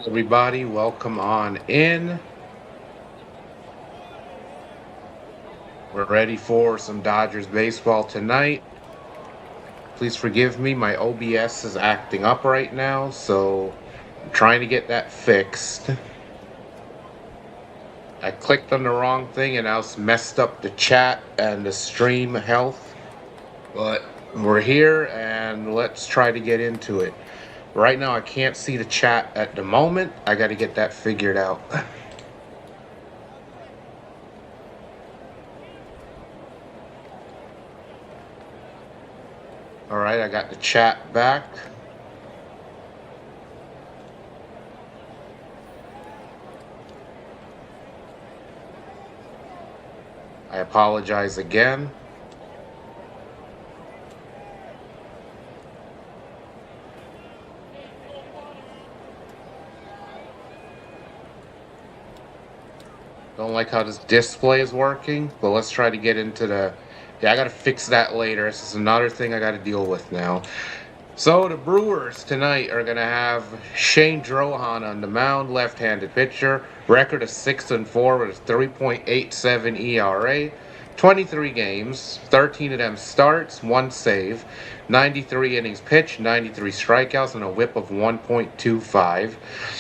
Everybody, welcome on in. We're ready for some Dodgers baseball tonight. Please forgive me, my OBS is acting up right now, so I'm trying to get that fixed. I clicked on the wrong thing and now it's messed up the chat and the stream health. But we're here and let's try to get into it. Right now I can't see the chat at the moment. I got to get that figured out. All right, I got the chat back. I apologize again. Don't like how this display is working, but let's try to get into the... Yeah, I gotta fix that later. This is another thing I gotta deal with now. So the Brewers tonight are gonna have Shane Drohan on the mound, left-handed pitcher. Record of 6-4 with a 3.87 ERA. 23 games, 13 of them starts, 1 save, 93 innings pitched, 93 strikeouts, and a whip of 1.25.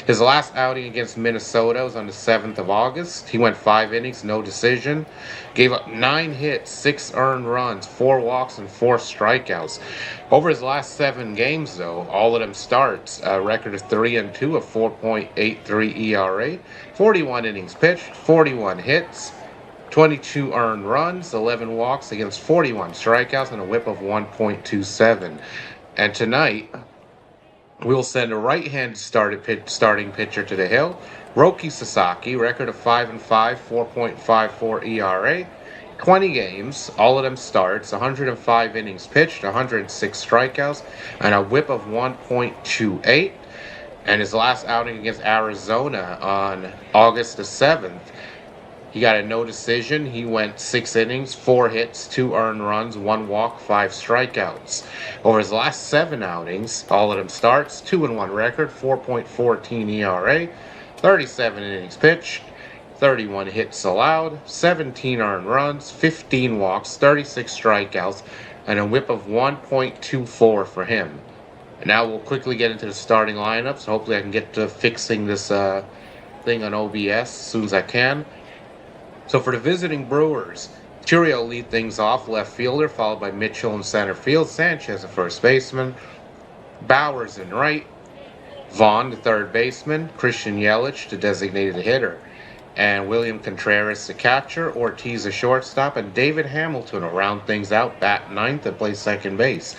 His last outing against Minnesota was on the 7th of August. He went 5 innings, no decision. Gave up 9 hits, 6 earned runs, 4 walks, and 4 strikeouts. Over his last 7 games, though, all of them starts, a record of 3-2, a 4.83 ERA, 41 innings pitched, 41 hits, 22 earned runs, 11 walks against 41 strikeouts, and a whip of 1.27. And tonight, we'll send a right-handed starting pitcher to the hill. Roki Sasaki, record of 5-5, 4.54 ERA, 20 games, all of them starts, 105 innings pitched, 106 strikeouts, and a whip of 1.28. And his last outing against Arizona on August the 7th, he got a no decision. He went 6 innings, 4 hits, 2 earned runs, 1 walk, 5 strikeouts. Over his last 7 outings, all of them starts, 2-1 record, 4.14 ERA, 37 innings pitched, 31 hits allowed, 17 earned runs, 15 walks, 36 strikeouts, and a whip of 1.24 for him. And now we'll quickly get into the starting lineups. Hopefully I can get to fixing this thing on OBS as soon as I can. So for the visiting Brewers, Churio will lead things off, left fielder, followed by Mitchell in center field, Sanchez a first baseman, Bowers in right, Vaughn the third baseman, Christian Yelich the designated hitter, and William Contreras the catcher, Ortiz the shortstop, and David Hamilton will round things out, bat ninth and play second base.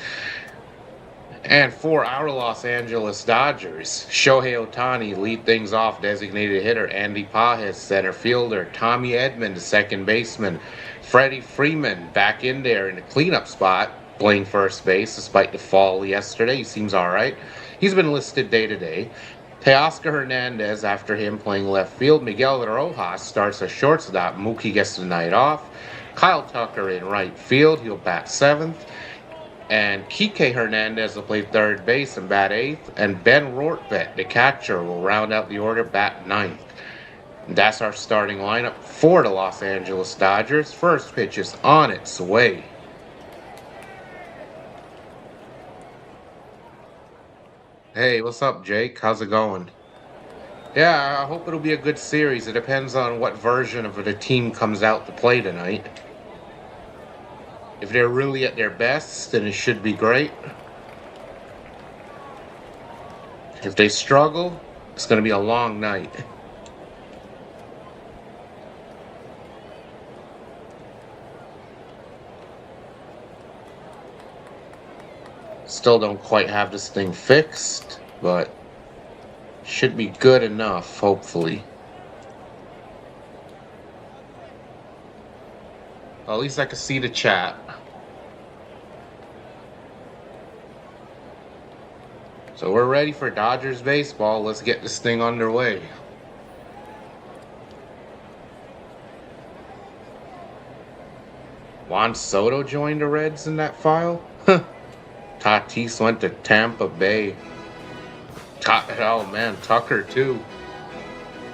And for our Los Angeles Dodgers, Shohei Ohtani lead things off, designated hitter, Andy Pajes center fielder, Tommy Edman the second baseman, Freddie Freeman back in there in the cleanup spot, playing first base despite the fall yesterday. He seems all right. He's been listed day to day. Teoscar Hernandez after him playing left field. Miguel Rojas starts as shortstop. Mookie gets the night off. Kyle Tucker in right field. He'll bat seventh. And Kike Hernandez will play third base and bat eighth. And Ben Rortvedt, the catcher, will round out the order, bat ninth. And that's our starting lineup for the Los Angeles Dodgers. First pitch is on its way. Hey, what's up, Jake? How's it going? Yeah, I hope it'll be a good series. It depends on what version of the team comes out to play tonight. If they're really at their best, then it should be great. If they struggle, it's going to be a long night. Still don't quite have this thing fixed, but should be good enough, hopefully. Well, at least I can see the chat. So we're ready for Dodgers baseball. Let's get this thing underway. Juan Soto joined the Reds in that file? Tatis went to Tampa Bay. Oh man, Tucker too.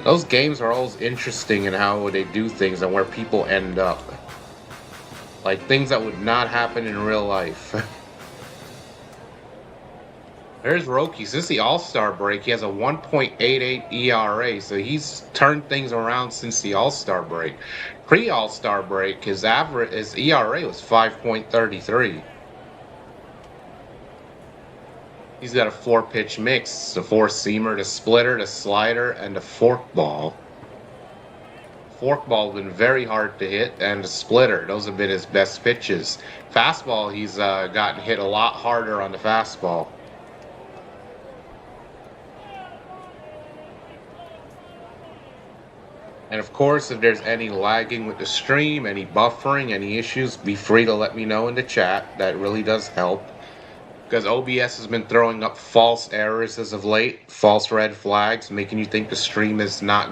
Those games are always interesting in how they do things and where people end up. Like things that would not happen in real life. There's Roki. Since the All-Star break, he has a 1.88 ERA, so he's turned things around since the All-Star break. Pre-All-Star break, his ERA was 5.33. He's got a 4-pitch mix, the 4-seamer, the splitter, the slider, and the forkball. Forkball has been very hard to hit, and the splitter, those have been his best pitches. Fastball, he's gotten hit a lot harder on the fastball. And of course, if there's any lagging with the stream, any buffering, any issues, be free to let me know in the chat. That really does help. Because OBS has been throwing up false errors as of late, false red flags, making you think the stream is not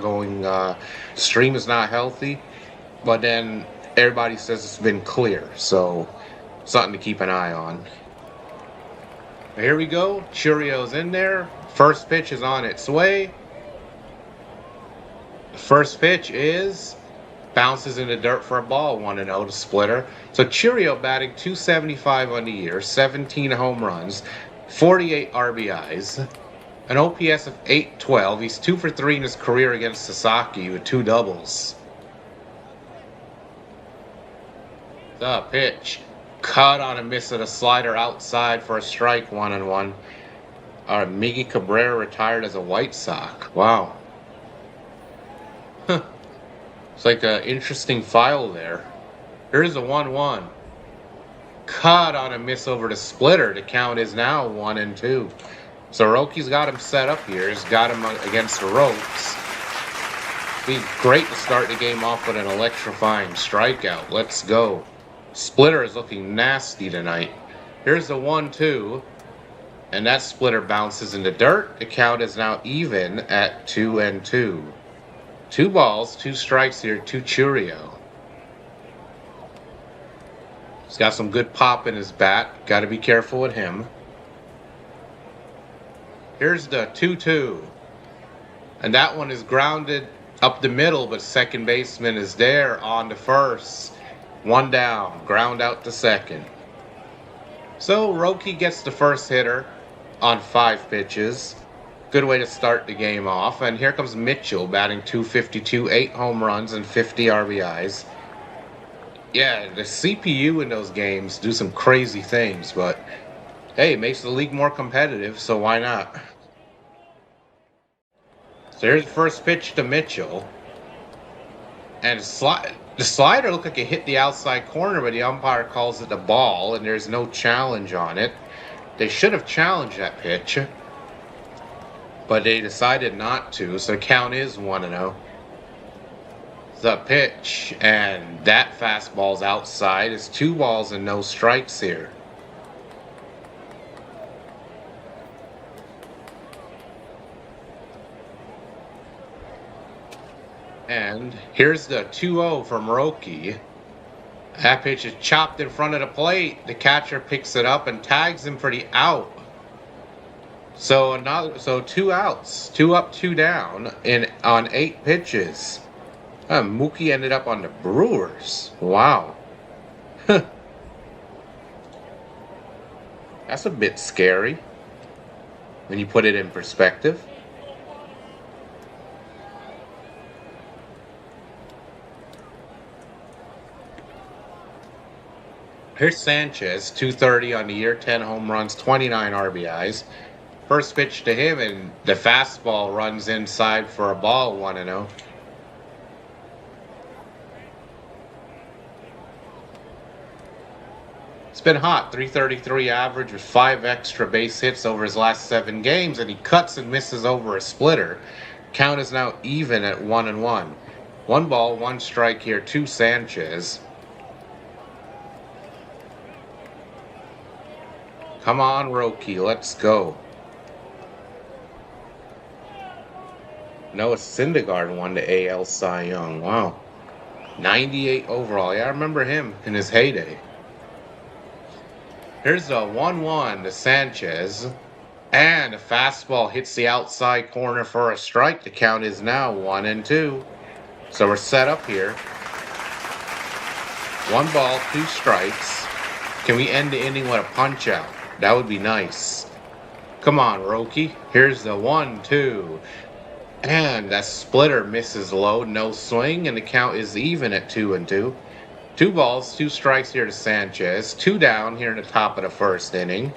stream is not healthy. But then everybody says it's been clear, so something to keep an eye on. Here we go, Cheerios in there. First pitch is on its way. First pitch is bounces in the dirt for a ball, 1-0 to splitter. So Cheerio batting .275 on the year, 17 home runs, 48 RBIs, an OPS of .812. He's 2 for 3 in his career against Sasaki with 2 doubles. The pitch, cut on a miss of the slider outside for a strike, 1-1. Miggy Cabrera retired as a White Sox. Wow. It's like an interesting file there. Here's a 1-1. Cut on a miss over the splitter. The count is now 1-2. So Roki's got him set up here. He's got him against the ropes. Be great to start the game off with an electrifying strikeout. Let's go. Splitter is looking nasty tonight. Here's the 1-2. And that splitter bounces in the dirt. The count is now even at 2-2. 2 balls, 2 strikes here, 2 Cheerio. He's got some good pop in his bat. Got to be careful with him. Here's the 2-2. And that one is grounded up the middle, but second baseman is there on to first. 1 down, ground out to second. So Roki gets the first hitter on 5 pitches. Good way to start the game off. And here comes Mitchell batting .252, 8 home runs and 50 RBIs. Yeah, the CPU in those games do some crazy things, but hey, it makes the league more competitive, so why not? So here's the first pitch to Mitchell. And the slider looked like it hit the outside corner, but the umpire calls it the ball, and there's no challenge on it. They should have challenged that pitch, but they decided not to, so the count is 1-0. The pitch, and that fastball's outside. It's 2 balls and no strikes here. And here's the 2-0 from Roki. That pitch is chopped in front of the plate. The catcher picks it up and tags him for the out. So 2 outs, 2 up, 2 down on 8 pitches. Mookie ended up on the Brewers. Wow. That's a bit scary when you put it in perspective. Here's Sanchez, .230 on the year, 10 home runs, 29 RBIs. First pitch to him, and the fastball runs inside for a ball, 1-0. It's been hot, 333 average with 5 extra base hits over his last 7 games, and he cuts and misses over a splitter. Count is now even at 1-1. 1 ball, 1 strike here to Sanchez. Come on, Roki, let's go. Noah Syndergaard won the AL Cy Young. Wow. 98 overall. Yeah, I remember him in his heyday. Here's the 1-1 to Sanchez. And a fastball hits the outside corner for a strike. The count is now 1-2. So we're set up here. 1 ball, 2 strikes. Can we end the inning with a punch out? That would be nice. Come on, Roki. Here's the 1-2. And that splitter misses low, no swing, and the count is even at 2-2. 2 balls, 2 strikes here to Sanchez. 2 down here in the top of the first inning.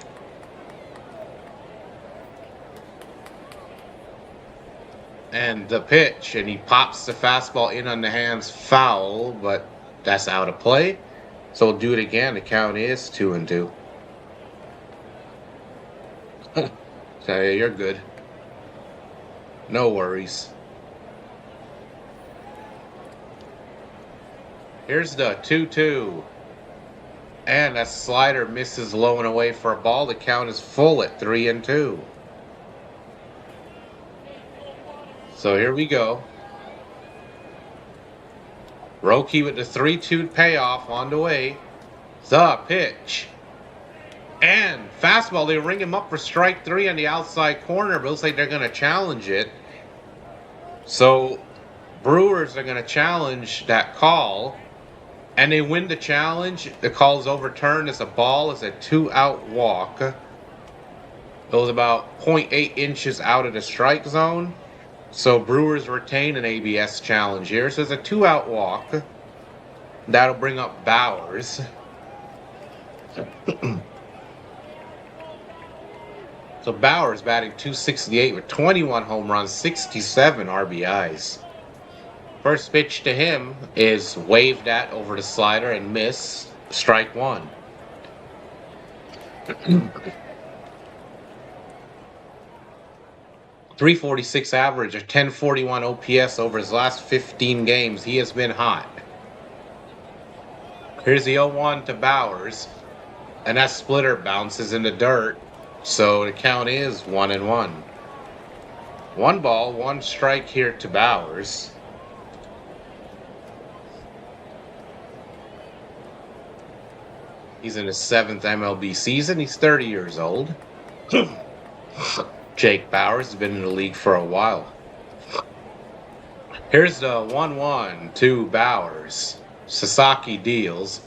And the pitch, and he pops the fastball in on the hands, foul, but that's out of play. So we'll do it again. The count is 2-2. So yeah, you're good. No worries. Here's the 2-2. And that slider misses low and away for a ball. The count is full at 3-2. So here we go. Roki with the 3-2 payoff on the way. The pitch. And fastball, they ring him up for strike 3 on the outside corner, but it looks like they're going to challenge it. So Brewers are going to challenge that call, and they win the challenge. The call is overturned as a ball. It's a 2-out walk. It was about 0.8 inches out of the strike zone. So Brewers retain an ABS challenge here. So it's a 2-out walk. That'll bring up Bowers. So Bowers batting .268 with 21 home runs, 67 RBIs. First pitch to him is waved at over the slider and missed. Strike 1. .346 average, a .1041 OPS over his last 15 games. He has been hot. Here's the 0-1 to Bowers. And that splitter bounces in the dirt. So the count is 1-1. 1 ball, 1 strike here to Bowers. He's in his 7th MLB season. He's 30 years old. Jake Bowers has been in the league for a while. Here's the 1-1 to Bowers. Sasaki deals.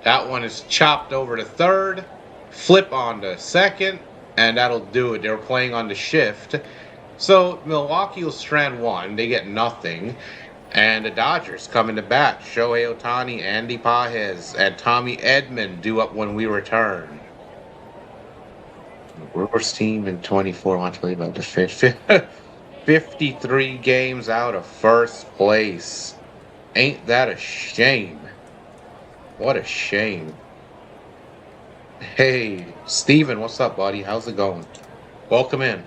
That one is chopped over to third. Flip on to second, and that'll do it. They were playing on the shift. So Milwaukee will strand 1. They get nothing. And the Dodgers come into bat. Shohei Ohtani, Andy Pages, and Tommy Edman due up when we return. The Brewers team in 24. I want to tell you about the 53 games out of first place. Ain't that a shame? What a shame. Hey, Steven, what's up, buddy? How's it going? Welcome in.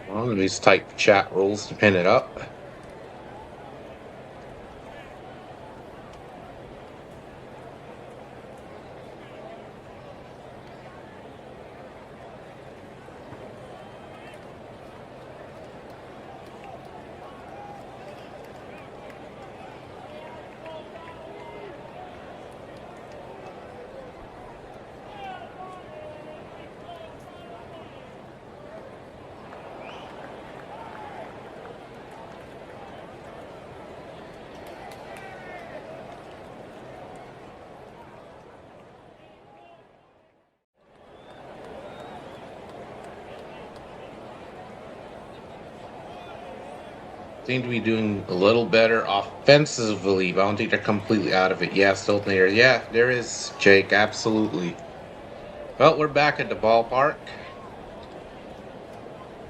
Well, let me just type chat rules to pin it up. Seem to be doing a little better offensively, but I don't think they're completely out of it. Yeah, still there. Yeah, there is, Jake, absolutely. Well, we're back at the ballpark.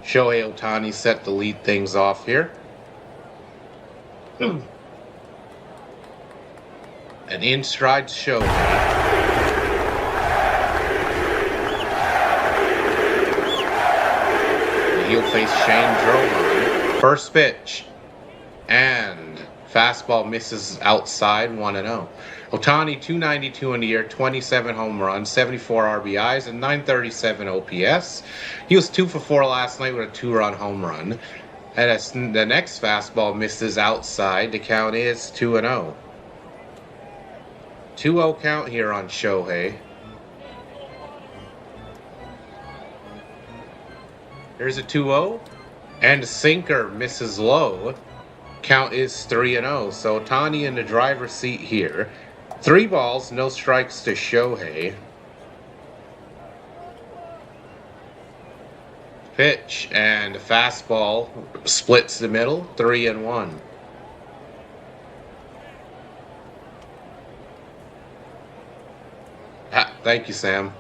Shohei Ohtani set to lead things off here. And in strides Shohei. He'll face Shane Drohan. First pitch. And fastball misses outside, 1-0. Ohtani, 292 in the year, 27 home runs, 74 RBIs, and 937 OPS. He was 2 for 4 last night with a 2-run home run. And as the next fastball misses outside, the count is 2-0. 2-0 count here on Shohei. There's a 2-0. And the sinker misses low. Count is 3-0. So Ohtani in the driver's seat here. 3 balls, no strikes to Shohei. Pitch, and the fastball splits the middle, 3-1. Thank you, Sam.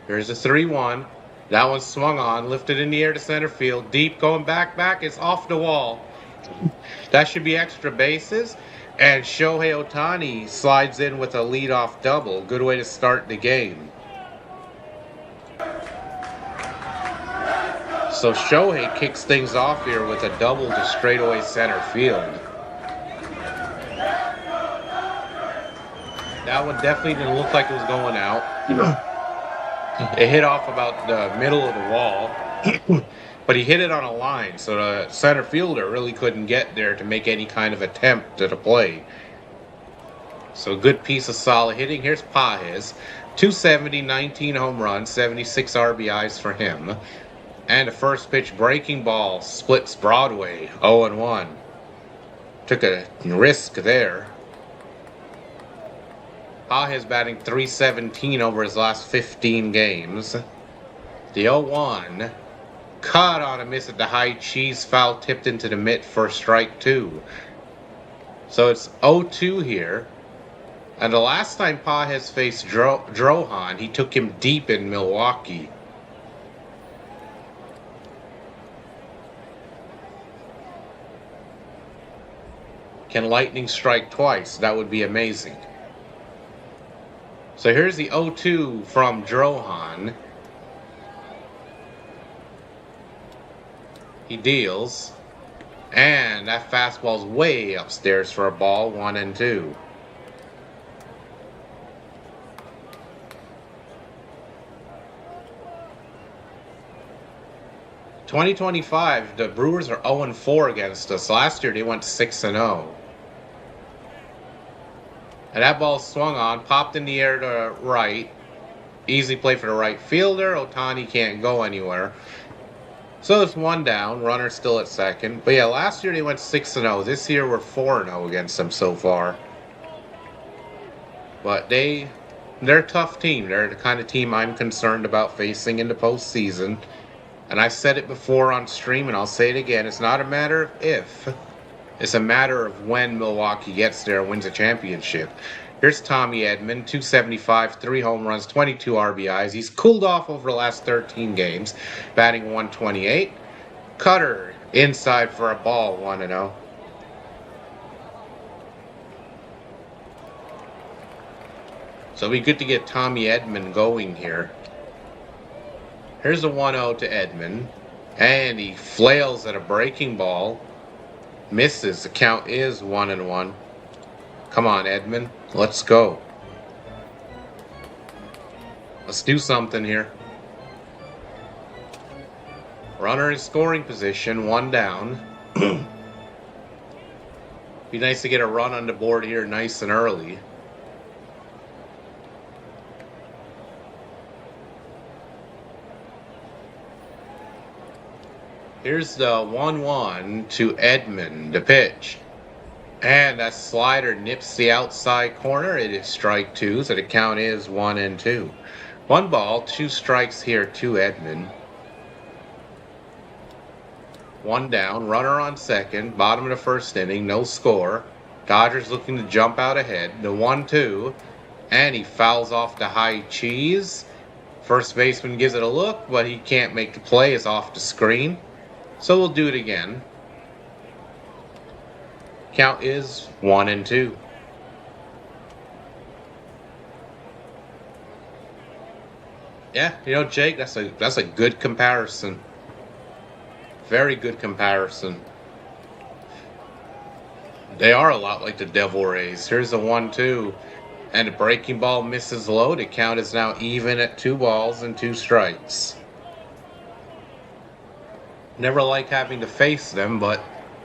There's a 3-1. That one swung on, lifted in the air to center field. Deep, going back, it's off the wall. That should be extra bases. And Shohei Ohtani slides in with a leadoff double. Good way to start the game. So Shohei kicks things off here with a double to straightaway center field. That one definitely didn't look like it was going out. It hit off about the middle of the wall. But he hit it on a line, so the center fielder really couldn't get there to make any kind of attempt at a play. So good piece of solid hitting. Here's Pages. 270, 19 home runs, 76 RBIs for him. And a first pitch breaking ball splits Broadway, 0-1. Took a risk there. Pages batting .317 over his last 15 games. The 0-1. Caught on a miss at the high cheese, foul tipped into the mitt for strike 2. So it's 0-2 here. And the last time Pages faced Drohan, he took him deep in Milwaukee. Can lightning strike twice? That would be amazing. So here's the 0-2 from Drohan. He deals, and that fastball's way upstairs for a ball, 1-2. .2025, the Brewers are 0-4 against us. Last year they went 6-0. And that ball swung on, popped in the air to right. Easy play for the right fielder. Ohtani can't go anywhere. So it's 1 down, runner still at second. But yeah, last year they went 6-0. This year we're 4-0 against them so far. But they're a tough team. They're the kind of team I'm concerned about facing in the postseason. And I've said it before on stream, and I'll say it again. It's not a matter of if. It's a matter of when Milwaukee gets there and wins a championship. Here's Tommy Edman, 275, 3 home runs, 22 RBIs. He's cooled off over the last 13 games, batting .128. Cutter inside for a ball, 1-0. So it'll be good to get Tommy Edman going here. Here's a 1-0 to Edman. And he flails at a breaking ball. Misses. The count is 1-1. Come on, Edman. Let's go. Let's do something here. Runner in scoring position, 1 down. Be nice to get a run on the board here nice and early. Here's the 1-1 to Edman, the pitch. And that slider nips the outside corner. It is strike 2, so the count is 1-2. 1 ball, 2 strikes here to Edman. 1 down, runner on second, bottom of the first inning, no score. Dodgers looking to jump out ahead. The 1-2, and he fouls off the high cheese. First baseman gives it a look, but he can't make the play. It's off the screen. So we'll do it again. Count is 1-2. Yeah, Jake, that's a good comparison. Very good comparison. They are a lot like the Devil Rays. Here's a 1-2. And the breaking ball misses low. The count is now even at 2 balls and 2 strikes. Never like having to face them, but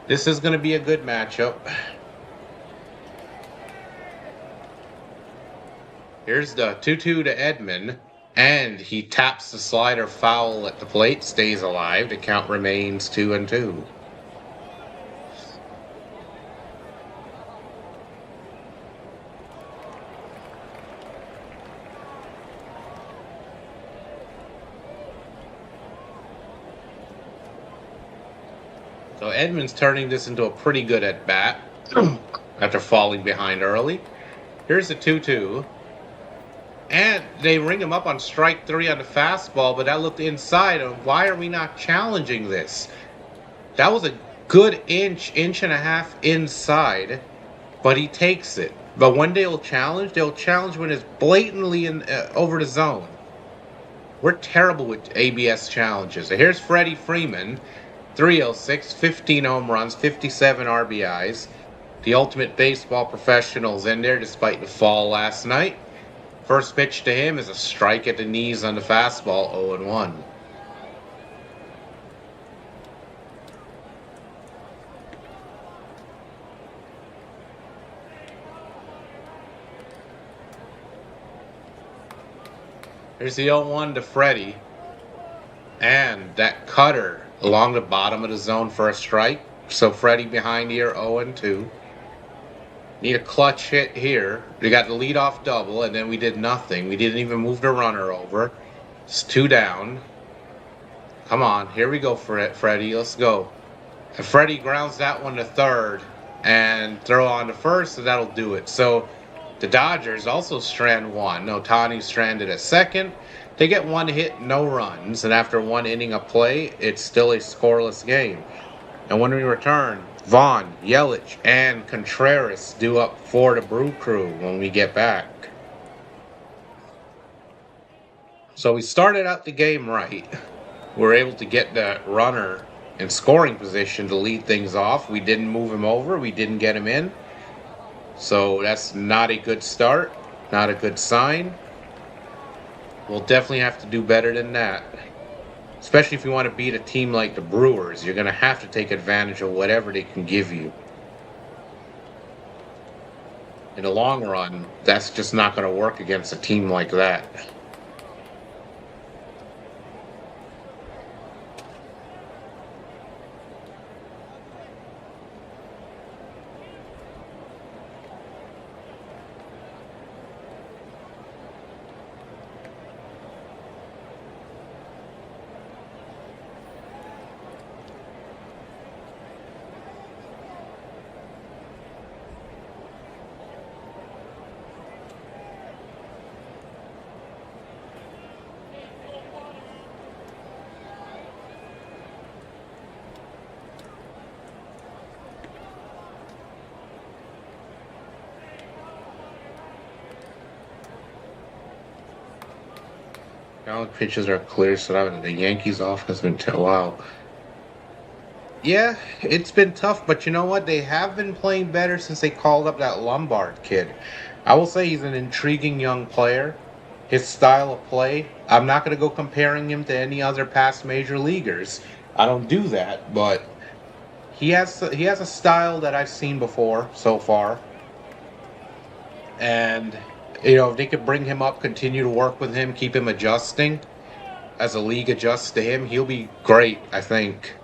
this is going to be a good matchup. Here's the 2-2 to Edman. And he taps the slider foul at the plate, stays alive. The count remains 2-2. So Edman's turning this into a pretty good at-bat after falling behind early. Here's the 2-2. And they ring him up on strike 3 on the fastball, but that looked inside. And why are we not challenging this? That was a good inch and a half inside, but he takes it. But when they'll challenge when it's blatantly over the zone. We're terrible with ABS challenges. So here's Freddie Freeman. 306, 15 home runs, 57 RBIs. The ultimate baseball professionals in there despite the fall last night. First pitch to him is a strike at the knees on the fastball, 0-1. Here's the 0-1 to Freddie. And that cutter along the bottom of the zone for a strike. So Freddie behind here, 0-2. Need a clutch hit here. We got the leadoff double, and then we did nothing. We didn't even move the runner over. It's 2 down. Come on, here we go, Freddie. Let's go. And Freddie grounds that one to third and throw on to first, and that'll do it. So the Dodgers also strand 1. Ohtani's stranded at second. They get 1 hit, no runs, and after 1 inning of play, it's still a scoreless game. And when we return, Vaughn, Yelich, and Contreras due up for the Brew Crew when we get back. So we started out the game right. We were able to get the runner in scoring position to lead things off. We didn't move him over. We didn't get him in. So that's not a good start, not a good sign. We'll definitely have to do better than that. Especially if you want to beat a team like the Brewers. You're going to have to take advantage of whatever they can give you. In the long run, that's just not going to work against a team like that. Now the pitches are clear, so the Yankees' offense has been wow. Yeah, it's been tough, but you know what? They have been playing better since they called up that Lombard kid. I will say he's an intriguing young player. His style of play, I'm not going to go comparing him to any other past major leaguers. I don't do that, but he has a style that I've seen before so far. And if they could bring him up, continue to work with him, keep him adjusting as the league adjusts to him, he'll be great, I think.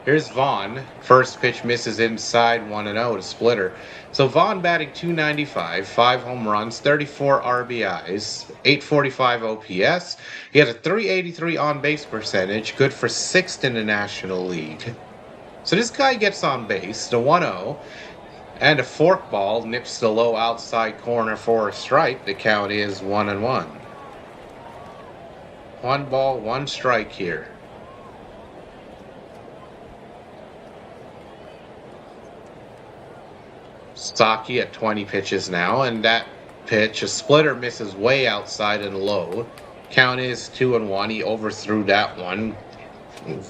Here's Vaughn. First pitch misses inside, 1-0 to splitter. So Vaughn batting .295, 5 home runs, 34 RBIs, 845 OPS. He has a .383 on-base percentage, good for 6th in the National League. So this guy gets on base, the 1-0. And a forkball nips the low outside corner for a strike. The count is 1-1. 1 ball, 1 strike here. Saki at 20 pitches now, and that pitch, a splitter, misses way outside and low. Count is 2-1. He overthrew that one.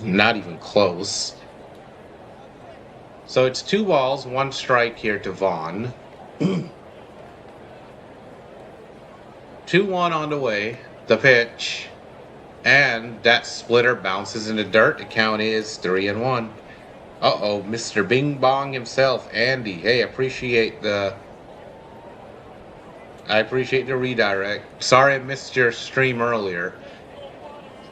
Not even close. So it's 2 balls, 1 strike here to Vaughn. 2-1 on the way. The pitch. And that splitter bounces in the dirt. The count is 3-1. Uh-oh, Mr. Bing Bong himself, Andy. Hey, I appreciate the redirect. Sorry I missed your stream earlier.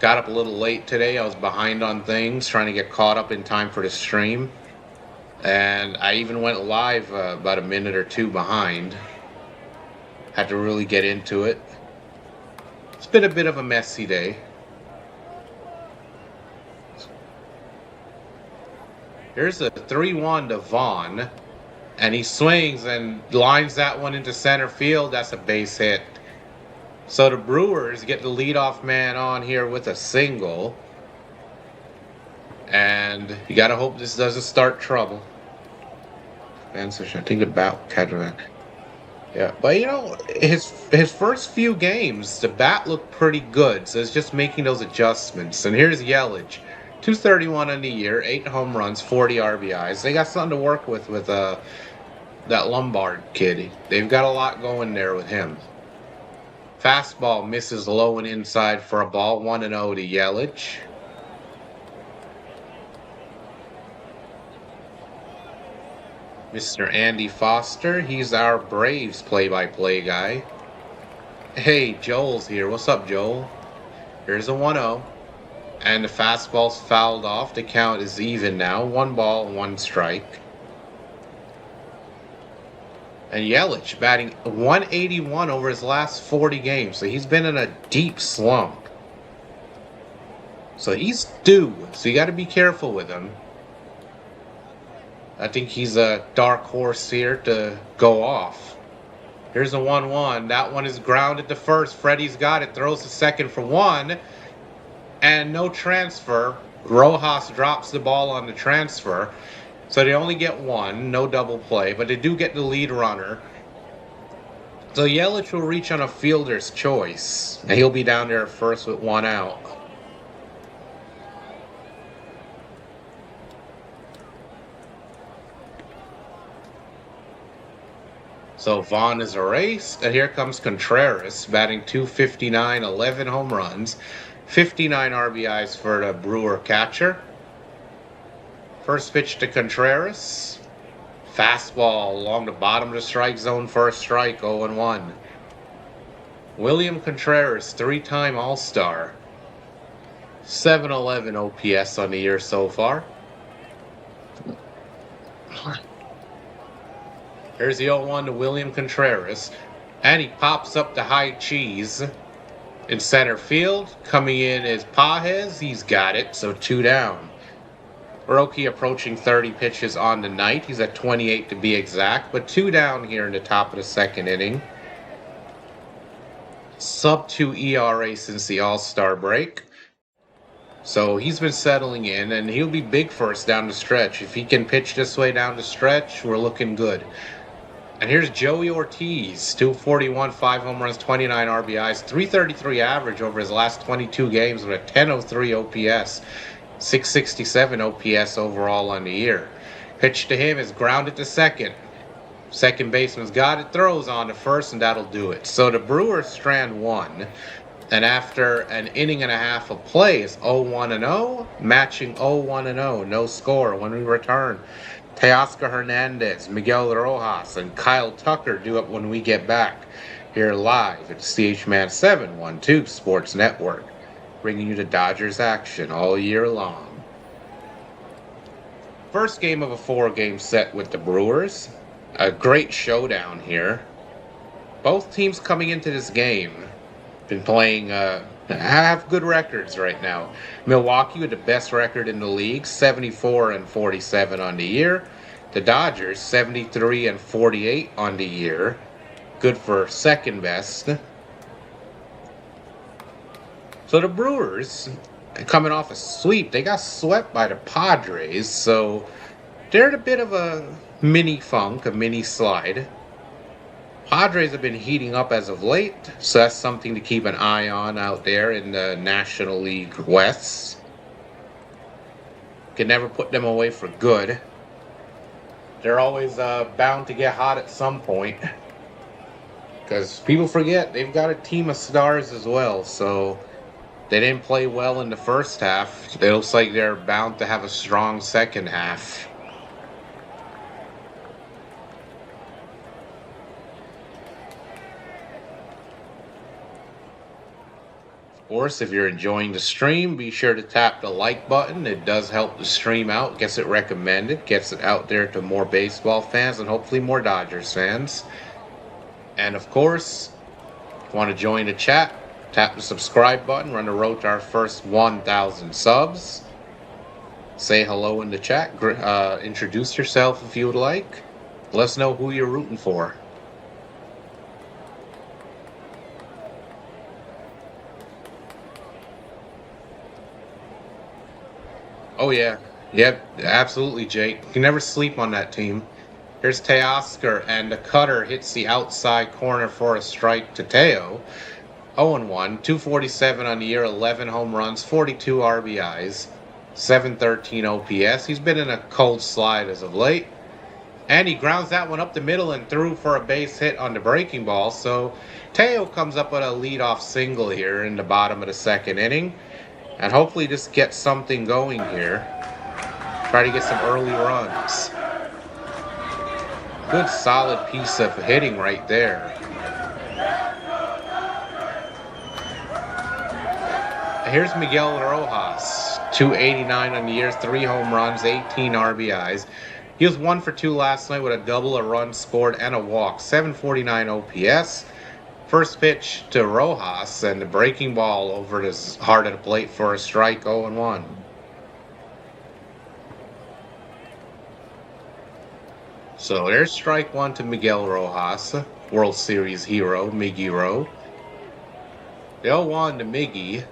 Got up a little late today. I was behind on things, trying to get caught up in time for the stream. And I even went live about a minute or two behind. Had to really get into it. It's been a bit of a messy day. Here's a 3-1 to Vaughn, and he swings and lines that one into center field. That's a base hit. So the Brewers get the leadoff man on here with a single, and you gotta hope this doesn't start trouble. I think about Cadillac. Yeah, but you know, his first few games, the bat looked pretty good, so it's just making those adjustments. And here's Yelich. 231 on the year, 8 home runs, 40 RBIs. They got something to work with that Lombard kid. They've got a lot going there with him. Fastball misses low and inside for a ball, 1-0 to Yelich. Mr. Andy Foster, he's our Braves play-by-play guy. Hey, Joel's here. What's up, Joel? Here's a 1-0. And the fastball's fouled off. The count is even now. 1 ball, 1 strike. And Yelich batting 181 over his last 40 games. So he's been in a deep slump. So he's due. So you got to be careful with him. I think he's a dark horse here to go off. Here's a 1-1. That one is grounded to first. Freddie's got it. Throws to second for 1. And no transfer. Rojas drops the ball on the transfer. So they only get 1. No double play. But they do get the lead runner. So Yelich will reach on a fielder's choice. And he'll be down there at first with 1 out. So Vaughn is erased. And here comes Contreras batting 259, 11 home runs. 59 RBIs for the Brewer catcher. First pitch to Contreras. Fastball along the bottom of the strike zone for a strike, 0-1. William Contreras, 3-time All-Star. 711 OPS on the year so far. Here's the 0-1 to William Contreras. And he pops up the high cheese. In center field, coming in is Pajes. He's got it, so 2 down. Roki approaching 30 pitches on the night. He's at 28 to be exact, but 2 down here in the top of the second inning. Sub-2 ERA since the All-Star break. So he's been settling in, and he'll be big for us down the stretch. If he can pitch this way down the stretch, we're looking good. And here's Joey Ortiz, 241, 5 home runs, 29 RBIs, 333 average over his last 22 games with a 1003 OPS, 667 OPS overall on the year. Pitch to him is grounded to second. Second baseman's got it, throws on to first, and that'll do it. So the Brewers strand 1. And after an inning and a half of play, it's 0-1-0, matching 0-1-0, no score when we return. Teoscar Hernandez, Miguel Rojas, and Kyle Tucker due up when we get back here live at CHMAN 712 Sports Network, bringing you the Dodgers action all year long. First game of a 4-game set with the Brewers. A great showdown here. Both teams coming into this game been playing have good records right now. Milwaukee with the best record in the league, 74-47 on the year. The Dodgers, 73-48 on the year. Good for second best. So the Brewers, coming off a sweep, they got swept by the Padres, so they're in a bit of a mini funk, a mini slide. Padres have been heating up as of late, so that's something to keep an eye on out there in the National League West. Can never put them away for good. They're always bound to get hot at some point. Because people forget they've got a team of stars as well, so they didn't play well in the first half. It looks like they're bound to have a strong second half. Of course, if you're enjoying the stream, be sure to tap the like button. It does help the stream out, gets it recommended, gets it out there to more baseball fans and hopefully more Dodgers fans. And of course, if you want to join the chat, tap the subscribe button. We're on the road to our first 1,000 subs. Say hello in the chat. Introduce yourself if you would like. Let us know who you're rooting for. Oh yeah. Yep, absolutely, Jake. You can never sleep on that team. Here's Teoscar, and the cutter hits the outside corner for a strike to Teo. 0-1, 247 on the year, 11 home runs, 42 RBIs, 713 OPS. He's been in a cold slide as of late. And he grounds that one up the middle and threw for a base hit on the breaking ball. So Teo comes up with a leadoff single here in the bottom of the second inning. And hopefully just get something going here. Try to get some early runs. Good solid piece of hitting right there. Here's Miguel Rojas, 289 on the year, 3 home runs, 18 RBIs. He was 1 for 2 last night with a double, a run scored, and a walk. 749 OPS. First pitch to Rojas, and the breaking ball over his heart of the plate for a strike, 0-1. So there's strike one to Miguel Rojas, World Series hero, Miggy Rowe. The 0-1 to Miggy,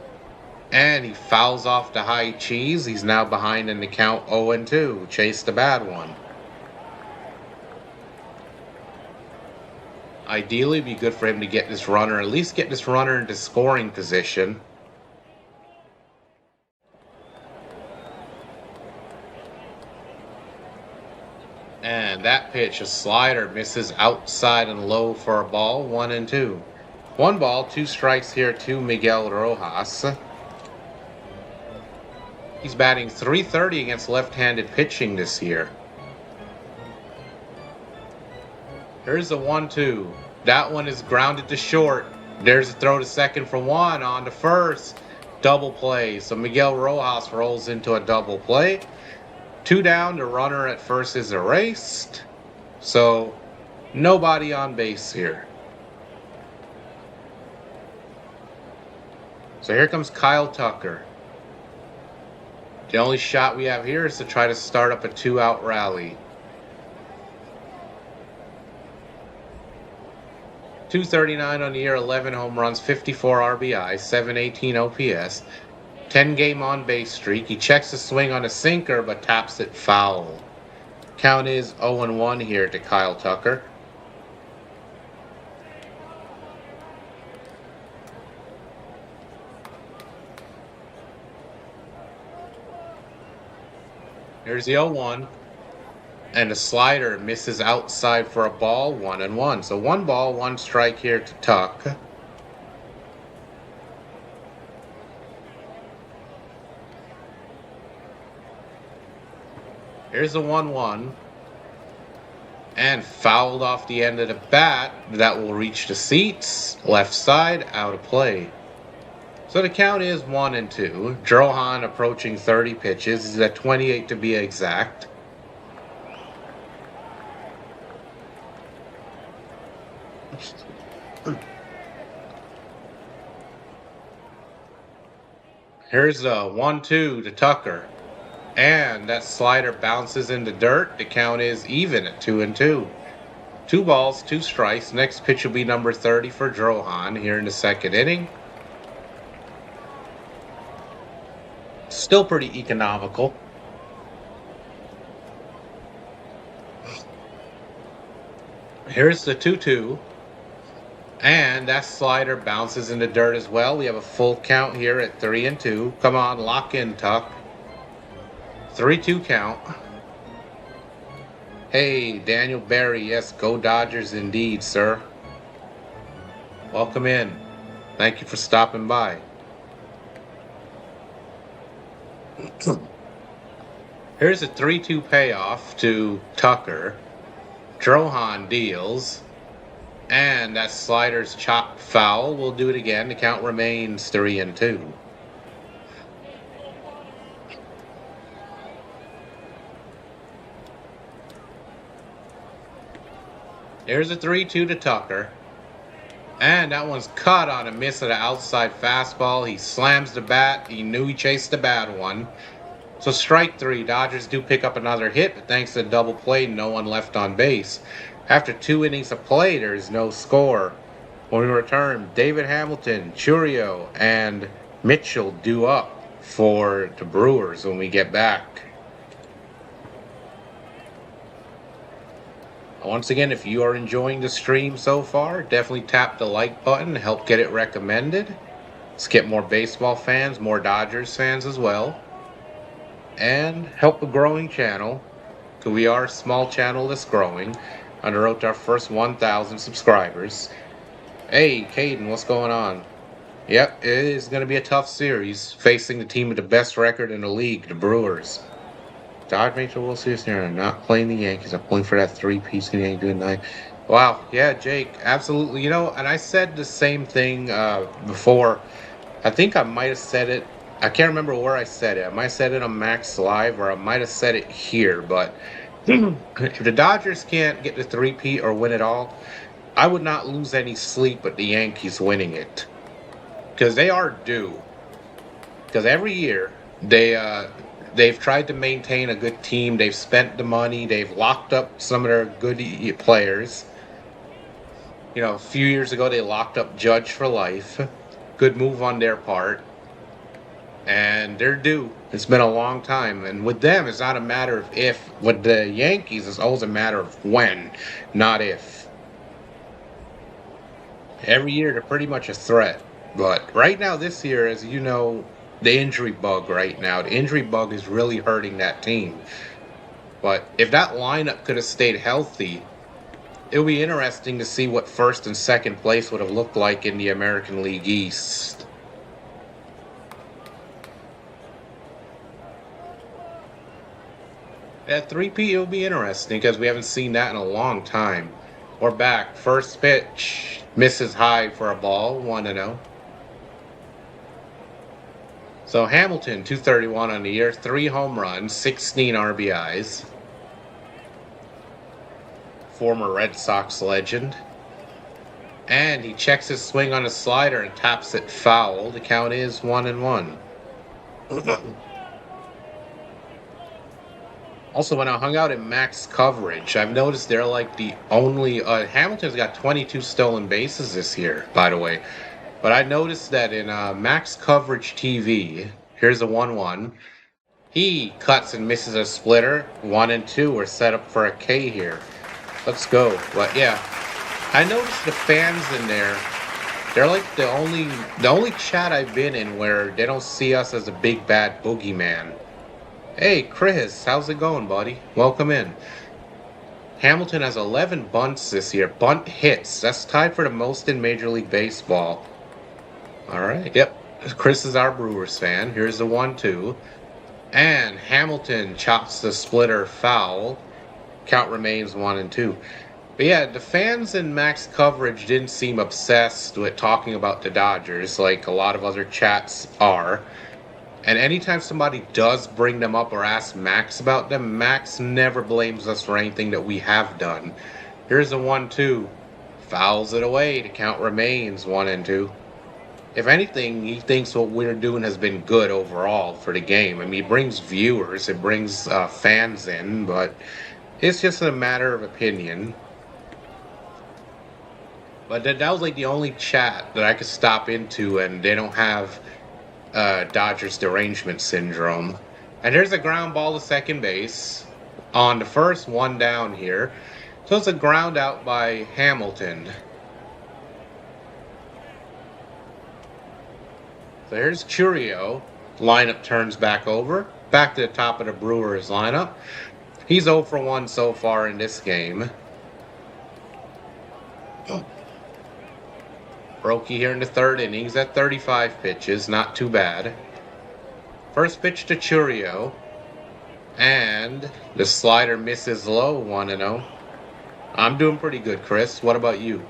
and he fouls off the high cheese. He's now behind in the count 0-2. Chase the bad one. Ideally, it'd be good for him to get this runner, at least get this runner into scoring position. And that pitch, a slider, misses outside and low for a ball, 1-2. 1 ball, 2 strikes here to Miguel Rojas. He's batting .330 against left-handed pitching this year. Here's a 1-2. That one is grounded to short. There's a throw to second for 1 on to first. Double play. So Miguel Rojas rolls into a double play. 2 down, the runner at first is erased. So nobody on base here. So here comes Kyle Tucker. The only shot we have here is to try to start up a 2-out rally. 239 on the year, 11 home runs, 54 RBI, 718 OPS, 10-game on-base streak. He checks the swing on a sinker, but taps it foul. Count is 0-1 here to Kyle Tucker. Here's the 0-1. And the slider misses outside for a ball, 1-1. So 1 ball, 1 strike here to Tuck. Here's the 1-1. And fouled off the end of the bat. That will reach the seats. Left side, out of play. So the count is 1-2. Drohan approaching 30 pitches. He's at 28 to be exact. Here's a 1-2 to Tucker. And that slider bounces in the dirt. The count is even at 2-2. 2 balls, 2 strikes. Next pitch will be number 30 for Drohan here in the second inning. Still pretty economical. Here's the 2-2. And that slider bounces in the dirt as well. We have a full count here at 3-2. Come on, lock in, Tuck. 3-2 count. Hey, Daniel Berry. Yes, go Dodgers indeed, sir. Welcome in. Thank you for stopping by. Here's a 3-2 payoff to Tucker. Drohan deals. And that slider's chopped foul. We'll do it again. The count remains 3-2. There's a 3-2 to Tucker. And that one's caught on a miss of the outside fastball. He slams the bat. He knew he chased the bad one. So strike three. Dodgers do pick up another hit, but thanks to the double play, no one left on base. After 2 innings of play, there's no score. When we return, David Hamilton, Churio, and Mitchell due up for the Brewers when we get back. Once again, if you are enjoying the stream so far, definitely tap the like button to help get it recommended. Let's get more baseball fans, more Dodgers fans as well. And help a growing channel, because we are a small channel that's growing. Underwrote our first 1,000 subscribers. Hey, Caden, what's going on? Yep, it is going to be a tough series, facing the team with the best record in the league, the Brewers. Dodge Major World Series here. I'm not playing the Yankees. I'm playing for that 3-piece in the Yankee night. Wow, yeah, Jake, absolutely. You know, and I said the same thing before. I think I might have said it. I can't remember where I said it. I might have said it on Max Live, or I might have said it here. But if the Dodgers can't get the 3-peat or win it all, I would not lose any sleep with the Yankees winning it. Because they are due. Because every year, they've tried to maintain a good team. They've spent the money. They've locked up some of their good players. You know, a few years ago, they locked up Judge for life. Good move on their part. And they're due. It's been a long time. And with them, it's not a matter of if. With the Yankees, it's always a matter of when, not if. Every year, they're pretty much a threat. But right now, this year, as you know, the injury bug right now. The injury bug is really hurting that team. But if that lineup could have stayed healthy, it would be interesting to see what first and second place would have looked like in the American League East. At 3-peat, it will be interesting because we haven't seen that in a long time. We're back. First pitch. Misses high for a ball. 1-0. So Hamilton, 231 on the year, 3 home runs, 16 RBIs. Former Red Sox legend. And he checks his swing on a slider and taps it foul. The count is 1-1. Also, when I hung out in max coverage, I've noticed they're like the only... Hamilton's got 22 stolen bases this year, by the way. But I noticed that in Max Coverage TV, here's a 1-1. He cuts and misses a splitter. 1 and 2 are set up for a K here. Let's go. But yeah, I noticed the fans in there. They're like the only chat I've been in where they don't see us as a big bad boogeyman. Hey, Chris, how's it going, buddy? Welcome in. Hamilton has 11 bunts this year. Bunt hits. That's tied for the most in Major League Baseball. All right. Yep. Chris is our Brewers fan. Here's the 1-2. And Hamilton chops the splitter foul. Count remains 1-2. But yeah, the fans in max coverage didn't seem obsessed with talking about the Dodgers like a lot of other chats are. And anytime somebody does bring them up or ask Max about them, Max never blames us for anything that we have done. Here's the 1-2. Fouls it away. The count remains 1-2. If anything, he thinks what we're doing has been good overall for the game. I mean, it brings viewers, it brings fans in, but it's just a matter of opinion. But that was like the only chat that I could stop into, and they don't have Dodgers derangement syndrome. And there's a ground ball to second base. On the first, 1 down here. So it's a ground out by Hamilton. So here's Churio. Lineup turns back over. Back to the top of the Brewers lineup. He's 0 for 1 so far in this game. Brokey here in the third inning. He's at 35 pitches. Not too bad. First pitch to Churio. And the slider misses low, 1-0. I'm doing pretty good, Chris. What about you?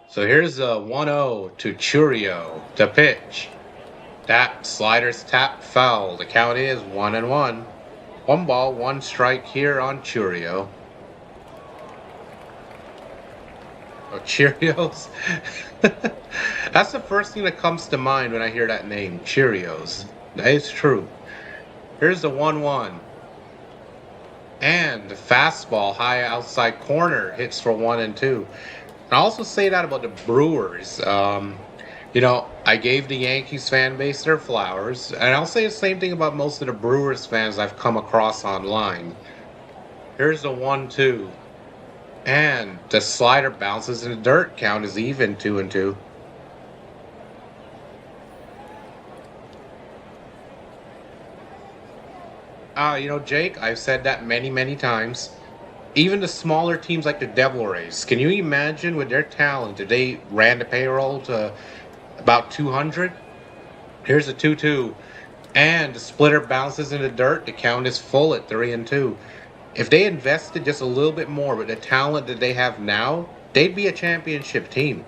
So here's a 1-0 to Churio. The pitch. That slider's tapped foul. The count is 1-1. 1 ball, 1 strike here on Churio. Oh, Cheerios? That's the first thing that comes to mind when I hear that name, Cheerios. That is true. Here's the 1-1. And the fastball high outside corner hits for 1-2. I also say that about the Brewers. You know, I gave the Yankees fan base their flowers, and I'll say the same thing about most of the Brewers fans I've come across online. Here's the 1-2. And the slider bounces in the dirt. Count is even, 2-2. You know, Jake, I've said that many, many times. Even the smaller teams like the Devil Rays, can you imagine with their talent if they ran the payroll to about 200? Here's a 2-2. And the splitter bounces in the dirt. The count is full at 3-2. If they invested just a little bit more with the talent that they have now, they'd be a championship team.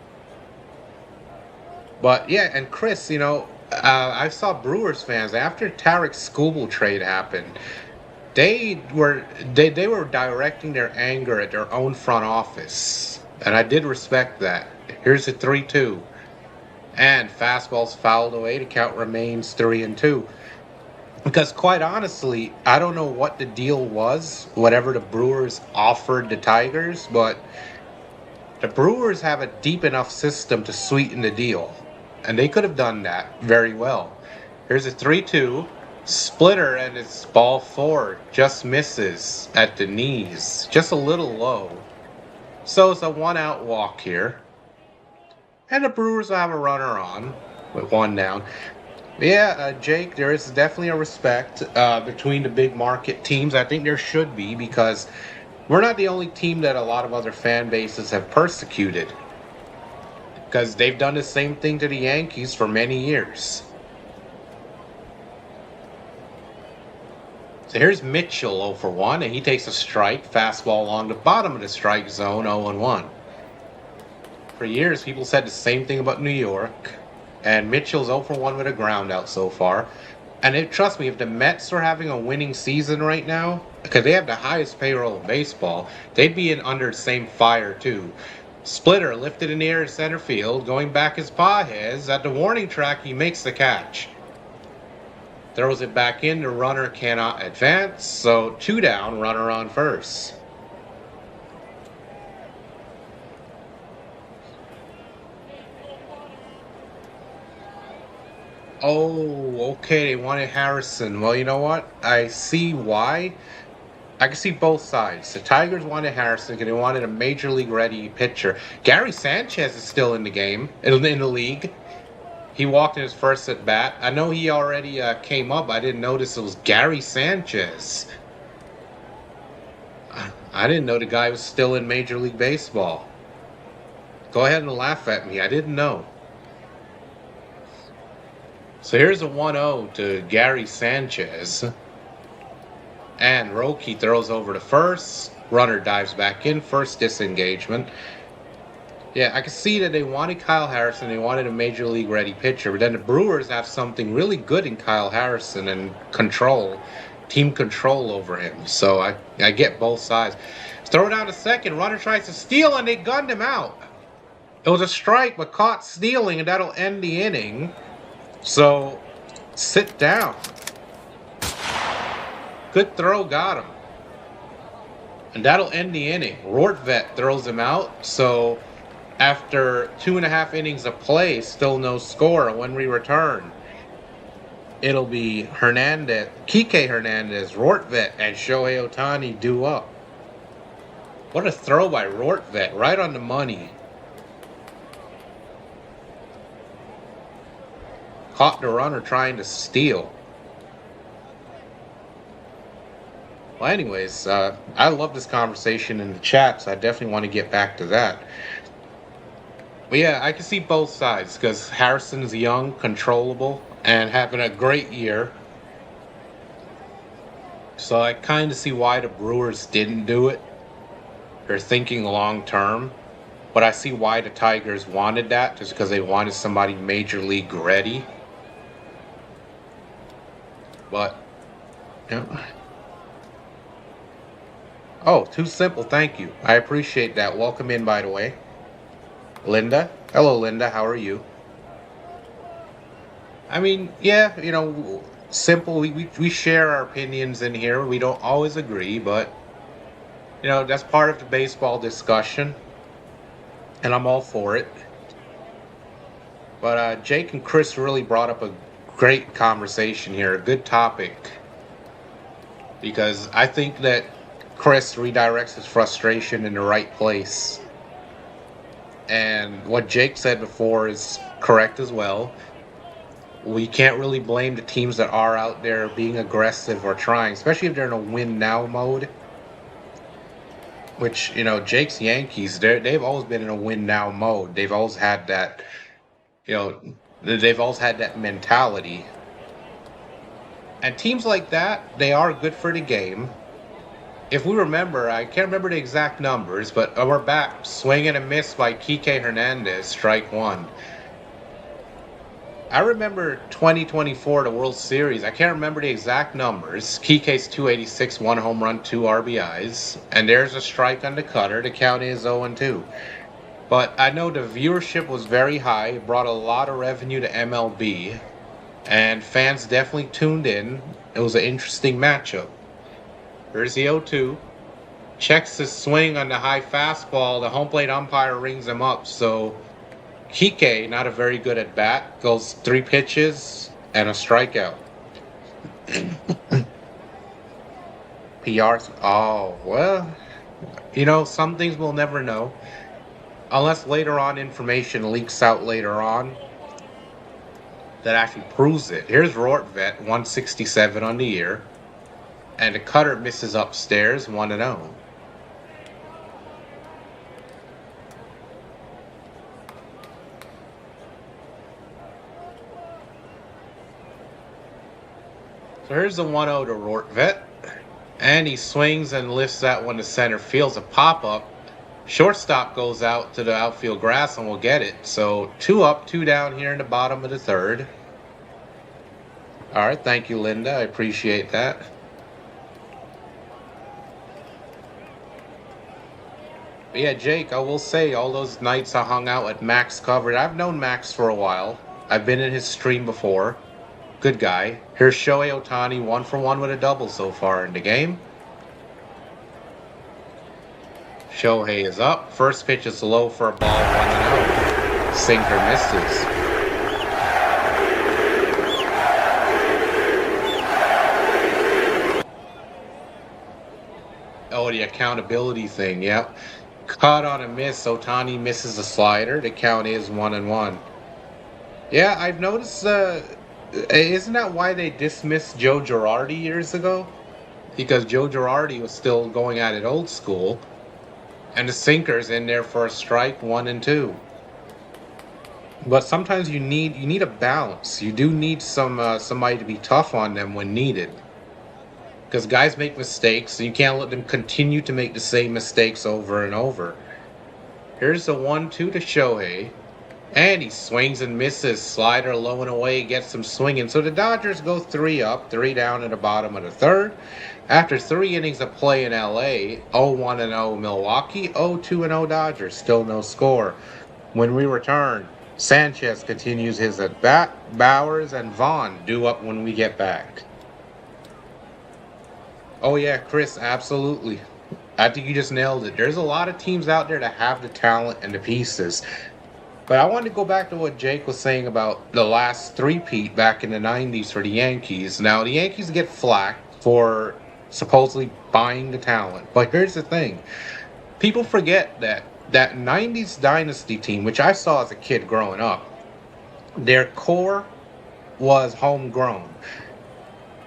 But yeah, and Chris, you know, I saw Brewers fans after Tarek Skubal trade happened. They were directing their anger at their own front office, and I did respect that. Here's a 3-2, and fastball's fouled away. The count remains 3-2. Because quite honestly, I don't know what the deal was, whatever the Brewers offered the Tigers, but the Brewers have a deep enough system to sweeten the deal, and they could have done that very well. Here's a 3-2. Splitter, and it's ball 4. Just misses at the knees. Just a little low. So it's a 1-out walk here. And the Brewers will have a runner on with 1 down. Yeah, Jake, there is definitely a respect between the big market teams. I think there should be, because we're not the only team that a lot of other fan bases have persecuted. Because they've done the same thing to the Yankees for many years. So here's Mitchell 0 for 1, and he takes a strike. Fastball along the bottom of the strike zone, 0-1. For years, people said the same thing about New York, and Mitchell's 0 for 1 with a ground out so far. And trust me, if the Mets were having a winning season right now, because they have the highest payroll in baseball, they'd be under the same fire too. Splitter lifted in the air in center field, going back as Pages. At the warning track, he makes the catch. Throws it back in, the runner cannot advance, so 2 down, runner on first. Oh, okay, they wanted Harrison. Well, you know what? I see why. I can see both sides. The Tigers wanted Harrison because they wanted a major league ready pitcher. Gary Sanchez is still in the game, in the league. He walked in his first at bat. I know he already came up. I didn't notice it was Gary Sanchez. I didn't know the guy was still in Major League Baseball. Go ahead and laugh at me. I didn't know. So here's a 1-0 to Gary Sanchez. And Roki throws over to first. Runner dives back in. First disengagement. Yeah, I can see that they wanted Kyle Harrison. They wanted a major league ready pitcher. But then the Brewers have something really good in Kyle Harrison and team control over him. So I get both sides. Throw down to second. Runner tries to steal, and they gunned him out. It was a strike, but caught stealing, and that'll end the inning. So sit down. Good throw, got him. And that'll end the inning. Rortvet throws him out. So after 2.5 innings of play, still no score when we return. It'll be Hernandez, Kike Hernandez, Rortvet, and Shohei Ohtani due up. What a throw by Rortvet, right on the money. Caught the runner trying to steal. Well, anyways, I love this conversation in the chat, so I definitely want to get back to that. But yeah, I can see both sides because Harrison's young, controllable, and having a great year. So I kind of see why the Brewers didn't do it. They're thinking long term. But I see why the Tigers wanted that, just because they wanted somebody major league ready. But, you know. Oh, too simple, thank you. I appreciate that. Welcome in, by the way. Linda? Hello, Linda, how are you? I mean, yeah, simple. We share our opinions in here. We don't always agree, but, that's part of the baseball discussion. And I'm all for it. But Jake and Chris really brought up a great conversation here, a good topic. Because I think that Chris redirects his frustration in the right place. And what Jake said before is correct as well. We can't really blame the teams that are out there being aggressive or trying, especially if they're in a win now mode. Which, Jake's Yankees, they've always been in a win now mode. They've always had that, they've always had that mentality. And teams like that, they are good for the game. If we remember, I can't remember the exact numbers, but we're back. Swing and a miss by Kike Hernandez, strike one. I remember 2024, the World Series. I can't remember the exact numbers. Kike's 286, 1 home run, 2 RBIs. And there's a strike on the cutter. The count is 0-2. But I know the viewership was very high. It brought a lot of revenue to MLB. And fans definitely tuned in. It was an interesting matchup. Here's the 0-2. Checks his swing on the high fastball. The home plate umpire rings him up. So Kike, not a very good at bat, goes 3 pitches and a strikeout. PR. Oh, well, some things we'll never know. Unless later on information leaks out later on that actually proves it. Here's Rortvet, 167 on the year. And the cutter misses upstairs, 1-0. So here's the 1-0 to Rortvet. And he swings and lifts that one to center. Fields a pop-up. Shortstop goes out to the outfield grass and will get it. So 2 up, 2 down here in the bottom of the third. All right, thank you, Linda. I appreciate that. But yeah, Jake, I will say, all those nights I hung out at Max Covered, I've known Max for a while. I've been in his stream before. Good guy. Here's Shohei Ohtani, 1 for 1 with a double so far in the game. Shohei is up. First pitch is low for a ball, 1-0. Sinker misses. Oh, the accountability thing, yep. Caught on a miss. Ohtani misses a slider. The count is 1-1. Yeah, I've noticed, isn't that why they dismissed Joe Girardi years ago? Because Joe Girardi was still going at it old school. And the sinker's in there for a strike, 1-2. But sometimes you need a balance. You do need somebody to be tough on them when needed. Because guys make mistakes, and you can't let them continue to make the same mistakes over and over. Here's the 1-2 to Shohei. And he swings and misses. Slider low and away, gets him swinging. So the Dodgers go 3 up, 3 down in the bottom of the third. After 3 innings of play in LA, 0-1-0 Milwaukee, 0-2-0 Dodgers. Still no score. When we return, Sanchez continues his at-bat. Bowers and Vaughn due up when we get back. Oh yeah, Chris, absolutely. I think you just nailed it. There's a lot of teams out there that have the talent and the pieces. But I wanted to go back to what Jake was saying about the last three-peat back in the 90s for the Yankees. Now, the Yankees get flack for supposedly buying the talent. But here's the thing. People forget that 90s dynasty team, which I saw as a kid growing up, their core was homegrown.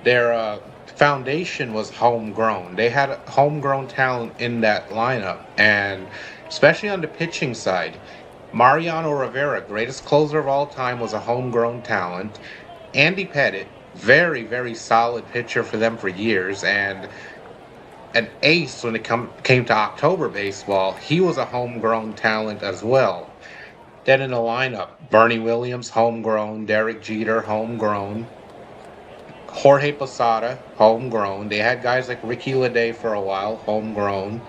Their foundation was homegrown. They had homegrown talent in that lineup, and especially on the pitching side, Mariano Rivera, greatest closer of all time, was a homegrown talent. Andy Pettitte, very, very solid pitcher for them for years, and an ace when it came to October baseball. He was a homegrown talent as well. Then in the lineup, Bernie Williams, homegrown. Derek Jeter, homegrown. Jorge Posada, homegrown. They had guys like Ricky Leday for a while, homegrown.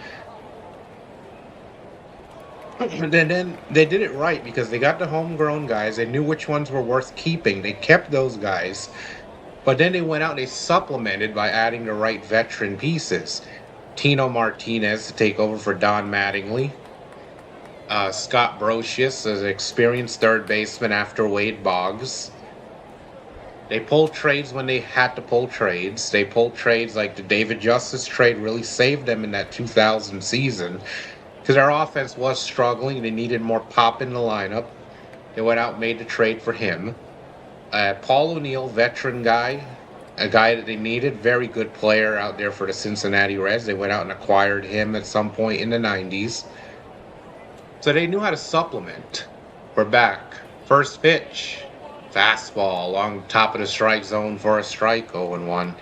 And then they did it right because they got the homegrown guys. They knew which ones were worth keeping. They kept those guys. But then they went out and they supplemented by adding the right veteran pieces. Tino Martinez to take over for Don Mattingly. Scott Brosius as an experienced third baseman after Wade Boggs. They pulled trades when they had to pull trades. They pulled trades like the David Justice trade really saved them in that 2000 season because their offense was struggling. They needed more pop in the lineup. They went out and made the trade for him. Paul O'Neill, veteran guy, a guy that they needed, very good player out there for the Cincinnati Reds. They went out and acquired him at some point in the 90s. So they knew how to supplement. We're back. First pitch. Fastball along the top of the strike zone for a strike, 0-1.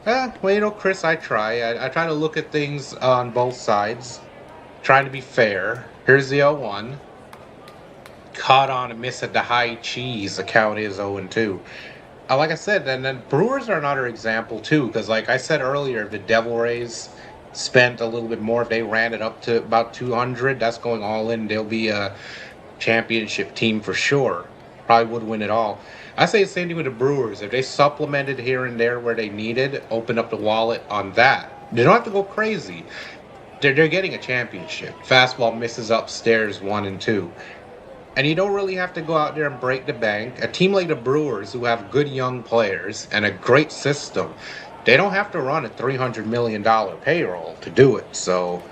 Well, Chris, I try. I try to look at things on both sides, trying to be fair. Here's the 0-1. Caught on a miss at the high cheese. The count is 0-2. Like I said, and then Brewers are another example, too, because like I said earlier, the Devil Rays spent a little bit more. If they ran it up to about 200, that's going all in. They'll be a championship team for sure. Probably would win it all. I say the same thing with the Brewers. If they supplemented here and there where they needed, open up the wallet on that. They don't have to go crazy. They're getting a championship. Fastball misses upstairs 1-2. And you don't really have to go out there and break the bank. A team like the Brewers, who have good young players and a great system, they don't have to run a $300 million payroll to do it. So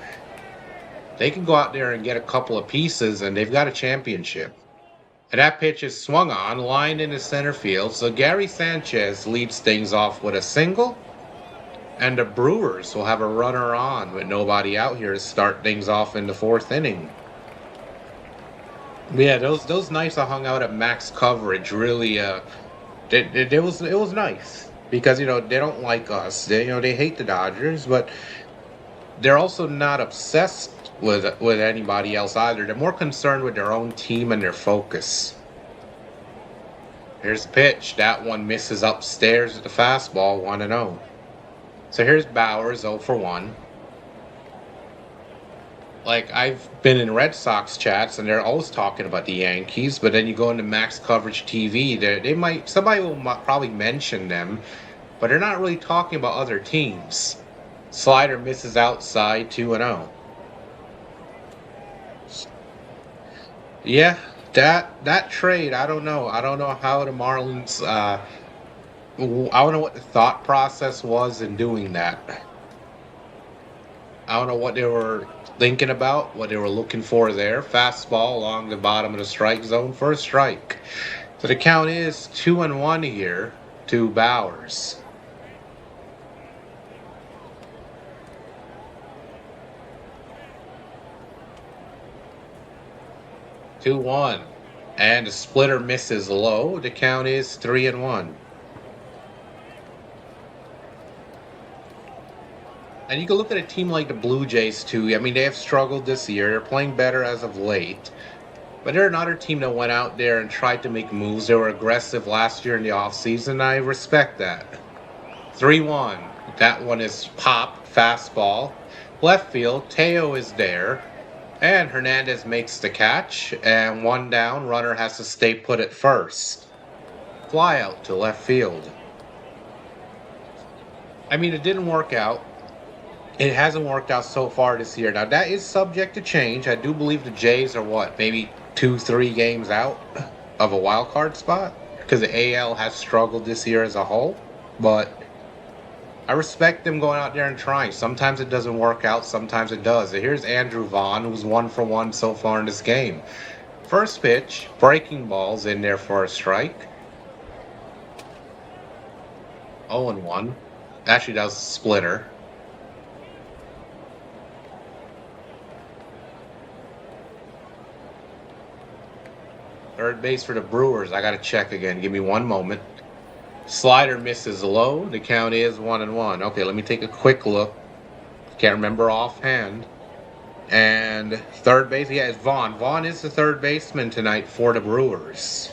they can go out there and get a couple of pieces, and they've got a championship. And that pitch is swung on, lined into center field. So Gary Sanchez leads things off with a single. And the Brewers will have a runner on with nobody out here to start things off in the fourth inning. Yeah, those nights I hung out at max coverage really it was nice because they don't like us. They hate the Dodgers, but they're also not obsessed with anybody else either. They're more concerned with their own team and their focus. Here's the pitch. That one misses upstairs at the fastball, 1-0. So here's Bowers, 0-1. Like, I've been in Red Sox chats, and they're always talking about the Yankees, but then you go into max coverage TV, somebody will probably mention them, but they're not really talking about other teams. Slider misses outside, 2-0. Yeah, that trade, I don't know. I don't know how the Marlins, I don't know what the thought process was in doing that. I don't know what they were thinking about, what they were looking for there. Fastball along the bottom of the strike zone for a strike. So the count is 2-1 here to Bowers. Two one, and the splitter misses low. The count is 3-1. And you can look at a team like the Blue Jays too. I mean, they have struggled this year. They're playing better as of late. But they're another team that went out there and tried to make moves. They were aggressive last year in the offseason. I respect that. 3-1. That one is pop, fastball. Left field, Teo is there. And Hernandez makes the catch. And one down, runner has to stay put at first. Fly out to left field. I mean, it didn't work out. It hasn't worked out so far this year. Now that is subject to change. I do believe the Jays are what, maybe 2, 3 games out of a wild card spot because the AL has struggled this year as a whole. But I respect them going out there and trying. Sometimes it doesn't work out, sometimes it does. And here's Andrew Vaughn, who's 1 for 1 so far in this game. First pitch, breaking balls in there for a strike. 0-1. Actually, that was a splitter. Third base for the Brewers. I got to check again. Give me one moment. Slider misses low. The count is 1-1. Okay, let me take a quick look. Can't remember offhand. And third base, yeah, it's Vaughn. Vaughn is the third baseman tonight for the Brewers.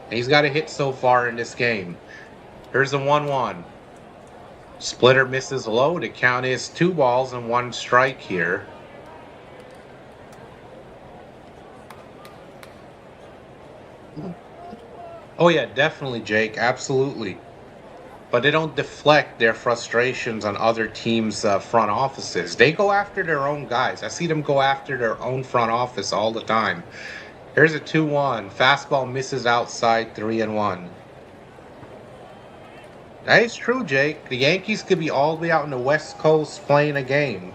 He's got a hit so far in this game. Here's the 1-1. Splitter misses low. The count is 2 balls and 1 strike here. Oh yeah, definitely, Jake. Absolutely. But they don't deflect their frustrations on other teams' front offices. They go after their own guys. I see them go after their own front office all the time. Here's a 2-1. Fastball misses outside, 3-1. That is true, Jake. The Yankees could be all the way out in the West Coast playing a game.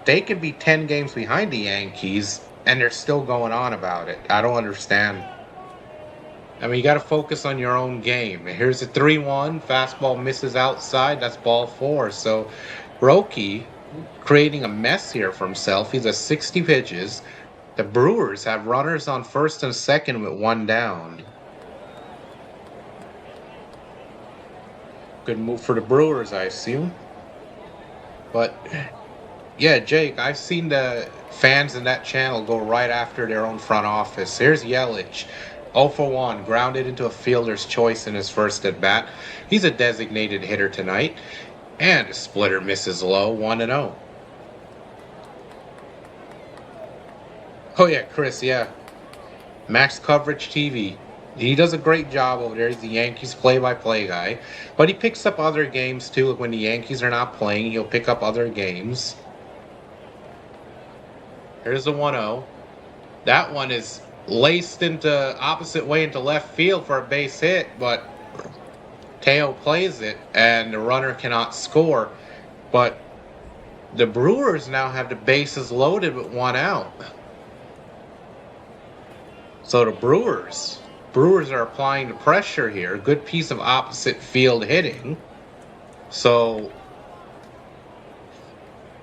They could be 10 games behind the Yankees, and they're still going on about it. I don't understand. I mean, you got to focus on your own game. Here's a 3-1. Fastball misses outside. That's ball 4. So, Roki creating a mess here for himself. He's at 60 pitches. The Brewers have runners on first and second with 1 down. Good move for the Brewers, I assume. But, yeah, Jake, I've seen the fans in that channel go right after their own front office. Here's Yelich. 0 for 1, grounded into a fielder's choice in his first at bat. He's a designated hitter tonight. And a splitter misses low, 1-0. Oh yeah, Chris, yeah. Max Coverage TV. He does a great job over there. He's the Yankees play-by-play guy. But he picks up other games too. Like when the Yankees are not playing, he'll pick up other games. Here's a 1-0. That one is laced into opposite way into left field for a base hit, but Teo plays it and the runner cannot score. But the Brewers now have the bases loaded with 1 out. So the Brewers are applying the pressure here. Good piece of opposite field hitting. So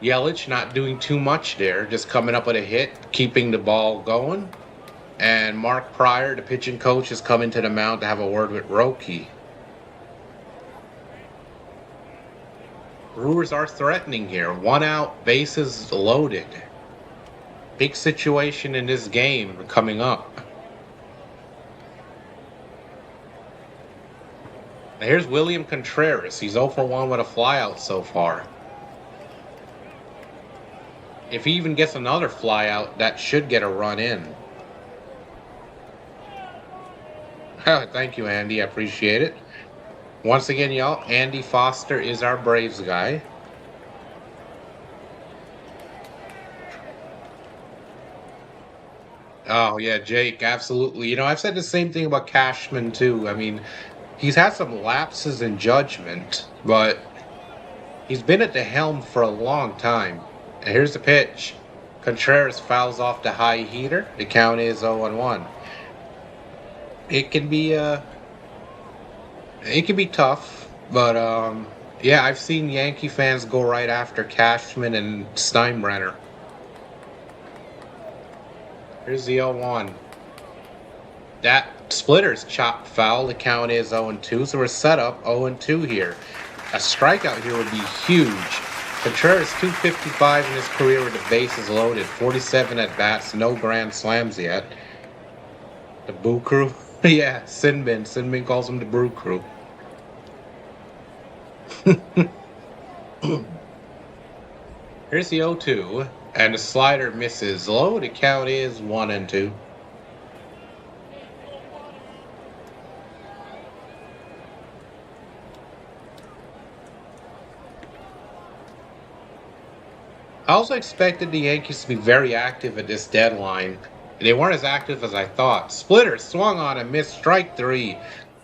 Yelich not doing too much there, just coming up with a hit, keeping the ball going. And Mark Pryor, the pitching coach, is coming to the mound to have a word with Roki. Brewers are threatening here. 1 out, bases loaded. Big situation in this game coming up. Now here's William Contreras. He's 0 for 1 with a flyout so far. If he even gets another flyout, that should get a run in. Thank you, Andy. I appreciate it. Once again, y'all, Andy Foster is our Braves guy. Oh, yeah, Jake, absolutely. You know, I've said the same thing about Cashman, too. I mean, he's had some lapses in judgment, but he's been at the helm for a long time. And here's the pitch. Contreras fouls off the high heater. The count is 0-1. It can be tough, but yeah, I've seen Yankee fans go right after Cashman and Steinbrenner. Here's the 0-1. That splitter's chopped foul. The count is 0-2, so we're set up 0-2 here. A strikeout here would be huge. Contreras 255 in his career with the bases loaded, 47 at bats, no grand slams yet. The Boo Crew. Yeah, Sinbin. Sinbin calls him the Brew Crew. Here's the 0-2, and the slider misses low. The count is 1-2. I also expected the Yankees to be very active at this deadline. They weren't as active as I thought. Splitter swung on and missed strike three.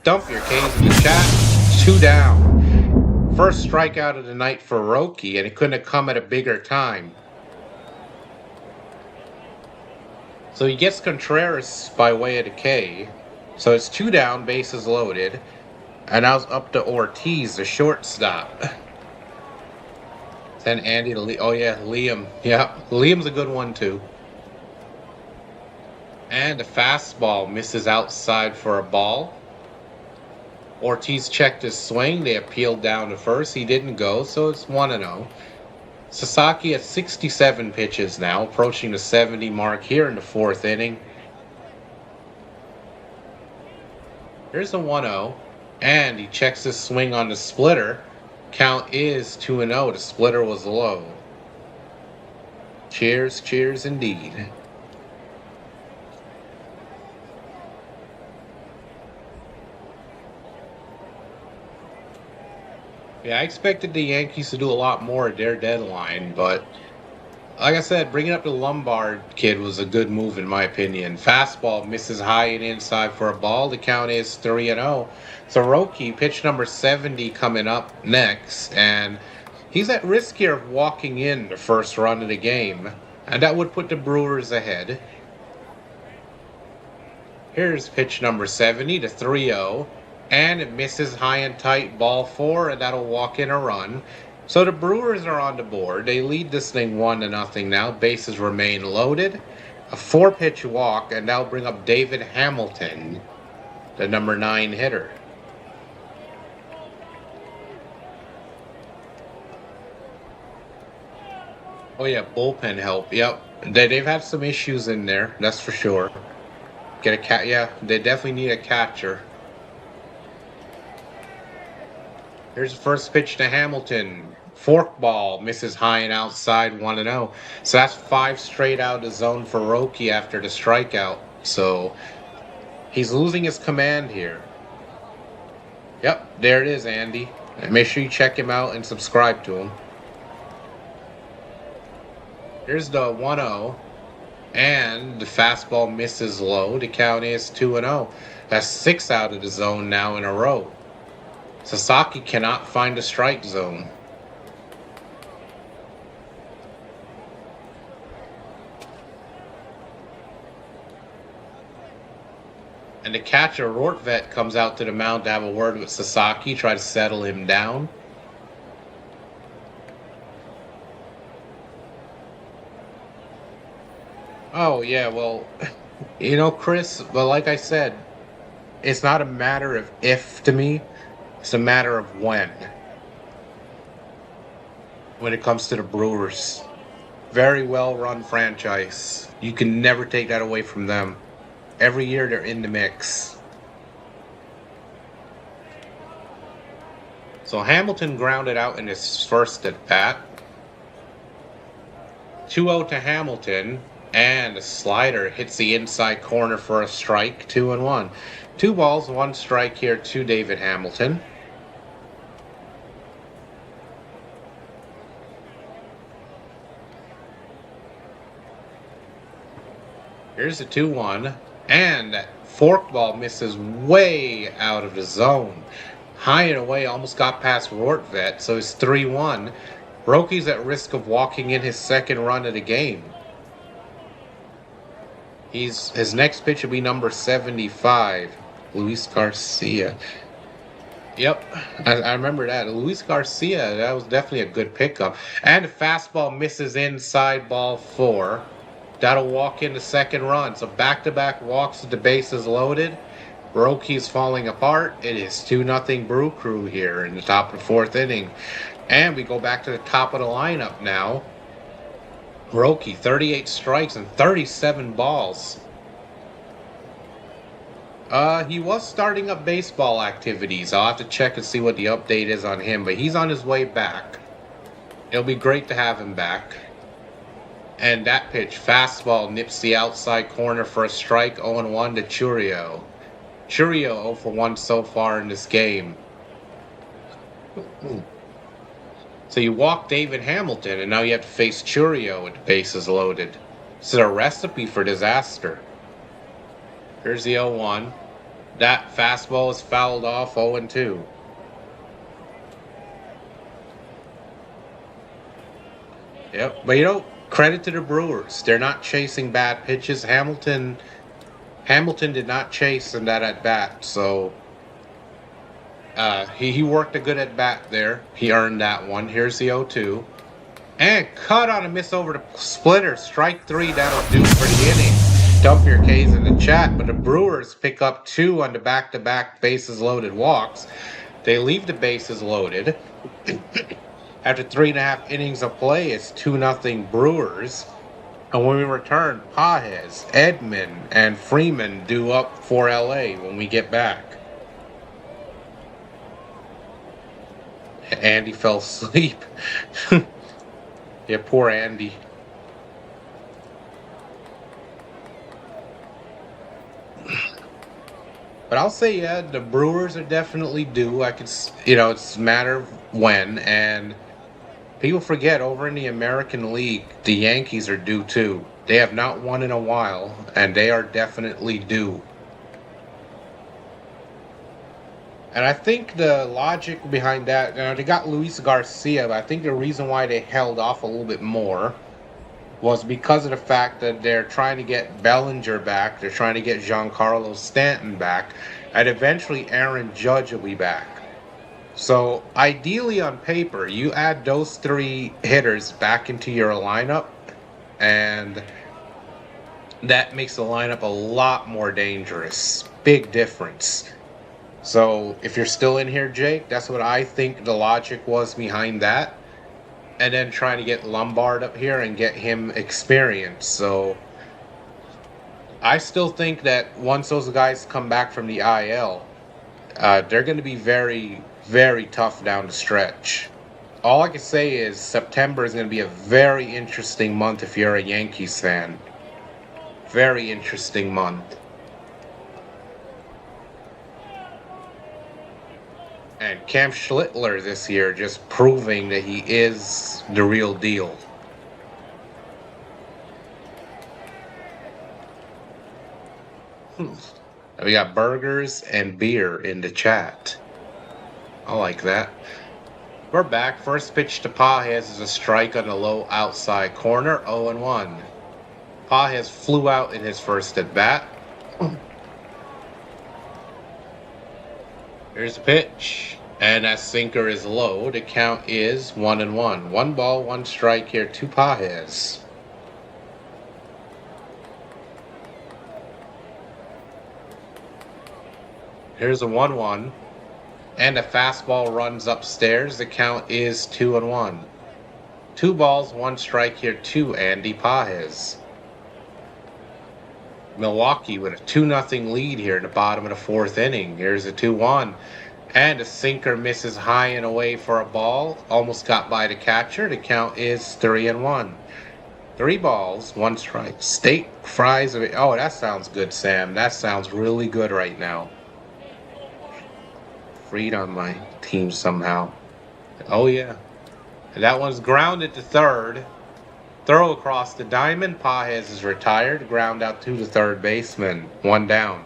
Dump your K's in the chat. Two down. First strikeout of the night for Roki, and it couldn't have come at a bigger time. So he gets Contreras by way of the K. So it's two down, bases loaded. And now it's up to Ortiz, the shortstop. Then Andy to oh yeah, Liam. Yeah, Liam's a good one too. And a fastball misses outside for a ball. Ortiz checked his swing. They appealed down to first. He didn't go, so it's 1-0. Sasaki at 67 pitches now, approaching the 70 mark here in the fourth inning. Here's a 1-0, and he checks his swing on the splitter. Count is 2-0. The splitter was low. Cheers, cheers indeed. Yeah, I expected the Yankees to do a lot more at their deadline, but like I said, bringing up the Lombard kid was a good move in my opinion. Fastball misses high and inside for a ball. The count is 3-0. So Roki, pitch number 70 coming up next, and he's at risk here of walking in the first run of the game, and that would put the Brewers ahead. Here's pitch number 70 to 3-0. And it misses high and tight, ball four, and that'll walk in a run. So the Brewers are on the board. They lead this thing 1-0 now. Bases remain loaded. A 4-pitch walk, and that'll bring up David Hamilton, the number 9 hitter. Oh yeah, bullpen help. Yep, they've had some issues in there. That's for sure. Get a cat. Yeah, they definitely need a catcher. Here's the first pitch to Hamilton. Forkball misses high and outside, 1-0. So that's 5 straight out of the zone for Roki after the strikeout. So he's losing his command here. Yep, there it is, Andy. Make sure you check him out and subscribe to him. Here's the 1-0. And the fastball misses low. The count is 2-0. That's 6 out of the zone now in a row. Sasaki cannot find a strike zone. And the catcher, Rortvedt, comes out to the mound to have a word with Sasaki, try to settle him down. Oh, yeah, well, Chris, but like I said, it's not a matter of if to me. It's a matter of when it comes to the Brewers. Very well-run franchise. You can never take that away from them. Every year they're in the mix. So Hamilton grounded out in his first at-bat. 2-0 to Hamilton, and a slider hits the inside corner for a strike, 2-1. 2 balls, 1 strike here to David Hamilton. Here's the 2-1, and that forkball misses way out of the zone. High and away, almost got past Rortvedt, so it's 3-1. Roki's at risk of walking in his second run of the game. His next pitch will be number 75, Luis Garcia. Yep, I remember that. Luis Garcia, that was definitely a good pickup. And the fastball misses inside, ball 4. That'll walk in the second run. So back-to-back walks with the bases loaded. Roki's falling apart. It is 2-0 Brew Crew here in the top of the fourth inning. And we go back to the top of the lineup now. Roki, 38 strikes and 37 balls. He was starting up baseball activities. I'll have to check and see what the update is on him, but he's on his way back. It'll be great to have him back. And that pitch, fastball, nips the outside corner for a strike, 0-1 to Churio. Churio 0 for 1 so far in this game. So you walk David Hamilton, and now you have to face Churio with the bases loaded. This is a recipe for disaster. Here's the 0-1. That fastball is fouled off 0-2. Yep, but credit to the Brewers. They're not chasing bad pitches. Hamilton did not chase in that at bat, so he worked a good at bat there. He earned that one. Here's the 0-2. And cut on a miss over the splitter. Strike 3, that'll do for the inning. Dump your K's in the chat, but the Brewers pick up 2 on the back-to-back bases loaded walks. They leave the bases loaded. After 3.5 innings of play, it's 2-0 Brewers. And when we return, Pages, Edman, and Freeman due up for LA when we get back. Andy fell asleep. Yeah, poor Andy. But I'll say, yeah, the Brewers are definitely due. It's a matter of when. And people forget, over in the American League, the Yankees are due too. They have not won in a while, and they are definitely due. And I think the logic behind that, they got Luis Garcia, but I think the reason why they held off a little bit more was because of the fact that they're trying to get Bellinger back, they're trying to get Giancarlo Stanton back, and eventually Aaron Judge will be back. So ideally on paper, you add those 3 hitters back into your lineup, and that makes the lineup a lot more dangerous. Big difference. So if you're still in here, Jake, that's what I think the logic was behind that. And then trying to get Lombard up here and get him experience. So I still think that once those guys come back from the IL, they're going to be very, very tough down the stretch. All I can say is September is going to be a very interesting month if you're a Yankees fan. Very interesting month. And Cam Schlittler this year just proving that he is the real deal. We got burgers and beer in the chat. I like that. We're back. First pitch to Pages is a strike on the low outside corner. 0-1. Pages flew out in his first at bat. Here's the pitch. And that sinker is low. The count is 1-1. 1 ball, 1 strike here to Pages. Here's a 1-1. And a fastball runs upstairs. The count is 2-1. 2 balls, 1 strike here to Andy Pages. Milwaukee with a 2-0 lead here in the bottom of the 4th inning. Here's a 2-1. And a sinker misses high and away for a ball. Almost got by the catcher. The count is 3-1. 3 balls, 1 strike. Steak, fries. Oh, that sounds good, Sam. That sounds really good right now. Freed on my team somehow. Oh, yeah. And that one's grounded to third. Throw across the diamond. Pages is retired. Ground out to the third baseman. 1 down.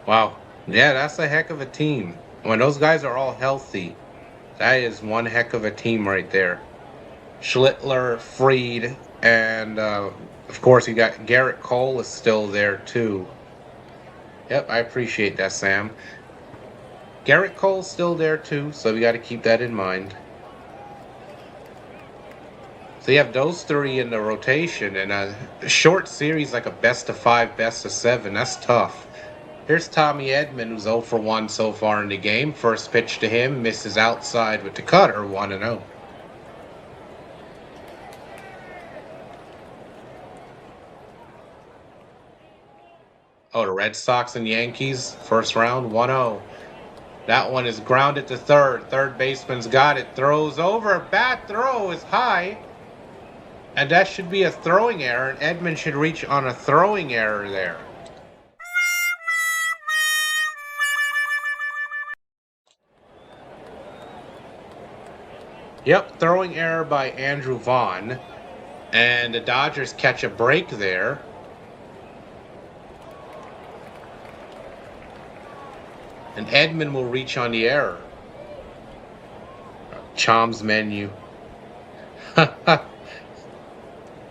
Wow. Yeah, that's a heck of a team. When those guys are all healthy, that is one heck of a team right there. Schlittler, Freed, and of course you got Garrett Cole is still there too. Yep, I appreciate that, Sam. Garrett Cole's still there too, so we got to keep that in mind. So you have those 3 in the rotation, and a short series like a best-of-5, best-of-7, that's tough. Here's Tommy Edman, who's 0 for 1 so far in the game. First pitch to him, misses outside with the cutter, 1-0. Oh, the Red Sox and Yankees, first round, 1-0. That one is grounded to third. Third baseman's got it. Throws over. Bat throw is high. And that should be a throwing error. And Edman should reach on a throwing error there. Yep, throwing error by Andrew Vaughn. And the Dodgers catch a break there. And Edman will reach on the error. Chom's menu.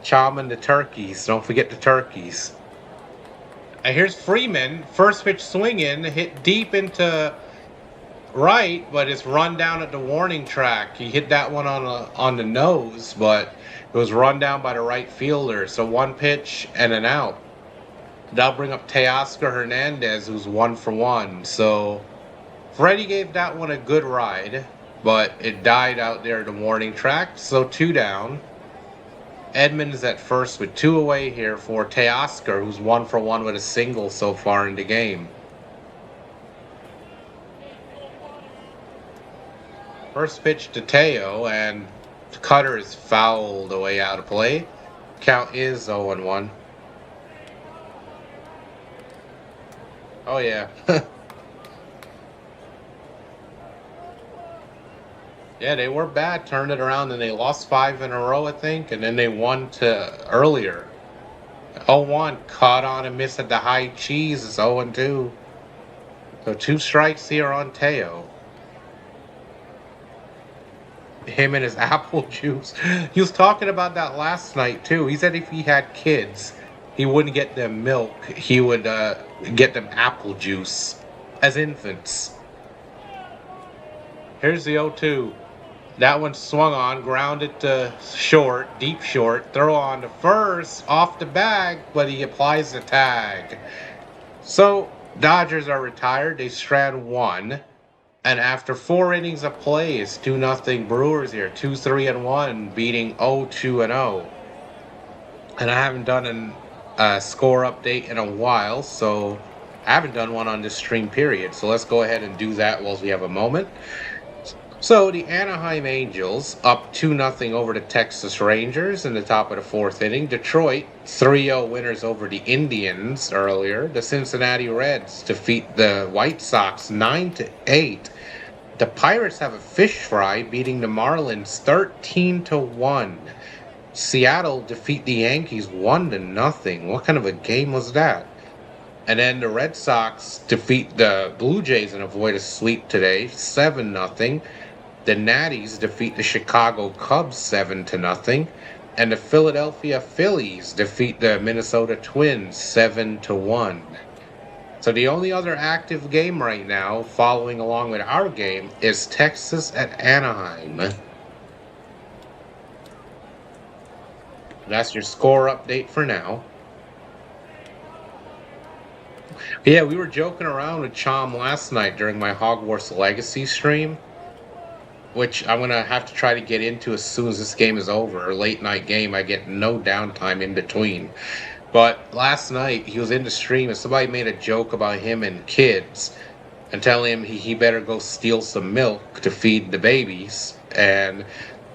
Chom and the turkeys. Don't forget the turkeys. And here's Freeman. First pitch swinging, hit deep into right, but it's run down at the warning track. He hit that one on the nose, but it was run down by the right fielder. So one pitch and an out. That'll bring up Teoscar Hernandez, who's 1 for 1. So Freddie gave that one a good ride, but it died out there at the warning track. So 2 down. Edman is at first with 2 away here for Teoscar, who's 1 for 1 with a single so far in the game. First pitch to Teo, and the cutter is fouled away out of play. Count is 0-1. Oh, yeah. Yeah, they were bad, turned it around, and they lost 5 in a row, I think, and then they won to earlier. 0-1, caught on a miss at the high cheese, is 0-2. So 2 strikes here on Teo. Him and his apple juice. He was talking about that last night, too. He said if he had kids, he wouldn't get them milk. He would get them apple juice as infants. Here's the 0-2. That one swung on, grounded to short, deep short. Throw on to first, off the bag, but he applies the tag. So, Dodgers are retired. They strand 1. And after 4 innings of play, it's 2-0 Brewers here. 2-3-1, beating 0-2-0. And I haven't done a score update in a while, so I haven't done one on this stream period. So let's go ahead and do that while we have a moment. So the Anaheim Angels up 2-0 over the Texas Rangers in the top of the 4th inning. Detroit 3-0 winners over the Indians earlier. The Cincinnati Reds defeat the White Sox 9-8. The Pirates have a fish fry beating the Marlins 13-1. Seattle defeat the Yankees 1-0. What kind of a game was that? And then the Red Sox defeat the Blue Jays and avoid a sweep today 7-0. The Natties defeat the Chicago Cubs 7-0, and the Philadelphia Phillies defeat the Minnesota Twins 7-1. So the only other active game right now, following along with our game, is Texas at Anaheim. That's your score update for now. Yeah, we were joking around with Chom last night during my Hogwarts Legacy stream, which I'm going to have to try to get into as soon as this game is over. A late night game, I get no downtime in between. But last night, he was in the stream and somebody made a joke about him and kids and telling him he better go steal some milk to feed the babies. And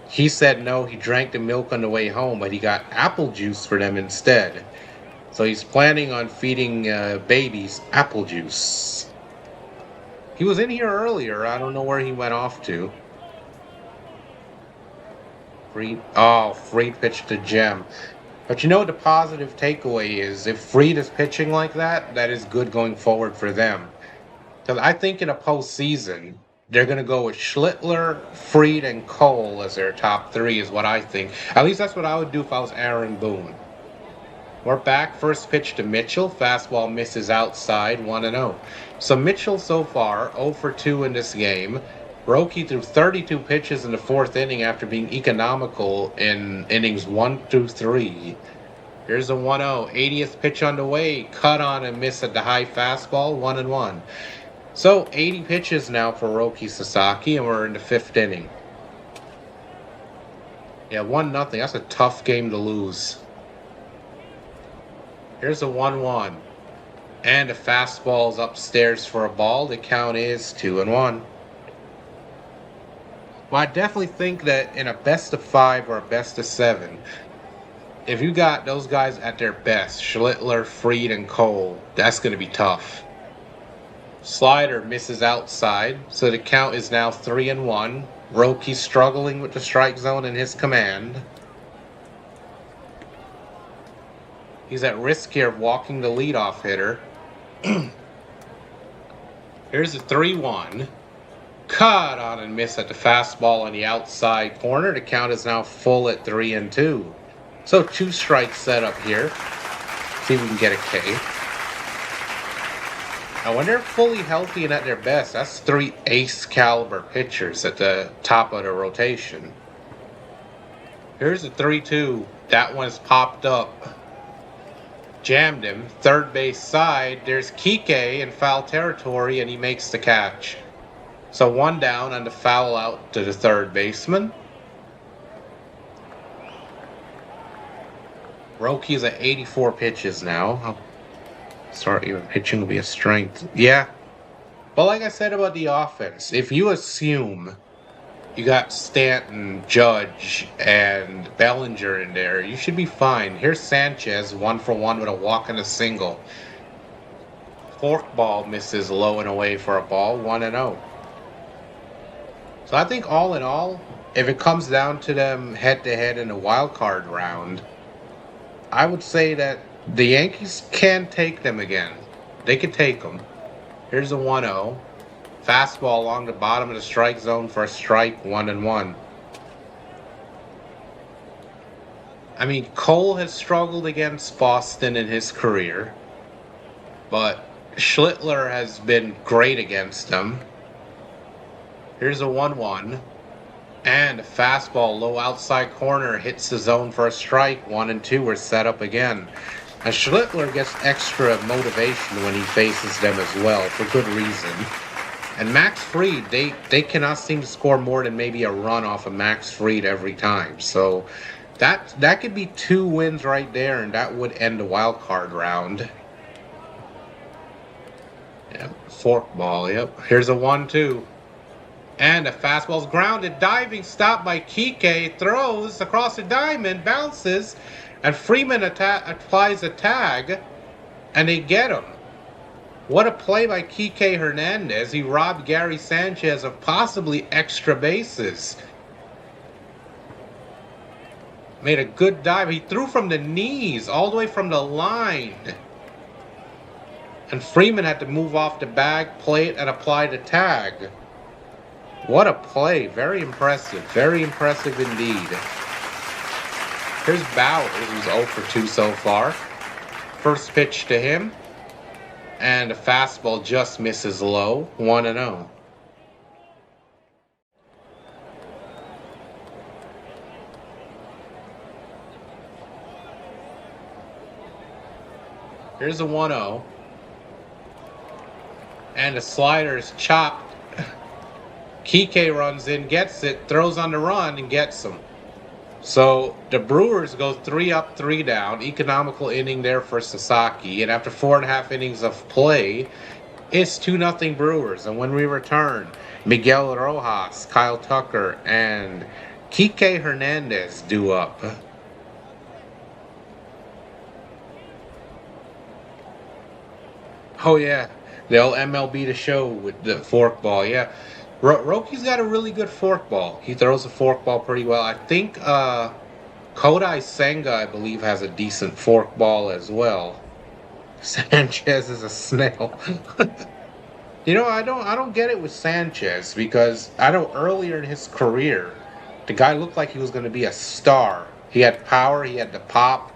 he said no, he drank the milk on the way home, but he got apple juice for them instead. So he's planning on feeding babies apple juice. He was in here earlier. I don't know where he went off to. Fried pitched to Gem. But you know what the positive takeaway is? If Fried is pitching like that, that is good going forward for them. Because I think in a postseason, they're going to go with Schlittler, Fried, and Cole as their top 3 is what I think. At least that's what I would do if I was Aaron Boone. We're back. First pitch to Mitchell. Fastball misses outside, 1-0. So Mitchell so far 0 for 2 in this game. Roki threw 32 pitches in the 4th inning after being economical in innings 1 through 3. Here's a 1-0. 80th pitch on the way. Cut on and miss at the high fastball. 1-1. So 80 pitches now for Roki Sasaki, and we're in the 5th inning. Yeah, 1-0. That's a tough game to lose. Here's a 1-1. And the fastball's upstairs for a ball. The count is 2-1. Well, I definitely think that in a best of 5 or a best of 7, if you got those guys at their best, Schlittler, Fried, and Cole, that's going to be tough. Slider misses outside, so the count is now 3-1. Roki's struggling with the strike zone in his command. He's at risk here of walking the leadoff hitter. Here's a 3-1. Cut on and miss at the fastball on the outside corner. The count is now full at 3-2. So 2 strikes set up here. See if we can get a K. Now when they're fully healthy and at their best, that's 3 ace caliber pitchers at the top of the rotation. Here's a 3-2. That one's popped up. Jammed him. Third base side. There's Kike in foul territory and he makes the catch. So 1 down on the foul out to the third baseman. Roki's at 84 pitches now. Start even pitching will be a strength. Yeah. But like I said about the offense, if you assume you got Stanton, Judge, and Bellinger in there, you should be fine. Here's Sanchez, 1 for 1 with a walk and a single. Forkball misses low and away for a ball, 1-0. So I think all in all, if it comes down to them head-to-head in the wild card round, I would say that the Yankees can take them again. They can take them. Here's a 1-0. Fastball along the bottom of the strike zone for a strike, 1-1. I mean, Cole has struggled against Boston in his career, but Schlittler has been great against them. Here's a 1-1. And a fastball low outside corner hits the zone for a strike. 1-2 are set up again. And Schlittler gets extra motivation when he faces them as well, for good reason. And Max Fried, they cannot seem to score more than maybe a run off of Max Fried every time. So that could be 2 wins right there, and that would end the wild card round. Yep, forkball, yep. Here's a 1-2. And the fastball's grounded, diving stop by Kike, throws across the diamond, bounces, and Freeman applies a tag, and they get him. What a play by Kike Hernandez. He robbed Gary Sanchez of possibly extra bases. Made a good dive. He threw from the knees, all the way from the line. And Freeman had to move off the bag, play it, and apply the tag. What a play. Very impressive. Very impressive indeed. Here's Bauer, who's 0 for 2 so far. First pitch to him. And the fastball just misses low. 1-0. Here's a 1-0. And the slider is chopped. Kike runs in, gets it, throws on the run, and gets him. So the Brewers go 3 up, 3 down. Economical inning there for Sasaki. And after 4.5 innings of play, it's 2-0 Brewers. And when we return, Miguel Rojas, Kyle Tucker, and Kike Hernandez due up. Oh, yeah. They'll MLB the show with the forkball, yeah. Roki's got a really good forkball. He throws the forkball pretty well. I think Kodai Senga, I believe, has a decent forkball as well. Sanchez is a snail. You know, I don't get it with Sanchez, because I know earlier in his career, the guy looked like he was going to be a star. He had power, he had the pop,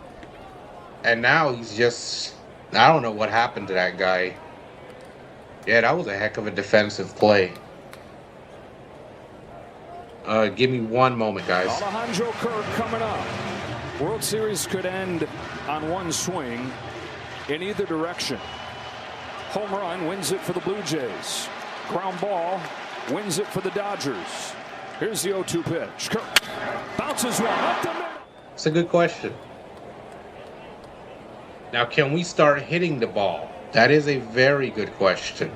and now he's just, I don't know what happened to that guy. Yeah, that was a heck of a defensive play. Give me one moment, guys. Alejandro Kirk coming up. World Series could end on one swing in either direction. Home run wins it for the Blue Jays. Ground ball wins it for the Dodgers. Here's the 0-2 pitch. Kirk bounces one up the middle. It's a good question. Now, can we start hitting the ball? That is a very good question.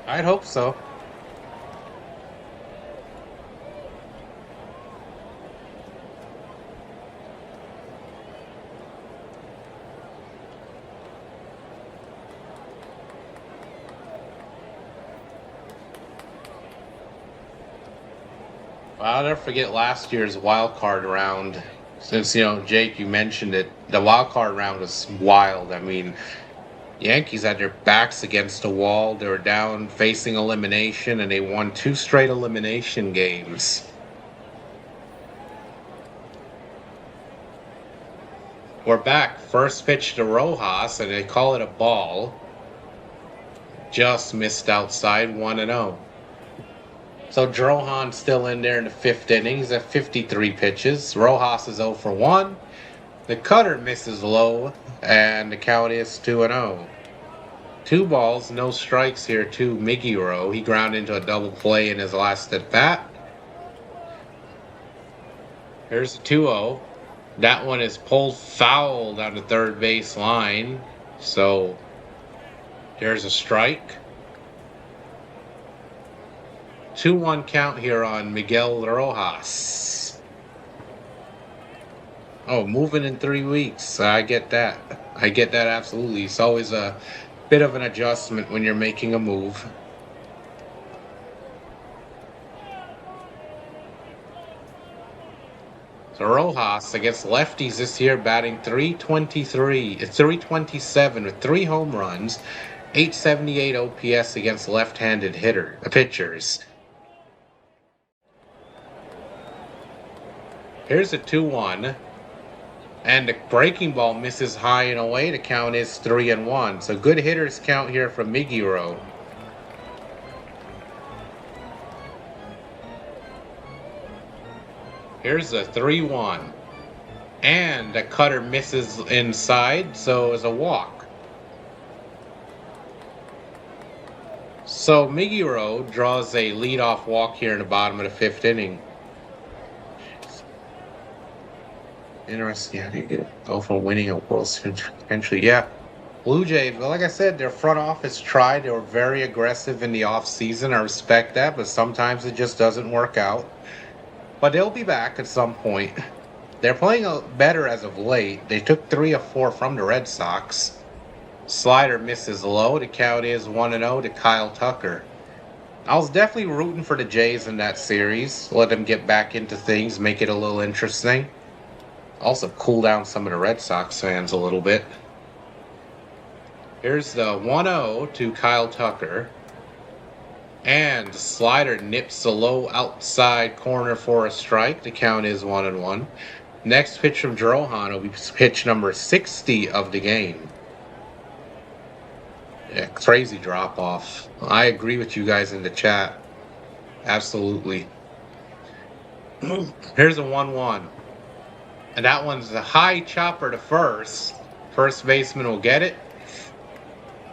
I'd hope so. I'll never forget last year's wild card round. Since, Jake, you mentioned it, the wild card round was wild. I mean, Yankees had their backs against the wall. They were down facing elimination, and they won 2 straight elimination games. We're back. First pitch to Rojas, and they call it a ball. Just missed outside, 1-0. So Drohan's still in there in the 5th inning. He's at 53 pitches. Rojas is 0 for 1. The cutter misses low, and the count is 2-0. 2 balls, no strikes here to Migiro. He ground into a double play in his last at bat. Here's the 2-0. That one is pulled foul down the third base line. So there's a strike. 2-1 count here on Miguel Rojas. Oh, moving in 3 weeks. I get that. I get that absolutely. It's always a bit of an adjustment when you're making a move. So Rojas against lefties this year batting .323. It's .327 with 3 home runs, .878 OPS against left-handed pitchers. Here's a 2-1. And the breaking ball misses high and away. The count is 3-1. So good hitters count here from Migiro. Here's a 3-1. And the cutter misses inside, so it's a walk. So Migiro draws a leadoff walk here in the bottom of the 5th inning. Interesting. How do you go from winning a World Series potentially? Yeah. Blue Jays, well, like I said, their front office tried. They were very aggressive in the offseason. I respect that, but sometimes it just doesn't work out. But they'll be back at some point. They're playing better as of late. They took 3 of 4 from the Red Sox. Slider misses low. The count is 1-0 to Kyle Tucker. I was definitely rooting for the Jays in that series. Let them get back into things, make it a little interesting. Also cool down some of the Red Sox fans a little bit. Here's the 1-0 to Kyle Tucker. And slider nips the low outside corner for a strike. The count is 1-1. Next pitch from Drohan will be pitch number 60 of the game. Yeah, crazy drop off. I agree with you guys in the chat. Absolutely. Here's a 1-1. And that one's a high chopper to first. First baseman will get it.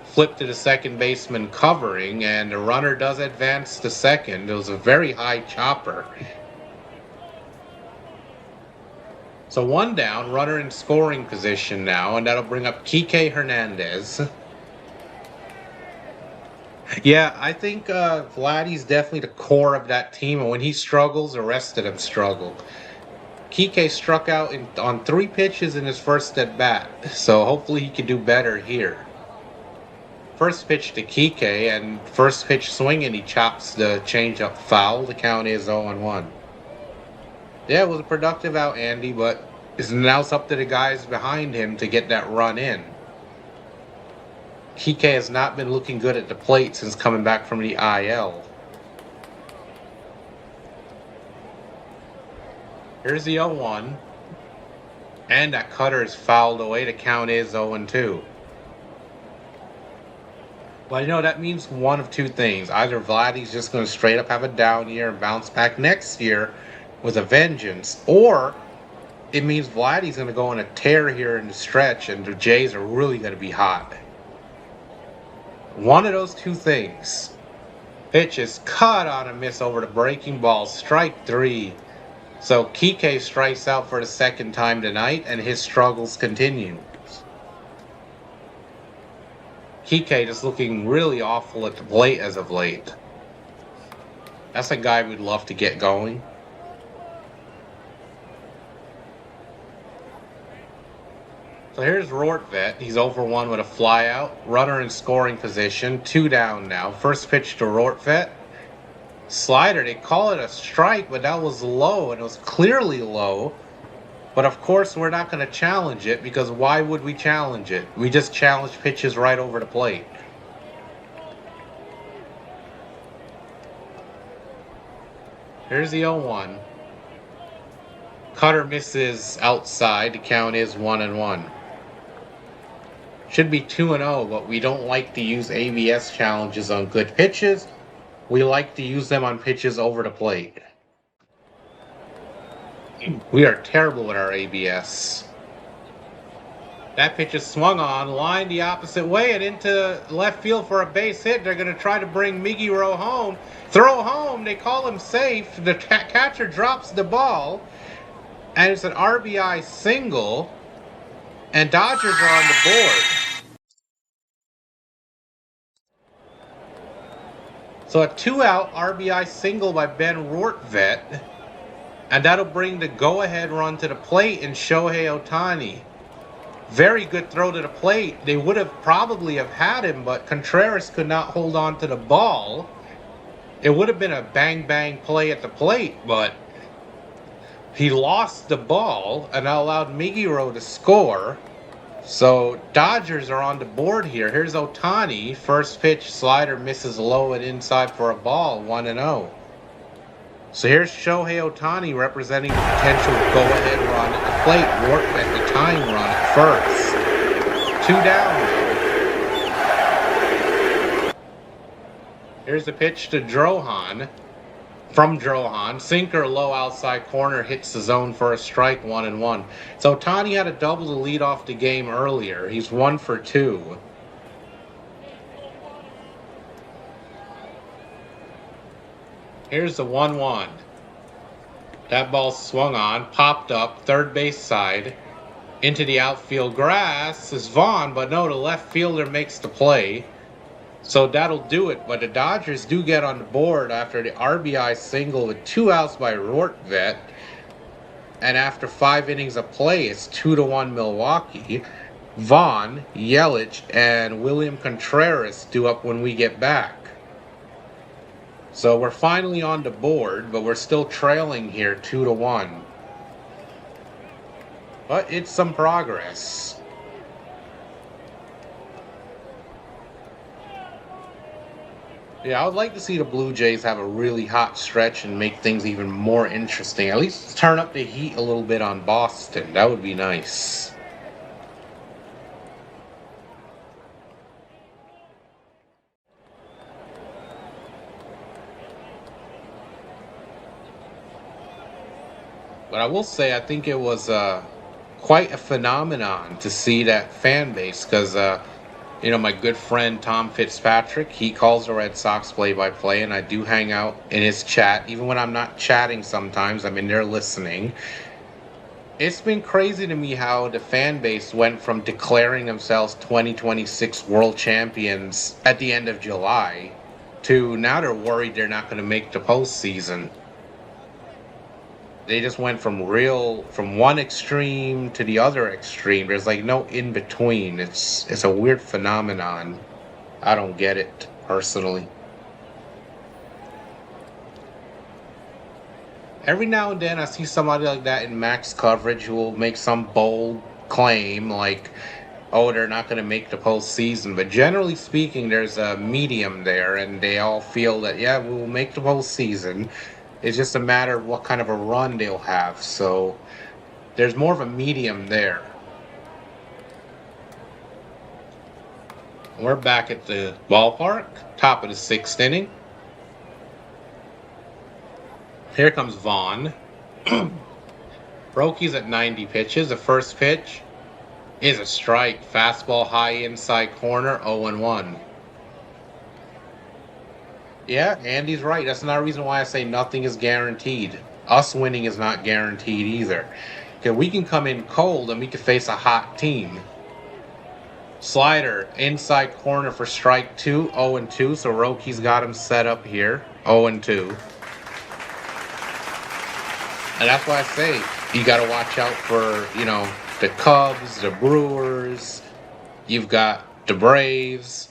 Flip to the second baseman covering, and the runner does advance to second. It was a very high chopper. So 1 down, runner in scoring position now, and that'll bring up Kike Hernandez. Yeah, I think Vladdy's definitely the core of that team, and when he struggles, the rest of them struggle. Kike struck out on 3 pitches in his first at-bat, so hopefully he can do better here. First pitch to Kike, and first pitch swinging, he chops the changeup foul. The count is 0-1. Yeah, it was a productive out, Andy, but now it's up to the guys behind him to get that run in. Kike has not been looking good at the plate since coming back from the IL. Here's the 0-1. And that cutter is fouled away. The count is 0-2. Well, that means one of 2 things. Either Vladdy's just going to straight up have a down year and bounce back next year with a vengeance, or it means Vladdy's going to go on a tear here in the stretch and the Jays are really going to be hot. One of those 2 things. Pitch is cut on a miss over the breaking ball. Strike 3. So Kike strikes out for the 2nd time tonight, and his struggles continue. Kike just looking really awful at the plate as of late. That's a guy we'd love to get going. So here's Rortvet. He's 0 for 1 with a flyout. Runner in scoring position. 2 down now. First pitch to Rortvet. Slider, they call it a strike, but that was low, and it was clearly low. But of course, we're not going to challenge it, because why would we challenge it? We just challenge pitches right over the plate. Here's the 0-1. Cutter misses outside. The count is 1-1. Should be 2-0, but we don't like to use ABS challenges on good pitches. We like to use them on pitches over the plate. We are terrible with our ABS. That pitch is swung on, lined the opposite way and into left field for a base hit. They're going to try to bring Migiro home. Throw home. They call him safe. The catcher drops the ball. And it's an RBI single. And Dodgers are on the board. So a 2-out RBI single by Ben Rortvedt. And that'll bring the go-ahead run to the plate in Shohei Ohtani. Very good throw to the plate. They would have probably have had him, but Contreras could not hold on to the ball. It would have been a bang-bang play at the plate, but he lost the ball and allowed Migiro to score. So Dodgers are on the board here. Here's Ohtani. First pitch, slider misses low and inside for a ball, 1-0. So here's Shohei Ohtani representing the potential go-ahead run at the plate. Rortvedt the tying run at first. 2 down. Here's the pitch to Drohan. From Drohan. Sinker low outside corner hits the zone for a strike, 1-1. So Ohtani had a double to lead off the game earlier. He's 1 for 2. Here's the 1-1. That ball swung on, popped up, third base side. Into the outfield grass is Vaughn, but no, the left fielder makes the play. So that'll do it. But the Dodgers do get on the board after the RBI single with 2 outs by Rortvedt. And after 5 innings of play, it's 2-1 Milwaukee. Vaughn, Yelich, and William Contreras due up when we get back. So we're finally on the board, but we're still trailing here 2-1. But it's some progress. Yeah, I would like to see the Blue Jays have a really hot stretch and make things even more interesting. At least turn up the heat a little bit on Boston. That would be nice. But I will say, I think it was quite a phenomenon to see that fan base, because my good friend Tom Fitzpatrick, he calls the Red Sox play-by-play, and I do hang out in his chat. Even when I'm not chatting sometimes, I'm in there listening. It's been crazy to me how the fan base went from declaring themselves 2026 world champions at the end of July to now they're worried they're not going to make the postseason. They just went from one extreme to the other extreme. There's like no in between. It's a weird phenomenon. I don't get it personally. Every now and then I see somebody like that in max coverage who will make some bold claim like, oh, they're not going to make the postseason. But generally speaking, there's a medium there, and they all feel that, yeah, we'll make the postseason. It's just a matter of what kind of a run they'll have. So there's more of a medium there. We're back at the ballpark, top of the 6th inning. Here comes Vaughn. Brokey's at 90 pitches. The first pitch is a strike. Fastball high inside corner, 0-1. Yeah, Andy's right. That's another reason why I say nothing is guaranteed. Us winning is not guaranteed either. Because we can come in cold and we can face a hot team. Slider, inside corner for strike 2, 0-2. So Roki's got him set up here, 0-2. And that's why I say you got to watch out for, the Cubs, the Brewers. You've got the Braves.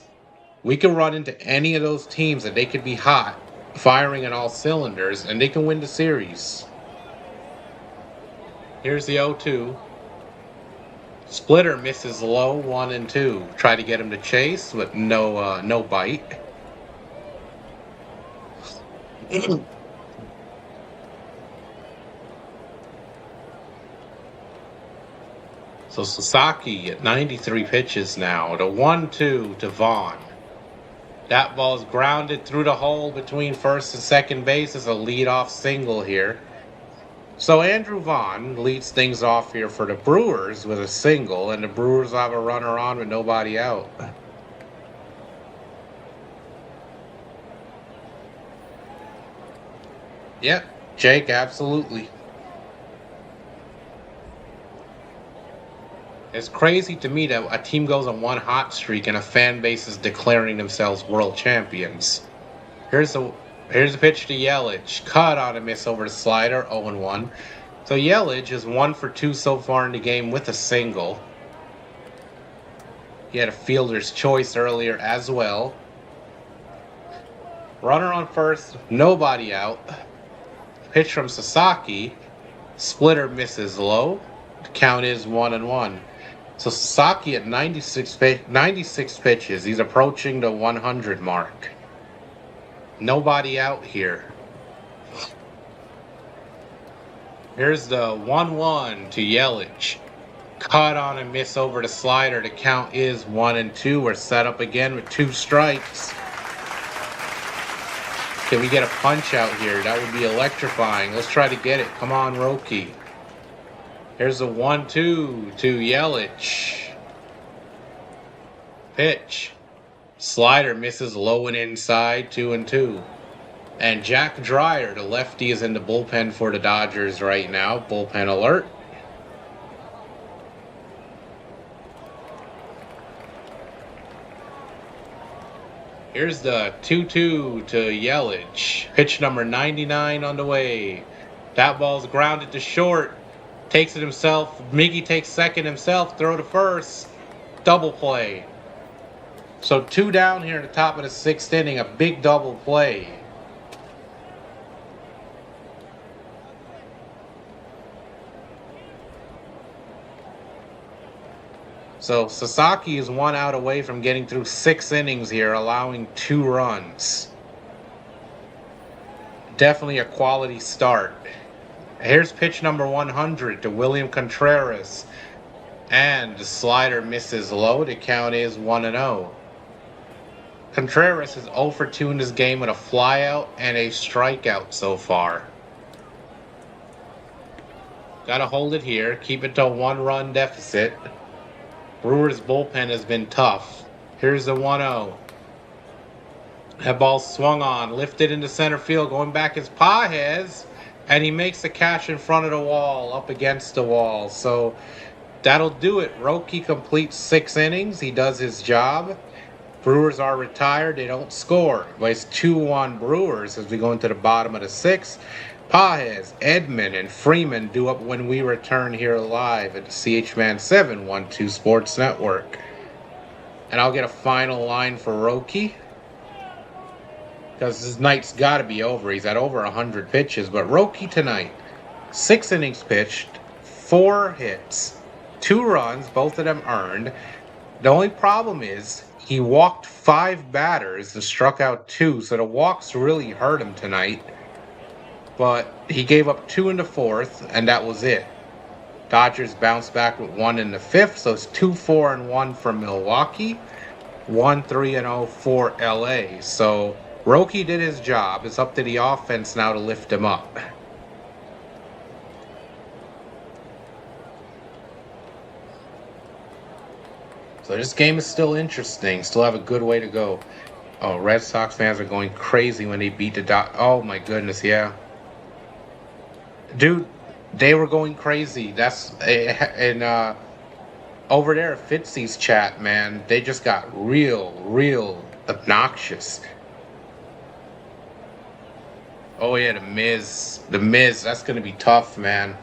We can run into any of those teams and they could be hot, firing in all cylinders, and they can win the series. Here's the 0-2. Splitter misses low, 1 and 2. Try to get him to chase, but no bite. So Sasaki at 93 pitches now. The 1-2 to Vaughn. That ball's grounded through the hole between first and second base as a leadoff single here. So Andrew Vaughn leads things off here for the Brewers with a single, and the Brewers have a runner on with nobody out. Yep, Jake, absolutely. It's crazy to me that a team goes on one hot streak and a fan base is declaring themselves world champions. Here's a pitch to Yelich. Cut on a miss over the slider, 0-1. So Yelich is 1 for 2 so far in the game with a single. He had a fielder's choice earlier as well. Runner on first, nobody out. Pitch from Sasaki. Splitter misses low. The count is 1-1. So Sasaki at 96 pitches. He's approaching the 100 mark. Nobody out here. Here's the 1-1 to Yelich. Cut on a miss over the slider. The count is 1-2. We're set up again with 2 strikes. Can we get a punch out here? That would be electrifying. Let's try to get it. Come on, Roki. Here's a 1-2 to Yelich. Pitch. Slider misses low and inside, 2-2. And Jack Dreyer, the lefty, is in the bullpen for the Dodgers right now. Bullpen alert. Here's the 2-2 to Yelich. Pitch number 99 on the way. That ball's grounded to short. Takes it himself. Miggy takes second himself. Throw to first. Double play. So 2 down here at the top of the 6th inning. A big double play. So Sasaki is 1 out away from getting through 6 innings here, allowing 2 runs. Definitely a quality start. Here's pitch number 100 to William Contreras. And the slider misses low. The count is 1-0. Contreras is 0 for 2 in this game with a flyout and a strikeout so far. Gotta hold it here. Keep it to a 1-run deficit. Brewers bullpen has been tough. Here's the 1-0. That ball swung on, lifted into center field, going back is Pages, and he makes the catch in front of the wall, up against the wall. So that'll do it. Roki completes 6 innings. He does his job. Brewers are retired. They don't score. But it's 2-1 Brewers as we go into the bottom of the 6th. Pages, Edman, and Freeman due up when we return here live at the CH-Man 712 Sports Network. And I'll get a final line for Roki, because his night's got to be over. He's at over 100 pitches. But Roki tonight, 6 innings pitched, 4 hits, 2 runs, both of them earned. The only problem is he walked 5 batters and struck out 2, so the walks really hurt him tonight. But he gave up 2 in the 4th, and that was it. Dodgers bounced back with 1 in the 5th, so it's 2-4-1 for Milwaukee, 1-3-0 for LA. So Roki did his job. It's up to the offense now to lift him up. So this game is still interesting. Still have a good way to go. Oh, Red Sox fans are going crazy when they beat the Dodgers. Oh my goodness, yeah. Dude, they were going crazy. That's and over there at Fitzy's chat, man, they just got real obnoxious. Oh yeah, the Miz, that's gonna be tough, man.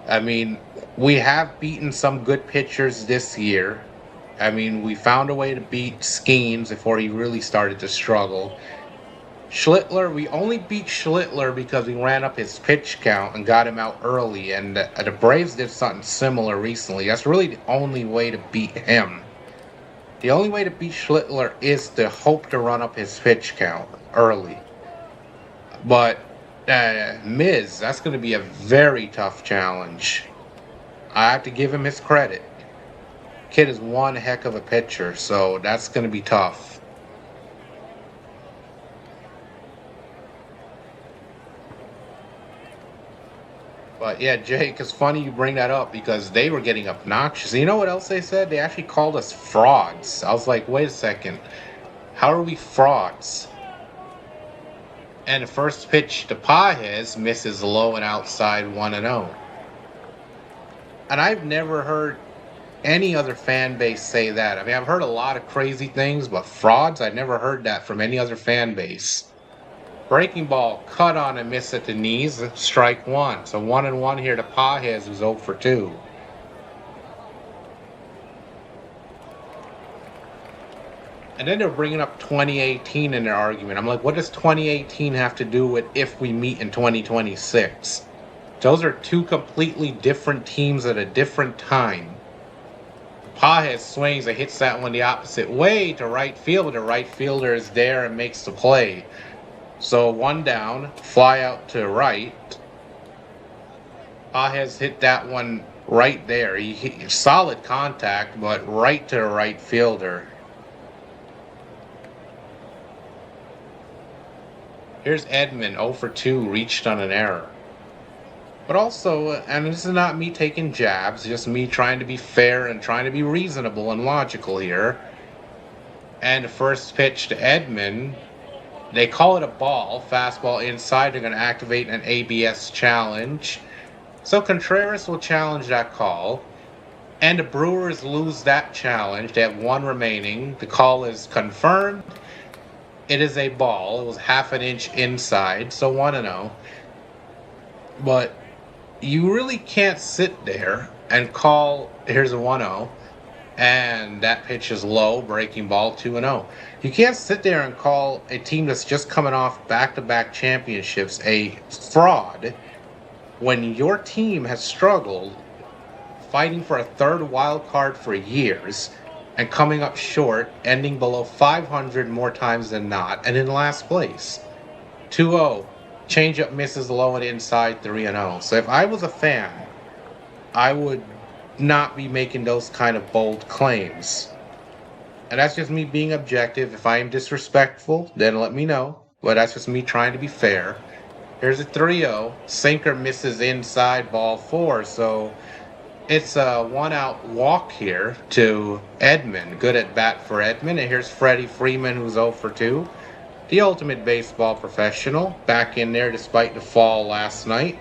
I mean, we have beaten some good pitchers this year. I mean, we found a way to beat Skeens before he really started to struggle. Schlittler, we only beat Schlittler because we ran up his pitch count and got him out early, and the Braves did something similar recently. That's really the only way to beat him. The only way to beat Schlittler is to hope to run up his pitch count early. But Miz, that's going to be a very tough challenge. I have to give him his credit. Kid is one heck of a pitcher, so that's going to be tough. But yeah, Jake, it's funny you bring that up because they were getting obnoxious. You know what else they said? They actually called us frauds. I was like, wait a second. How are we frauds? And the first pitch to Pages misses low and outside 1-0. And I've never heard any other fan base say that. I mean, I've heard a lot of crazy things, but frauds, I've never heard that from any other fan base. Breaking ball, cut on and miss at the knees, strike one. So 1-1 here to Pages, who's 0 for 2. And then they're bringing up 2018 in their argument. I'm like, what does 2018 have to do with if we meet in 2026? Those are two completely different teams at a different time. Pages swings and hits that one the opposite way to right field. The right fielder is there and makes the play. So 1 down, fly out to right. Pages hit that one right there. He hit solid contact, but right to the right fielder. Here's Edman, 0 for 2, reached on an error. But also, and this is not me taking jabs, just me trying to be fair and trying to be reasonable and logical here. And the first pitch to Edman, they call it a ball, fastball inside. They're going to activate an ABS challenge. So Contreras will challenge that call. And the Brewers lose that challenge. They have 1 remaining. The call is confirmed. It is a ball. It was half an inch inside, so 1-0. But you really can't sit there and call, here's a 1-0, and that pitch is low, breaking ball, 2-0. You can't sit there and call a team that's just coming off back-to-back championships a fraud when your team has struggled fighting for a third wild card for years and coming up short, ending below 500 more times than not, and in last place. 2-0. Changeup misses low and inside, 3-0. So if I was a fan, I would not be making those kind of bold claims. And that's just me being objective. If I am disrespectful, then let me know. But that's just me trying to be fair. Here's a 3-0. Sinker misses inside, ball 4. So it's a 1-out walk here to Edman. Good at bat for Edman. And here's Freddie Freeman, who's 0 for 2. The ultimate baseball professional, back in there despite the fall last night.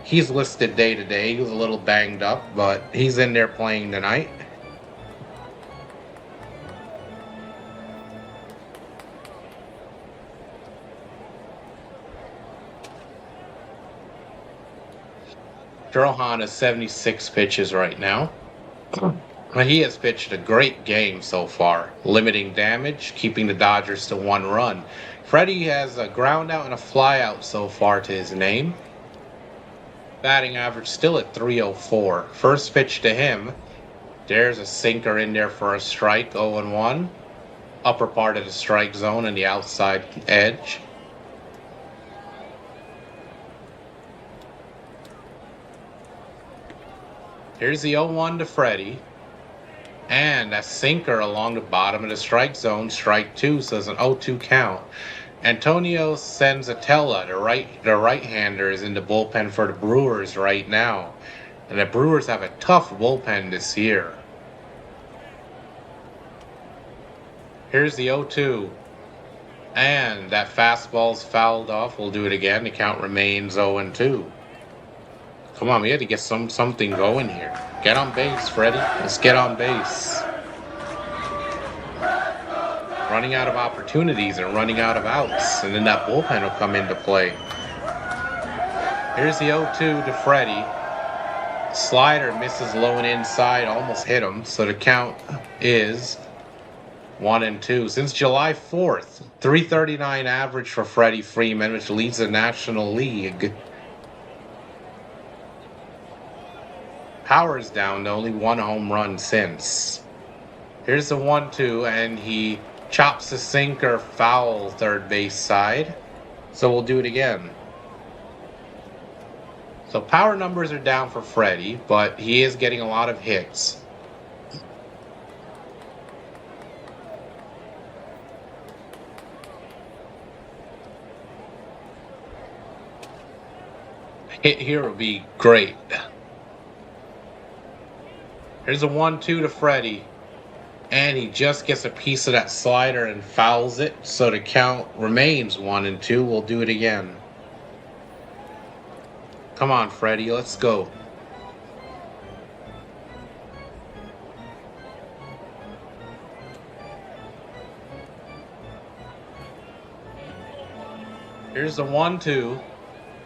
He's listed day to day. He was a little banged up, but he's in there playing tonight. Drohan has 76 pitches right now. He has pitched a great game so far, limiting damage, keeping the Dodgers to 1 run. Freddie has a ground out and a fly out so far to his name. Batting average still at .304. First pitch to him. There's a sinker in there for a strike, 0-1. Upper part of the strike zone and the outside edge. Here's the 0-1 to Freddie. And that sinker along the bottom of the strike zone, strike 2, so it's an 0-2 count. Antonio Senzatella, the right-hander, is in the bullpen for the Brewers right now. And the Brewers have a tough bullpen this year. Here's the 0-2. And that fastball's fouled off. We'll do it again. The count remains 0-2. Come on, we had to get something going here. Get on base, Freddie. Let's get on base. Running out of opportunities and running out of outs. And then that bullpen will come into play. Here's the 0-2 to Freddie. Slider misses low and inside. Almost hit him. So the count is 1-2. Since July 4th, 339 average for Freddie Freeman, which leads the National League. Power's down to only 1 home run since. Here's the 1-2, and he chops the sinker foul third base side. So we'll do it again. So power numbers are down for Freddie, but he is getting a lot of hits. Hit here would be great. Here's a 1-2 to Freddie. And he just gets a piece of that slider and fouls it. So the count remains 1-2. We'll do it again. Come on, Freddie. Let's go. Here's the 1-2.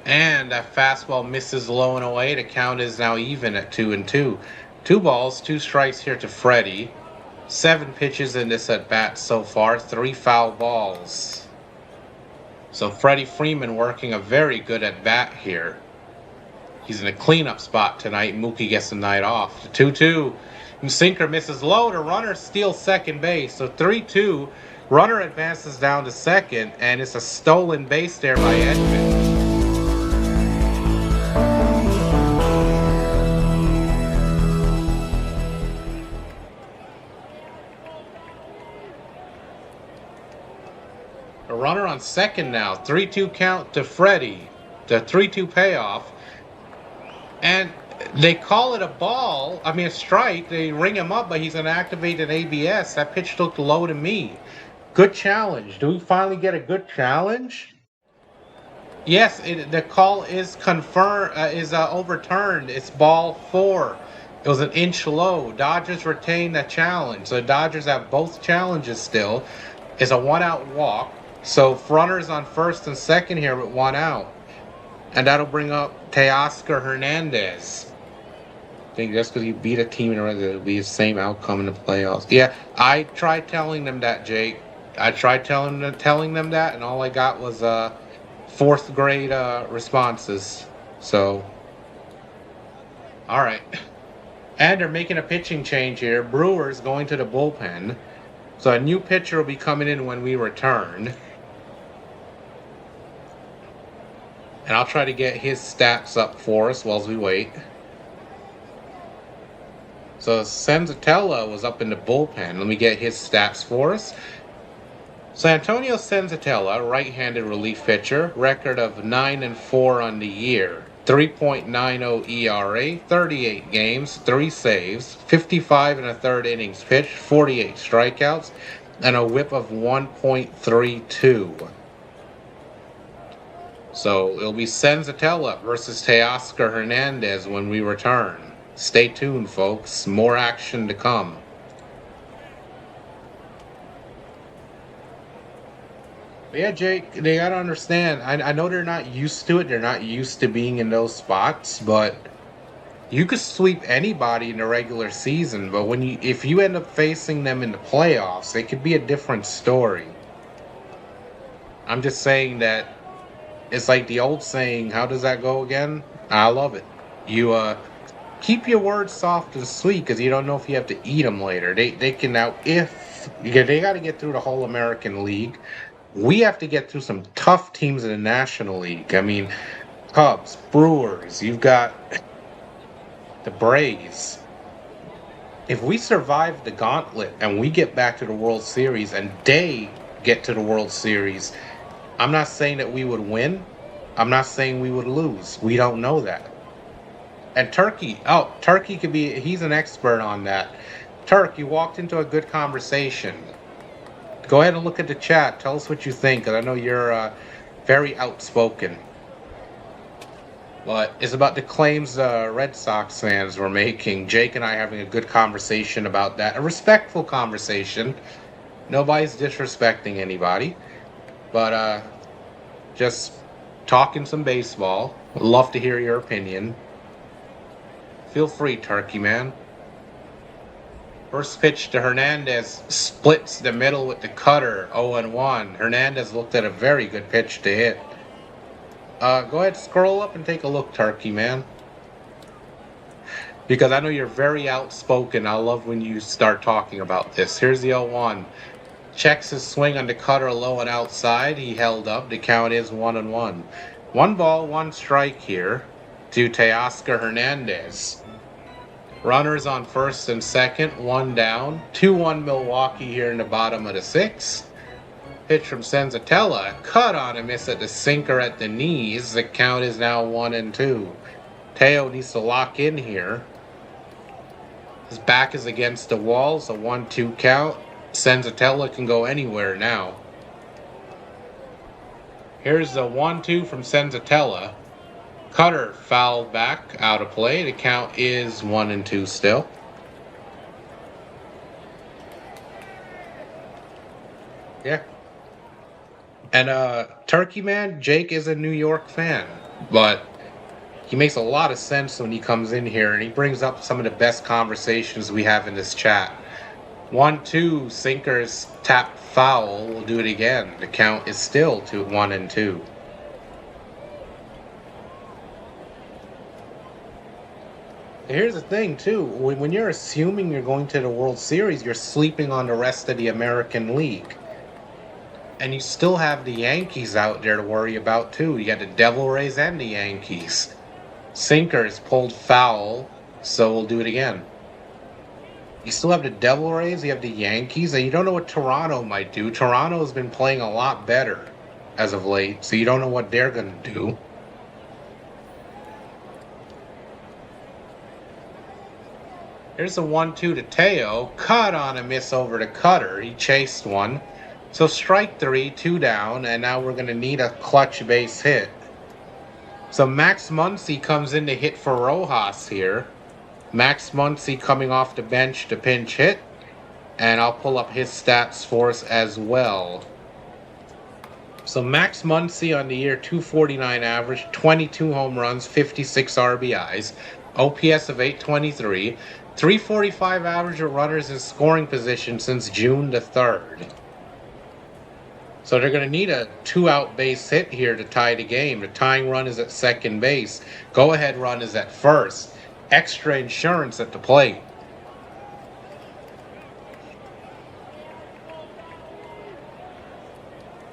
And that fastball misses low and away. The count is now even at 2-2. 2 balls, 2 strikes here to Freddie. 7 pitches in this at bat so far, 3 foul balls. So Freddie Freeman working a very good at bat here. He's in a cleanup spot tonight. Mookie gets the night off. The 2-2. Sinker misses low. The runner steals second base. So 3-2. Runner advances down to second, and it's a stolen base there by Edman. A runner on second now. 3-2 count to Freddie. The 3-2 payoff. And they call it a ball. I mean, a strike. They ring him up, but he's going to activate an ABS. That pitch looked low to me. Good challenge. Do we finally get a good challenge? Yes, the call is confirmed. Is overturned. It's ball 4. It was an inch low. Dodgers retain the challenge. So the Dodgers have both challenges still. It's a 1-out walk. So runners on first and second here with 1 out. And that'll bring up Teoscar Hernandez. I think just because you beat a team in a regular, it'll be the same outcome in the playoffs. Yeah, I tried telling them that, Jake. I tried telling them that, and all I got was 4th grade responses. So, all right. And they're making a pitching change here. Brewers going to the bullpen. So a new pitcher will be coming in when we return. And I'll try to get his stats up for us while we wait. So Senzatella was up in the bullpen. Let me get his stats for us. So Antonio Senzatella, right-handed relief pitcher, record of 9-4 on the year. 3.90 ERA, 38 games, 3 saves, 55 1/3 innings pitched, 48 strikeouts, and a whip of 1.32. So it'll be Senzatella versus Teoscar Hernandez when we return. Stay tuned, folks. More action to come. But yeah, Jake, they got to understand. I know they're not used to it. They're not used to being in those spots, but you could sweep anybody in the regular season. But if you end up facing them in the playoffs, it could be a different story. I'm just saying that it's like the old saying, how does that go again? I love it. You keep your words soft and sweet because you don't know if you have to eat them later. They can now, they got to get through the whole American League. We have to get through some tough teams in the National League. I mean, Cubs, Brewers, you've got the Braves. If we survive the gauntlet and we get back to the World Series and they get to the World Series, I'm not saying that we would win. I'm not saying we would lose. We don't know that. And Turkey could be, he's an expert on that. Turk, you walked into a good conversation. Go ahead and look at the chat. Tell us what you think, because I know you're very outspoken. But it's about the claims Red Sox fans were making. Jake and I having a good conversation about that. A respectful conversation. Nobody's disrespecting anybody. But just talking some baseball. Would love to hear your opinion. Feel free, Turkey Man. First pitch to Hernandez, splits the middle with the cutter, 0-1. Hernandez looked at a very good pitch to hit. Go ahead, scroll up and take a look, Turkey Man. Because I know you're very outspoken. I love when you start talking about this. Here's the 0-1. Checks his swing on the cutter low and outside. He held up. The count is 1-1. 1 ball, 1 strike here to Teoscar Hernandez. Runners on first and second, 1 down. 2-1 Milwaukee here in the bottom of the 6th. Pitch from Senzatella. Cut on a miss at the sinker at the knees. The count is now 1-2. Teo needs to lock in here. His back is against the wall, so 1-2 count. Senzatella can go anywhere now. Here's the 1-2 from Senzatella. Cutter fouled back, out of play. The count is 1-2 still. Yeah. And Turkey Man, Jake is a New York fan, but he makes a lot of sense when he comes in here, and he brings up some of the best conversations we have in this chat. 1-2, sinkers tap foul. We'll do it again. The count is still 1-2. Here's the thing, too. When you're assuming you're going to the World Series, you're sleeping on the rest of the American League. And you still have the Yankees out there to worry about, too. You got the Devil Rays and the Yankees. Sinkers pulled foul, so we'll do it again. You still have the Devil Rays, you have the Yankees, and you don't know what Toronto might do. Toronto has been playing a lot better as of late, so you don't know what they're going to do. Here's a 1-2 to Teo. Cut on a miss over to Cutter. He chased one. So strike 3, 2 down, and now we're going to need a clutch base hit. So Max Muncy comes in to hit for Rojas here. Max Muncy coming off the bench to pinch hit. And I'll pull up his stats for us as well. So Max Muncy on the year, 249 average, 22 home runs, 56 RBIs, OPS of 823, 345 average of runners in scoring position since June the 3rd. So they're going to need a 2-out base hit here to tie the game. The tying run is at second base. Go-ahead run is at first. Extra insurance at the plate.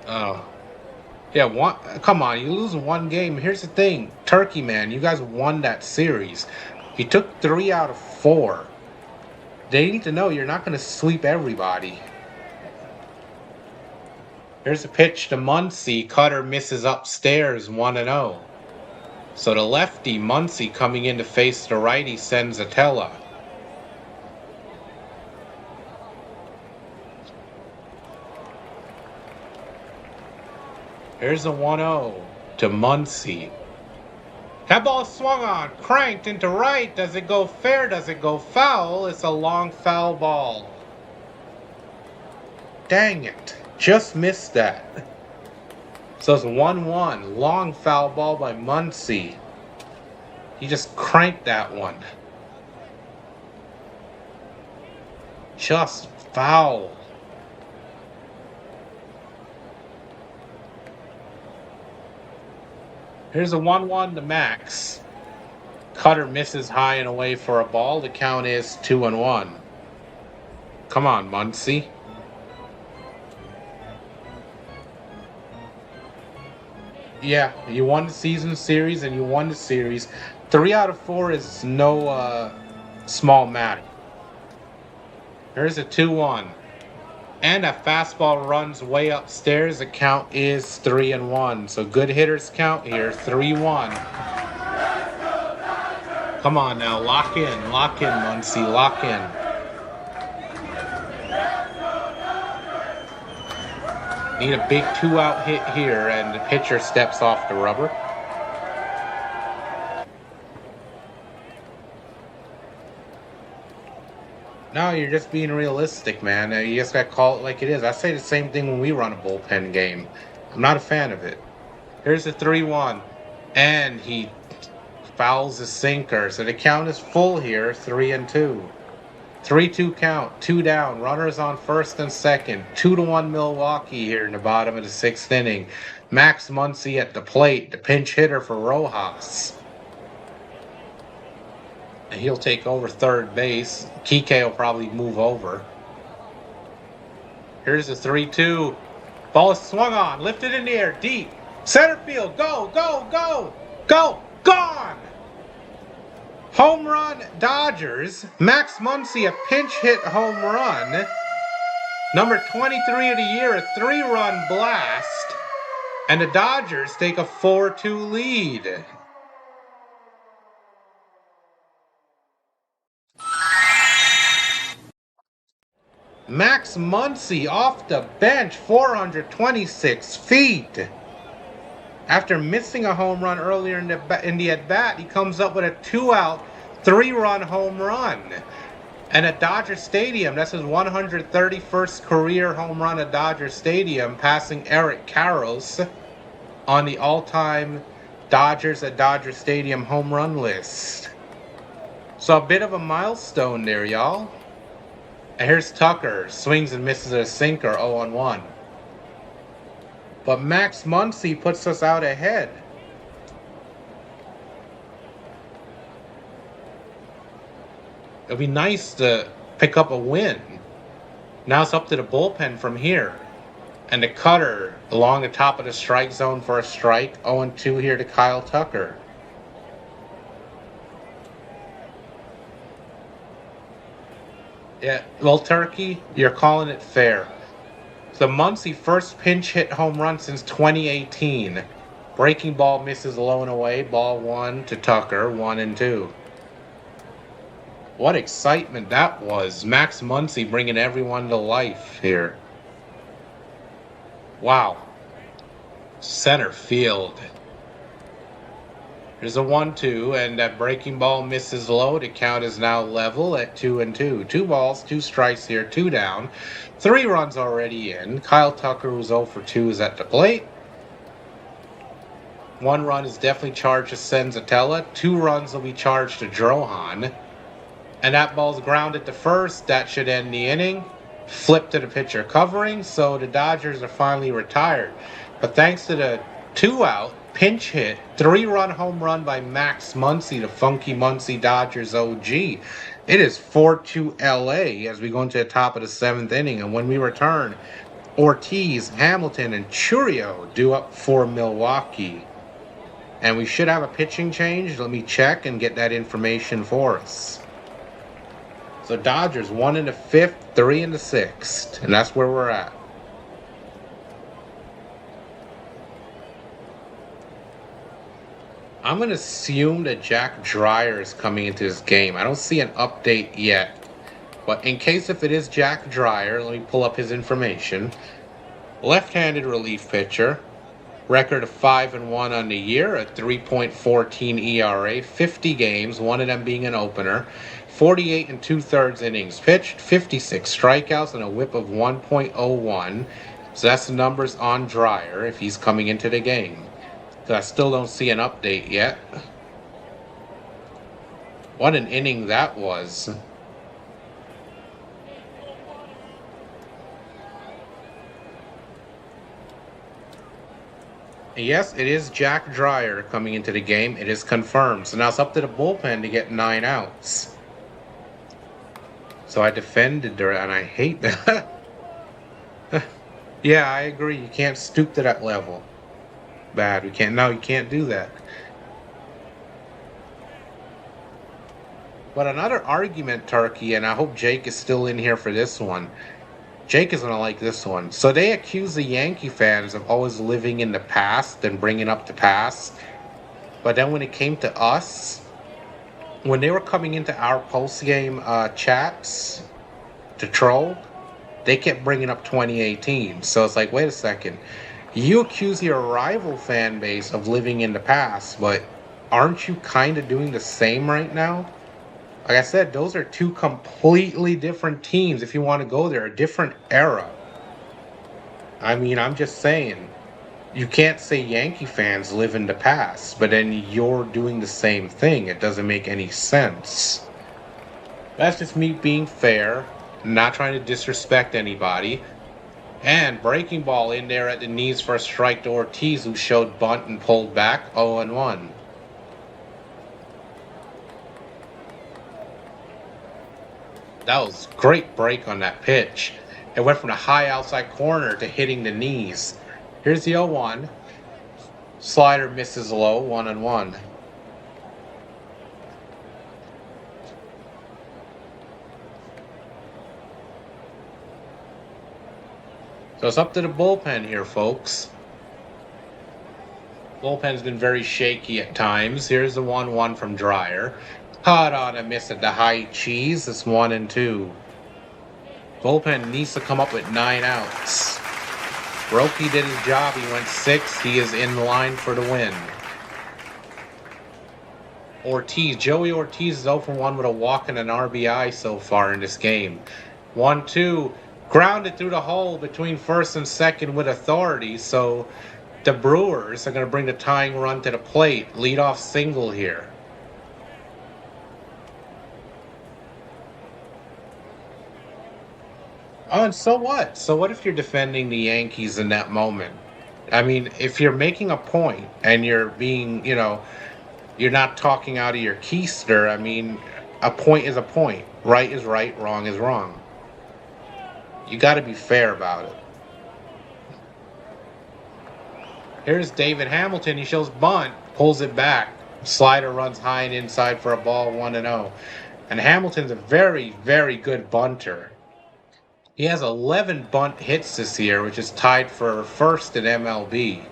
Oh. Yeah, come on, you lose 1 game. Here's the thing. Turkey Man, you guys won that series. You took 3 out of 4. They need to know you're not going to sweep everybody. Here's a pitch to Muncy. Cutter misses upstairs, 1-0. So the lefty, Muncy, coming in to face the righty, Senzatella. Here's a 1-0 to Muncy. That ball swung on, cranked into right. Does it go fair? Does it go foul? It's a long foul ball. Dang it. Just missed that. So it's 1-1. Long foul ball by Muncy. He just cranked that one. Just foul. Here's a 1-1 to Max. Cutter misses high and away for a ball. The count is 2-1. Come on, Muncy. Yeah, you won the season series and you won the series. 3 out of 4 is no small matter. Here's a 2-1. And a fastball runs way upstairs. The count is 3-1. So good hitters count here. 3-1. Come on now. Lock in, Muncy. Lock in. Need a big 2-out hit here, and the pitcher steps off the rubber. No, you're just being realistic, man. You just gotta call it like it is. I say the same thing when we run a bullpen game. I'm not a fan of it. Here's the 3-1. And he fouls the sinker. So the count is full here, 3-2. 3-2 count, 2 down, runners on first and second, 2-1 Milwaukee here in the bottom of the 6th inning. Max Muncy at the plate, the pinch hitter for Rojas. And he'll take over third base. Kike will probably move over. Here's the 3-2. Ball is swung on, lifted in the air, deep. Center field, go, go, go, go, gone! Home run, Dodgers. Max Muncy, a pinch hit home run. Number 23 of the year, a 3-run blast. And the Dodgers take a 4-2 lead. Max Muncy off the bench, 426 feet. After missing a home run earlier in the at-bat, he comes up with a 2-out, 3-run home run. And at Dodger Stadium, that's his 131st career home run at Dodger Stadium, passing Eric Karros on the all-time Dodgers at Dodger Stadium home run list. So a bit of a milestone there, y'all. And here's Tucker, swings and misses a sinker, 0-1. But Max Muncy puts us out ahead. It'll be nice to pick up a win. Now it's up to the bullpen from here. And the cutter along the top of the strike zone for a strike. 0-2 here to Kyle Tucker. Yeah, well, Turkey, you're calling it fair. The Muncy first pinch hit home run since 2018. Breaking ball misses low and away. Ball 1 to Tucker, 1-2. What excitement that was. Max Muncy bringing everyone to life here. Wow. Center field. There's a 1-2, and that breaking ball misses low. The count is now level at 2-2. 2 balls, 2 strikes here, 2 down. 3 runs already in. Kyle Tucker, who's 0 for 2, is at the plate. 1 run is definitely charged to Senzatella. 2 runs will be charged to Drohan. And that ball's grounded to first. That should end the inning. Flip to the pitcher covering, so the Dodgers are finally retired. But thanks to the 2-out pinch hit, 3-run home run by Max Muncy, the Funky Muncy Dodgers OG. It is 4-2 LA as we go into the top of the 7th inning. And when we return, Ortiz, Hamilton, and Churio due up for Milwaukee. And we should have a pitching change. Let me check and get that information for us. So Dodgers 1 in the 5th, 3 in the 6th. And that's where we're at. I'm going to assume that Jack Dreyer is coming into this game. I don't see an update yet. But in case if it is Jack Dreyer, let me pull up his information. Left-handed relief pitcher. Record of 5-1 on the year, a 3.14 ERA, 50 games, one of them being an opener. 48 2/3 innings pitched, 56 strikeouts, and a whip of 1.01. So that's the numbers on Dreyer if he's coming into the game. So I still don't see an update yet. What an inning that was. Yes, it is Jack Dreyer coming into the game. It is confirmed. So now it's up to the bullpen to get 9 outs. So I defended her, and I hate that. Yeah, I agree. You can't stoop to that level. Bad. We can't. No, you can't do that. But another argument, Turkey, and I hope Jake is still in here for this one. Jake is going to like this one. So they accuse the Yankee fans of always living in the past and bringing up the past. But then when it came to us, when they were coming into our post-game chats to troll, they kept bringing up 2018. So it's like, wait a second. You accuse your rival fan base of living in the past, but aren't you kind of doing the same right now? Like I said, those are 2 completely different teams if you want to go there, a different era. I mean, I'm just saying, you can't say Yankee fans live in the past, but then you're doing the same thing. It doesn't make any sense. That's just me being fair, not trying to disrespect anybody. And breaking ball in there at the knees for a strike to Ortiz, who showed bunt and pulled back 0-1. That was great break on that pitch. It went from the high outside corner to hitting the knees. Here's the 0-1. Slider misses low, 1-1. So it's up to the bullpen here, folks. Bullpen's been very shaky at times. Here's the 1-1 from Dreyer. Caught on a miss at the high cheese. It's 1-2. Bullpen needs to come up with 9 outs. Roki did his job. He went 6. He is in line for the win. Joey Ortiz is 0-1 with a walk and an RBI so far in this game. 1-2. Grounded through the hole between first and second with authority. So the Brewers are going to bring the tying run to the plate. Leadoff single here. Oh, and so what? So what if you're defending the Yankees in that moment? I mean, if you're making a point and you're being, you're not talking out of your keister, I mean, a point is a point. Right is right, wrong is wrong. You got to be fair about it. Here's David Hamilton. He shows bunt, pulls it back. Slider runs high and inside for a ball, 1-0. And Hamilton's a very, very good bunter. He has 11 bunt hits this year, which is tied for first in MLB.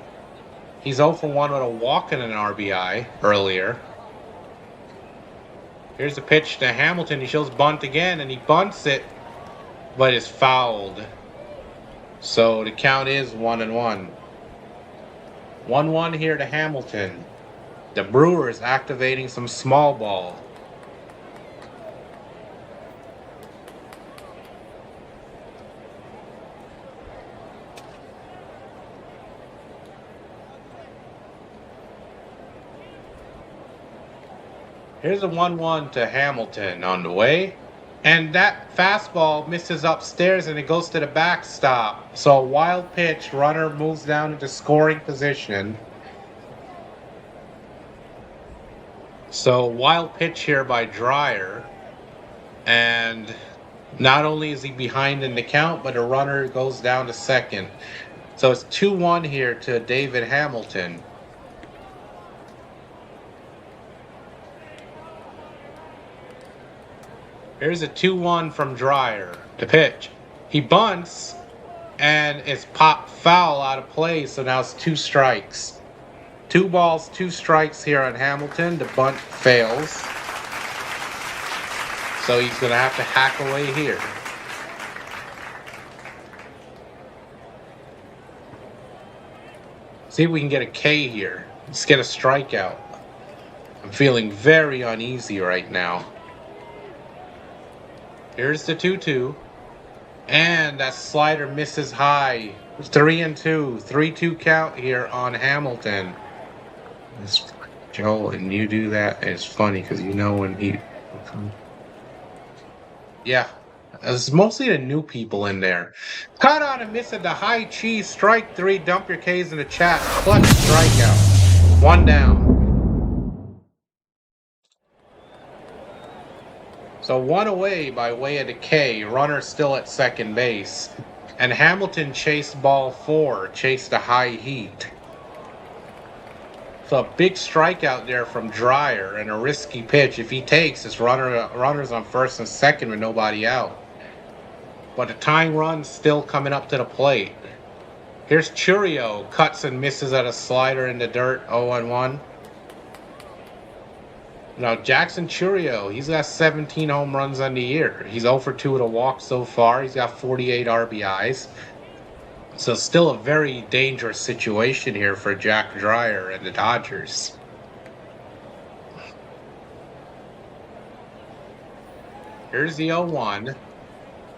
He's 0-1 with a walk and an RBI earlier. Here's a pitch to Hamilton. He shows bunt again, and he bunts it, but is fouled. So the count is 1-1. 1-1 here to Hamilton. The Brewers activating some small ball. Here's a 1-1 to Hamilton on the way. And that fastball misses upstairs and it goes to the backstop. So a wild pitch, runner moves down into scoring position. So wild pitch here by Dreyer. And not only is he behind in the count, but the runner goes down to second. So it's 2-1 here to David Hamilton. Here's a 2-1 from Dreyer. The pitch. He bunts, and it's popped foul out of play, so now it's 2 strikes. 2 balls, 2 strikes here on Hamilton. The bunt fails. So he's going to have to hack away here. See if we can get a K here. Let's get a strikeout. I'm feeling very uneasy right now. Here's the 2-2. And that slider misses high. 3-2. 3-2 count here on Hamilton. Joe, and you do that, it's funny because you know when he... Yeah. It's mostly the new people in there. Caught on a miss at the high cheese. Strike 3. Dump your K's in the chat. Clutch strikeout. 1 down. So 1 away by way of the K. Runner still at second base. And Hamilton chased ball 4. Chased a high heat. So a big strikeout there from Dreyer and a risky pitch. If he takes, his runner's on first and second with nobody out. But the tying run's still coming up to the plate. Here's Churio. Cuts and misses at a slider in the dirt. 0-1. Now, Jackson Churio, he's got 17 home runs on the year. He's 0-2 with a walk so far. He's got 48 RBIs. So still a very dangerous situation here for Jack Dreyer and the Dodgers. Here's the 0-1.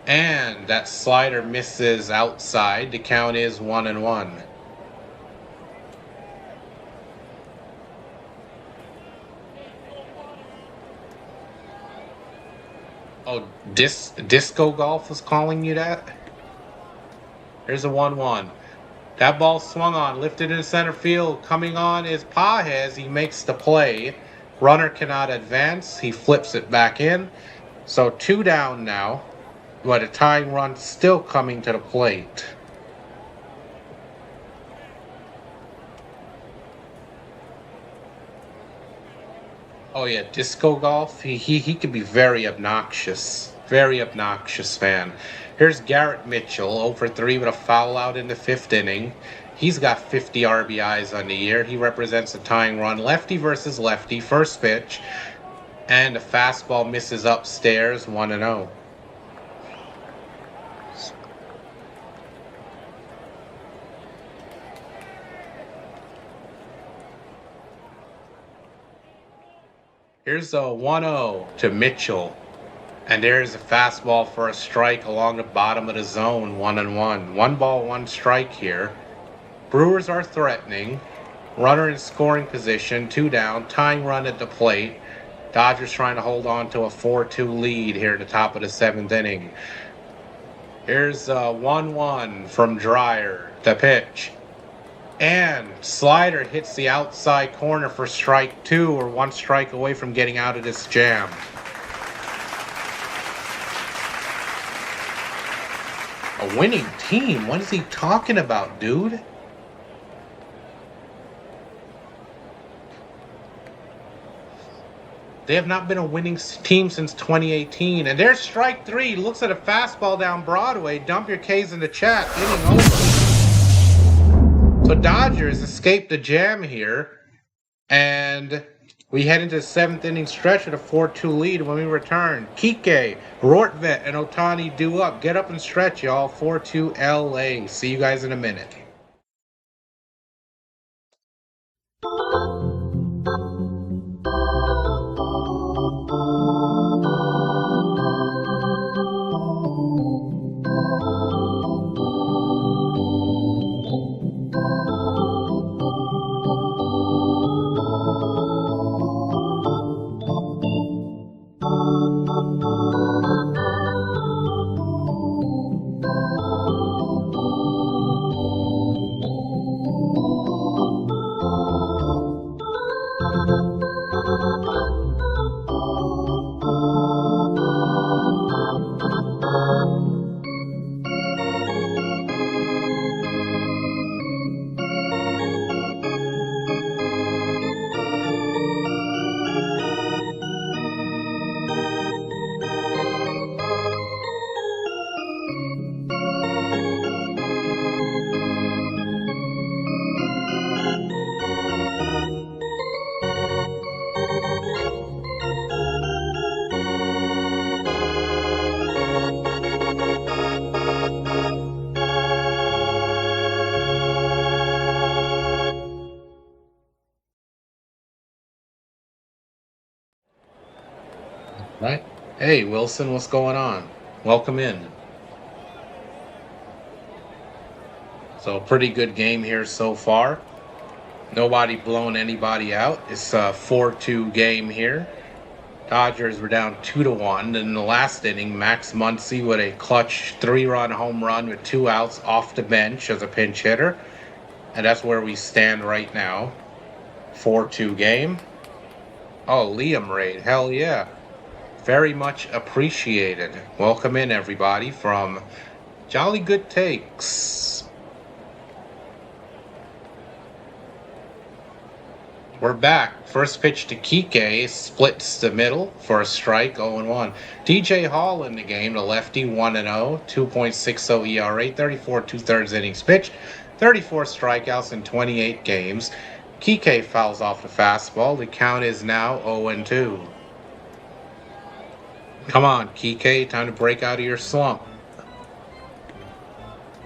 And that slider misses outside. The count is 1-1. Oh, Disco Golf was calling you that? Here's a 1-1. That ball swung on, lifted into center field. Coming on is Pages. He makes the play. Runner cannot advance. He flips it back in. So 2 down now, but a tying run still coming to the plate. Oh yeah, Disco Golf. He could be very obnoxious. Very obnoxious fan. Here's Garrett Mitchell, 0 for 3 with a foul out in the 5th inning. He's got 50 RBIs on the year. He represents a tying run. Lefty versus lefty. First pitch. And the fastball misses upstairs, 1-0. Here's a 1-0 to Mitchell. And there's a fastball for a strike along the bottom of the zone, 1-1. 1 ball, 1 strike here. Brewers are threatening. Runner in scoring position, 2 down. Tying run at the plate. Dodgers trying to hold on to a 4-2 lead here at the top of the 7th inning. Here's a 1-1 from Dreyer. The pitch. And slider hits the outside corner for strike 2, or 1 strike away from getting out of this jam. A winning team? What is he talking about, dude? They have not been a winning team since 2018. And there's strike 3. Looks at a fastball down Broadway. Dump your K's in the chat. Inning over. So Dodgers escaped the jam here. And we head into the 7th inning stretch with a 4-2 lead when we return. Kike, Rortvet, and Otani due up. Get up and stretch, y'all. 4-2 LA. See you guys in a minute. Right? Hey, Wilson, what's going on? Welcome in. So, pretty good game here so far. Nobody blown anybody out. It's a 4-2 game here. Dodgers were down 2-1. In the last inning, Max Muncy with a clutch 3-run home run with 2 outs off the bench as a pinch hitter. And that's where we stand right now. 4-2 game. Oh, Liam Raid. Hell yeah. Very much appreciated. Welcome in, everybody, from Jolly Good Takes. We're back. First pitch to Kike, splits the middle for a strike, 0-1. DJ Hall in the game, the lefty, 1-0, 2.60 ERA, 34 2/3 innings pitched, 34 strikeouts in 28 games. Kike fouls off the fastball. The count is now 0-2. Come on, Kike, time to break out of your slump.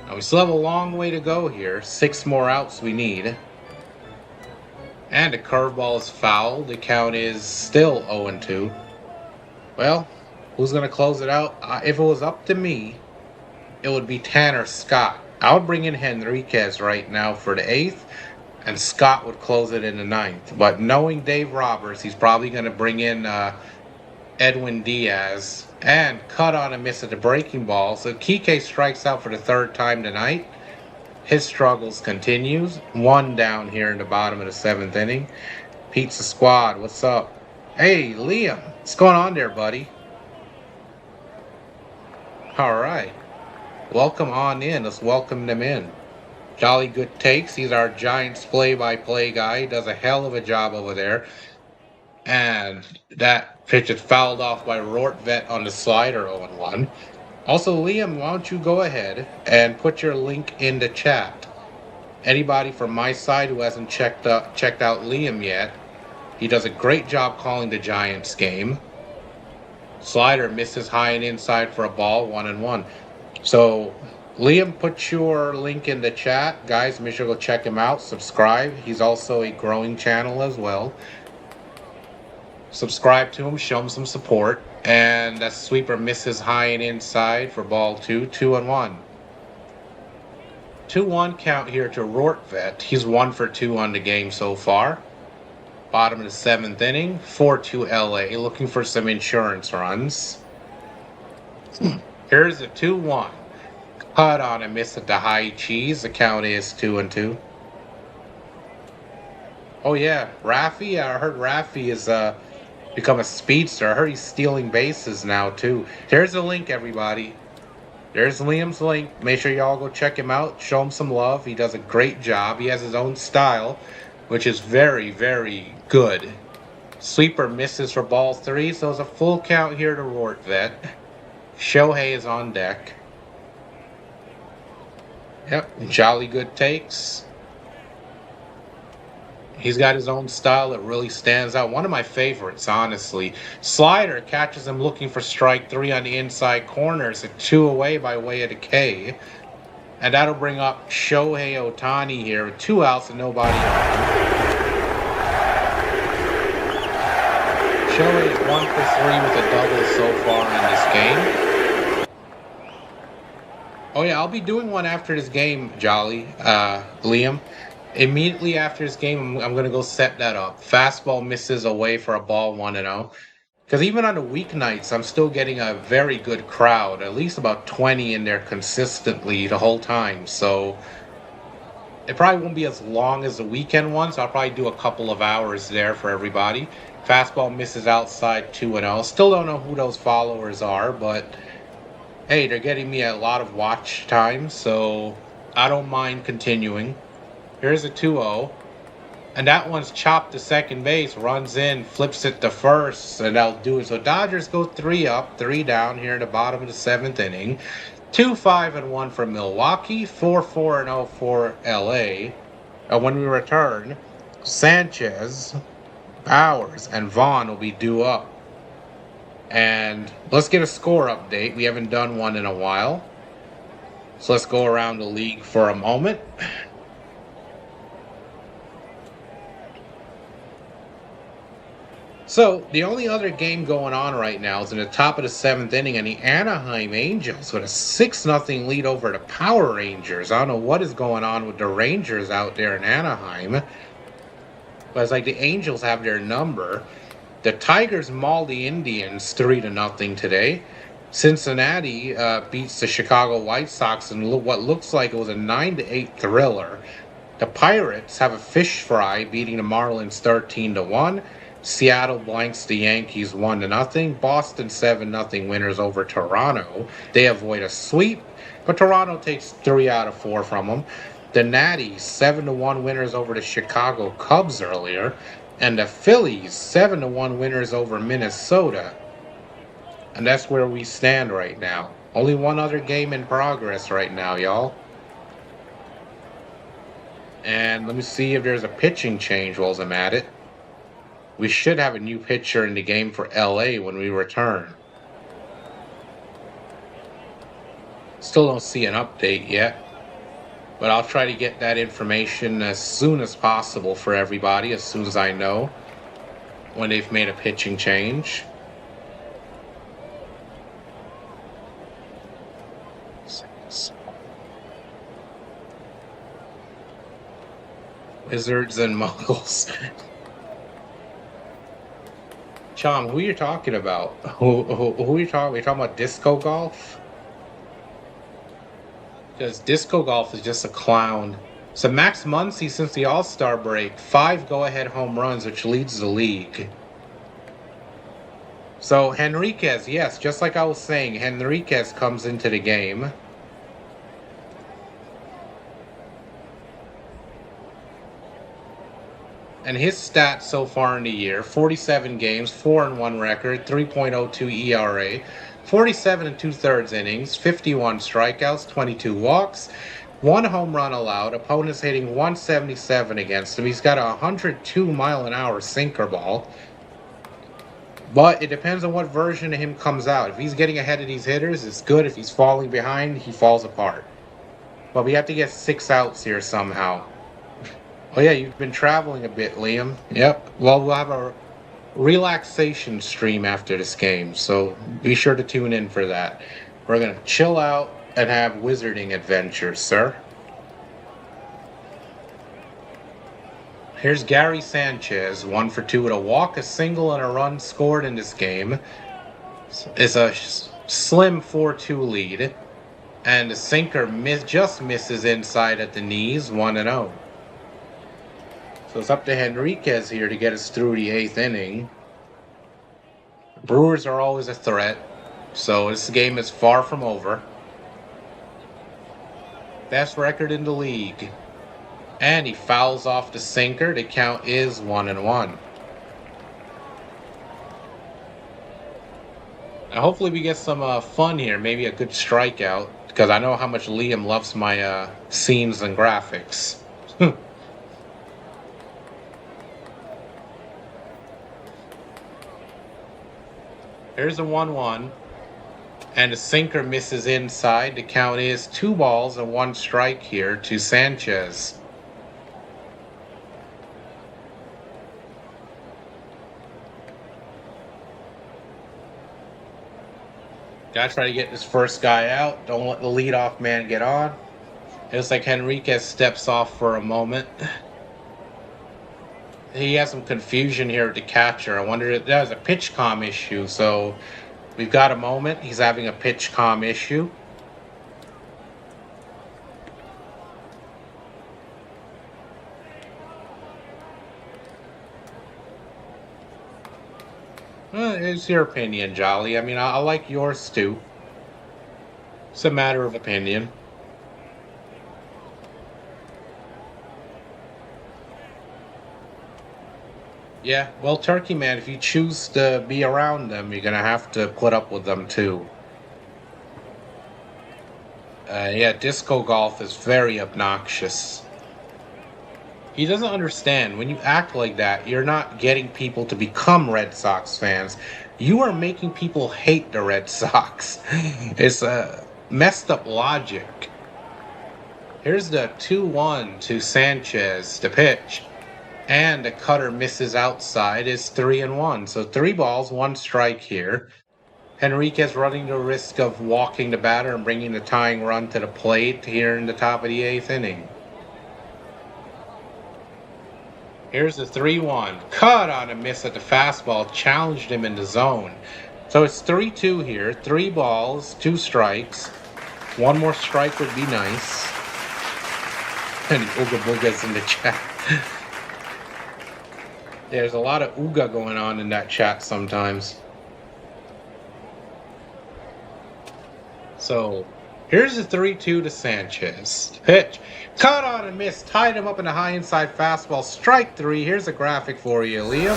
Now we still have a long way to go here. 6 more outs we need. And the curveball is fouled. The count is still 0-2. Well, who's going to close it out? If it was up to me, it would be Tanner Scott. I would bring in Henriquez right now for the 8th, and Scott would close it in the 9th. But knowing Dave Roberts, he's probably going to bring in Edwin Diaz. And cut on a miss at the breaking ball. So Kike strikes out for the third time tonight. His struggles continues. One down here in the bottom of the seventh inning. Pizza Squad, what's up? Hey, Liam, what's going on there, buddy? All right. Welcome on in. Let's welcome them in. Jolly Good Takes. He's our Giants play-by-play guy. He does a hell of a job over there. And that pitch is fouled off by Rortvet on the slider 0-1. Also, Liam, why don't you go ahead and put your link in the chat. Anybody from my side who hasn't checked out Liam yet, he does a great job calling the Giants game. Slider misses high and inside for a ball, 1-1. So, Liam, put your link in the chat. Guys, make sure to go check him out. Subscribe. He's also a growing channel as well. Subscribe to him. Show him some support. And that sweeper misses high and inside for ball 2, 2-1. 2-1 count here to Rortvet. He's 1 for 2 on the game so far. Bottom of the seventh inning. 4-2 LA. Looking for some insurance runs. Here's a 2-1. Cut on a miss at the high cheese. The count is 2-2. Oh yeah, Raffy. I heard Raffy is become a speedster. I heard he's stealing bases now too. There's a link, everybody. There's Liam's link. Make sure y'all go check him out. Show him some love. He does a great job. He has his own style, which is very, very good. Sweeper misses for ball 3, so it's a full count here to Rortvet. Shohei is on deck. Yep, Jolly Good Takes. He's got his own style that really stands out. One of my favorites, honestly. Slider catches him looking for strike 3 on the inside corners at 2 away by way of the K. And that'll bring up Shohei Ohtani here with 2 outs and nobody on. Shohei is 1 for 3 with a double so far in this game. Oh yeah, I'll be doing one after this game, Jolly, Liam. Immediately after this game, I'm going to go set that up. Fastball misses away for a ball 1-0. Because even on the weeknights, I'm still getting a very good crowd. At least about 20 in there consistently the whole time. So it probably won't be as long as the weekend ones. I'll probably do a couple of hours there for everybody. Fastball misses outside 2-0. Still don't know who those followers are, but hey, they're getting me a lot of watch time, so I don't mind continuing. Here's a 2-0. And that one's chopped to second base, runs in, flips it to first, and that'll do it. So Dodgers go 3 up, 3 down here in the bottom of the seventh inning. 2-5-1 for Milwaukee, 4-4-0 for LA. And when we return, Sanchez, Bowers, and Vaughn will be due up. And let's get a score update. We haven't done one in a while. So let's go around the league for a moment. So, the only other game going on right now is in the top of the seventh inning, and the Anaheim Angels with a 6-0 lead over the Power Rangers. I don't know what is going on with the Rangers out there in Anaheim. But it's like the Angels have their number. The Tigers mauled the Indians 3-0 today. Cincinnati beats the Chicago White Sox in what looks like it was a 9-8 thriller. The Pirates have a fish fry beating the Marlins 13-1. Seattle blanks the Yankees 1-0. Boston 7-0 winners over Toronto. They avoid a sweep, but Toronto takes 3 out of 4 from them. The Natties 7-1 winners over the Chicago Cubs earlier, and the Phillies 7-1 winners over Minnesota. And that's where we stand right now. Only one other game in progress right now, y'all. And let me see if there's a pitching change while I'm at it. We should have a new pitcher in the game for LA when we return. Still don't see an update yet, but I'll try to get that information as soon as possible for everybody, as soon as I know when they've made a pitching change. Wizards and Muggles. Chom, who are you talking about? Who are you talking? Are you talking about disco golf? Because disco golf is just a clown. So Max Muncy, since the All-Star break, 5 go-ahead home runs, which leads the league. So Henriquez, yes, just like I was saying, Henriquez comes into the game. And his stats so far in the year: 47 games, 4-1 record, 3.02 ERA, 47 and 2/3 innings, 51 strikeouts, 22 walks, 1 home run allowed. Opponents hitting 177 against him. He's got a 102-mile-an-hour sinker ball. But it depends on what version of him comes out. If he's getting ahead of these hitters, it's good. If he's falling behind, he falls apart. But we have to get 6 outs here somehow. Oh yeah, you've been traveling a bit, Liam. Yep. Well, we'll have a relaxation stream after this game, so be sure to tune in for that. We're going to chill out and have wizarding adventures, sir. Here's Gary Sanchez, 1 for 2 with a walk, a single, and a run scored in this game. It's a slim 4-2 lead, and the sinker just misses inside at the knees, 1-0. So it's up to Henriquez here to get us through the 8th inning. The Brewers are always a threat, so this game is far from over. Best record in the league. And he fouls off the sinker. The count is 1-1. Now hopefully we get some fun here, maybe a good strikeout, because I know how much Liam loves my scenes and graphics. Here's a 1-1, and the sinker misses inside. The count is 2 balls and 1 strike here to Sanchez. Gotta try to get this first guy out. Don't let the leadoff man get on. It looks like Henriquez steps off for a moment. He has some confusion here with the catcher. I wonder if that was a pitch comm issue. So we've got a moment. He's having a pitch comm issue. It's your opinion, Jolly. I mean, I like yours too. It's a matter of opinion. Yeah, well, Turkey Man, if you choose to be around them, you're going to have to put up with them too. Yeah, disco golf is very obnoxious. He doesn't understand. When you act like that, you're not getting people to become Red Sox fans. You are making people hate the Red Sox. It's messed up logic. Here's the 2-1 to Sanchez, the pitch. And the cutter misses outside. It's 3-1. So 3 balls, 1 strike here. Henriquez running the risk of walking the batter and bringing the tying run to the plate here in the top of the 8th inning. Here's the 3-1. Cut on a miss at the fastball. Challenged him in the zone. So it's 3-2 here. 3 balls, 2 strikes. 1 more strike would be nice. And Ooga Booga's in the chat. There's a lot of ooga going on in that chat sometimes. So here's the 3-2 to Sanchez. Pitch. Cut on and miss. Tied him up in a high inside fastball. Strike 3. Here's a graphic for you, Liam.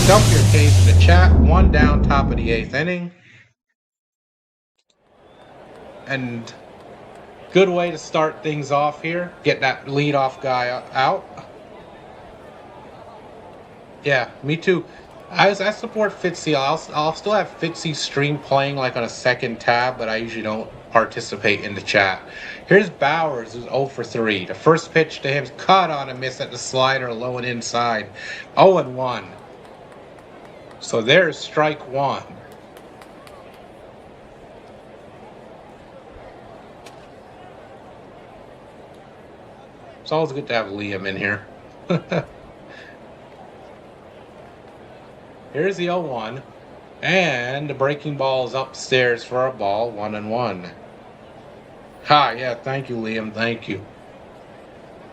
Dump your K's in the chat. 1 down, top of the 8th inning. And good way to start things off here. Get that leadoff guy out. Yeah, me too. I support Fitzy. I'll still have Fitzy stream playing like on a second tab, but I usually don't participate in the chat. Here's Bowers, who's 0 for 3. The first pitch to him is cut on a miss at the slider, low and inside. 0-1. So there's strike 1. It's always good to have Liam in here. Here's the 0-1. And the breaking ball is upstairs for a ball, 1-1. Ha, yeah, thank you, Liam, thank you.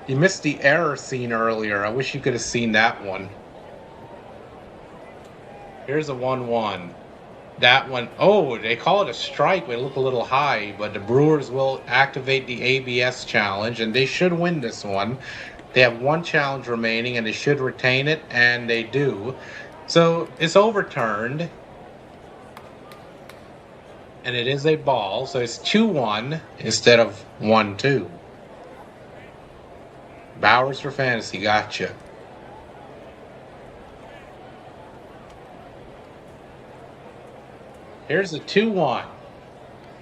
You missed the error scene earlier. I wish you could have seen that one. Here's a 1-1. That one, oh, they call it a strike. It look a little high, but the Brewers will activate the ABS challenge, and they should win this one. They have one challenge remaining, and they should retain it, and they do. So it's overturned, and it is a ball. So it's 2-1 instead of 1-2. Bowers for fantasy, gotcha. Here's a 2-1.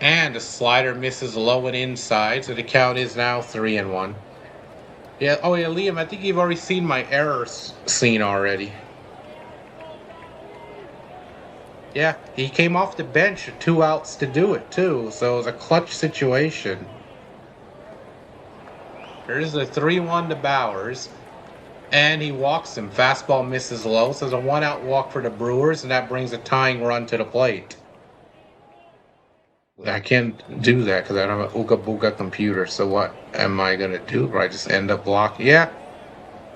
And the slider misses low and inside, so the count is now 3-1. Yeah, oh yeah, Liam, I think you've already seen my error scene already. Yeah, he came off the bench with 2 outs to do it, too, so it was a clutch situation. Here's the 3-1 to Bowers. And he walks him. Fastball misses low, so there's a 1-out walk for the Brewers, and that brings a tying run to the plate. I can't do that because I don't have an Ooga Booga computer. So what am I going to do? Or I just end up blocking? Yeah.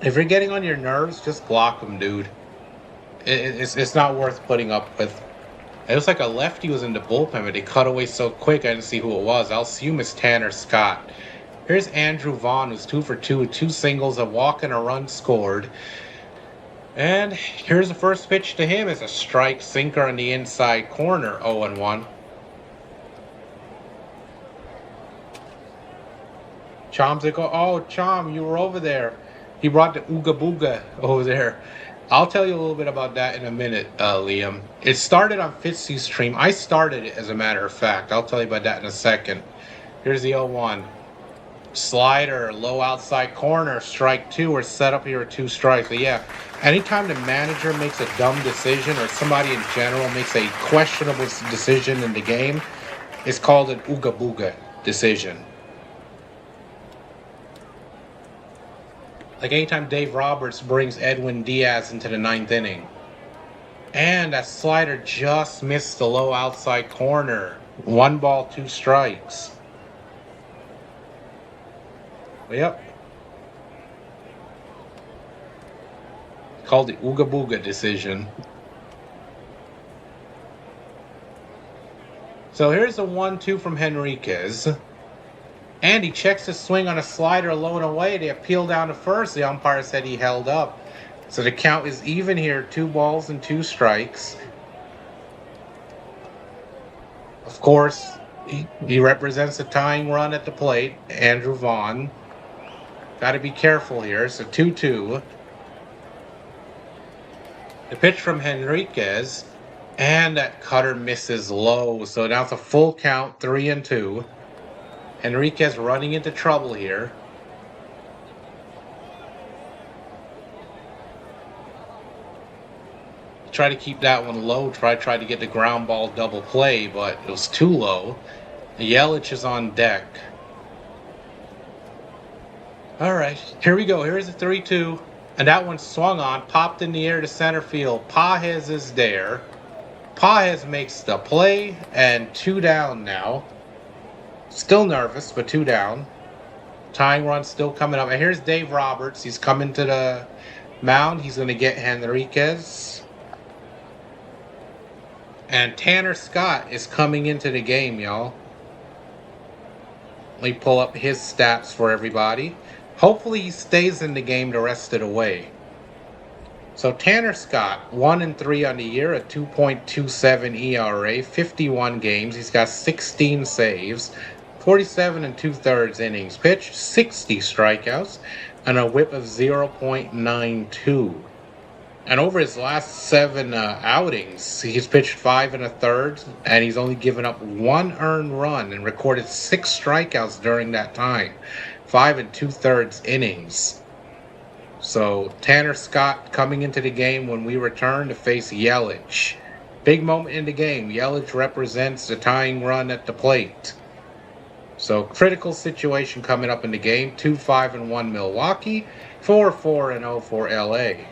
If you're getting on your nerves, just block them, dude. It's not worth putting up with. It looks like a lefty was in the bullpen, but they cut away so quick I didn't see who it was. I'll assume it's Tanner Scott. Here's Andrew Vaughn, who's 2 for 2 with 2 singles, a walk and a run scored. And here's the first pitch to him. It's a strike sinker on the inside corner, 0-1. Chom's like, oh, Chom, you were over there. He brought the Ooga Booga over there. I'll tell you a little bit about that in a minute, Liam. It started on Fitzy's stream. I started it, as a matter of fact. I'll tell you about that in a second. Here's the 0-1. Slider, low outside corner, strike 2. We're set up here with 2 strikes. But yeah, anytime the manager makes a dumb decision or somebody in general makes a questionable decision in the game, it's called an Ooga Booga decision. Like anytime Dave Roberts brings Edwin Diaz into the 9th inning. And that slider just missed the low outside corner. 1 ball, 2 strikes. Yep. It's called the Ooga Booga decision. So here's a 1-2 from Henriquez. And he checks the swing on a slider low and away. They appeal down to first. The umpire said he held up. So the count is even here. 2 balls and 2 strikes. Of course, he represents a tying run at the plate. Andrew Vaughn. Got to be careful here. So 2-2. The pitch from Henriquez. And that cutter misses low. So now it's a full count, 3-2. Henriquez running into trouble here. Try to keep that one low. Try to get the ground ball double play, but it was too low. Yelich is on deck. All right, here we go. Here's a 3-2. And that one swung on, popped in the air to center field. Pages is there. Pages makes the play, and 2 down now. Still nervous, but 2 down. Tying run still coming up. And here's Dave Roberts. He's coming to the mound. He's going to get Henriquez. And Tanner Scott is coming into the game, y'all. Let me pull up his stats for everybody. Hopefully he stays in the game the rest of the way. So Tanner Scott, 1-3 on the year, a 2.27 ERA, 51 games. He's got 16 saves. 47 2/3 innings pitched, 60 strikeouts, and a whip of 0.92. And over his last 7 outings, he's pitched 5 1/3, and he's only given up 1 earned run and recorded 6 strikeouts during that time. 5 2/3 innings. So Tanner Scott coming into the game when we return to face Yelich. Big moment in the game. Yelich represents the tying run at the plate. So critical situation coming up in the game. 2-5-1 Milwaukee, 4-4-0 for LA.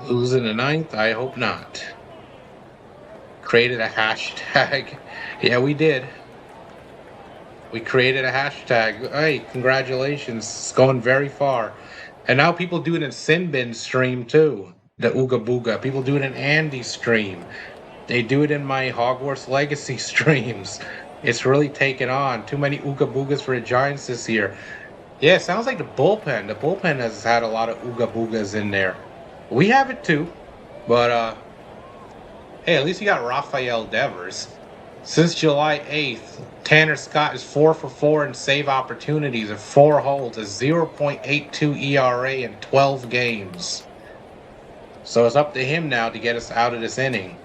Lose in the ninth? I hope not. Created a hashtag. Yeah, we did. We created a hashtag. Hey, congratulations. It's going very far. And now people do it in Sinbin stream too. The Ooga Booga. People do it in Andy's stream. They do it in my Hogwarts Legacy streams. It's really taken on. Too many Ooga Boogas for the Giants this year. Yeah, it sounds like the bullpen. The bullpen has had a lot of Ooga Boogas in there. We have it too. But hey, at least you got Rafael Devers. Since July 8th, Tanner Scott is 4 for 4 in save opportunities and 4 holds, a 0.82 ERA in 12 games. So it's up to him now to get us out of this inning.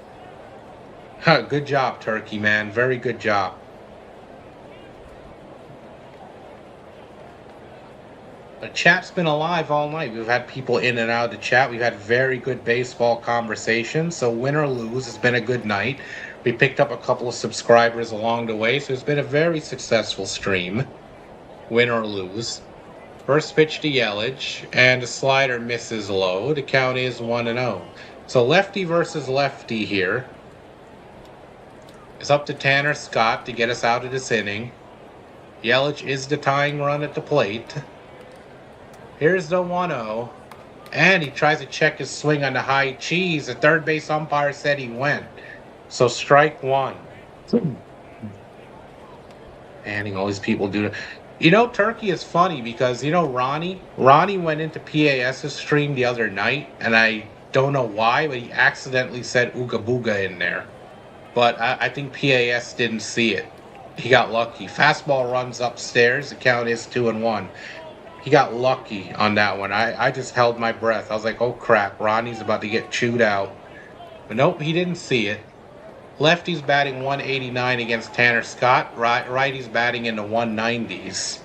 Good job, Turkey, man. Very good job. The chat's been alive all night. We've had people in and out of the chat. We've had very good baseball conversations. So win or lose, it's been a good night. We picked up a couple of subscribers along the way, so it's been a very successful stream. Win or lose. First pitch to Yelich, and the slider misses low. The count is 1-0. So lefty versus lefty here. It's up to Tanner Scott to get us out of this inning. Yelich is the tying run at the plate. Here's the 1-0. And he tries to check his swing on the high cheese. The third base umpire said he went. So strike one. And all these people do that. You know, Turkey is funny because, you know, Ronnie went into PAS's stream the other night, and I don't know why, but he accidentally said Ooga Booga in there. But I think PAS didn't see it. He got lucky. Fastball runs upstairs. The count is 2-1. He got lucky on that one. I just held my breath. I was like, oh crap, Ronnie's about to get chewed out. But nope, he didn't see it. Lefty's batting 189 against Tanner Scott. Righty's batting in the 190s.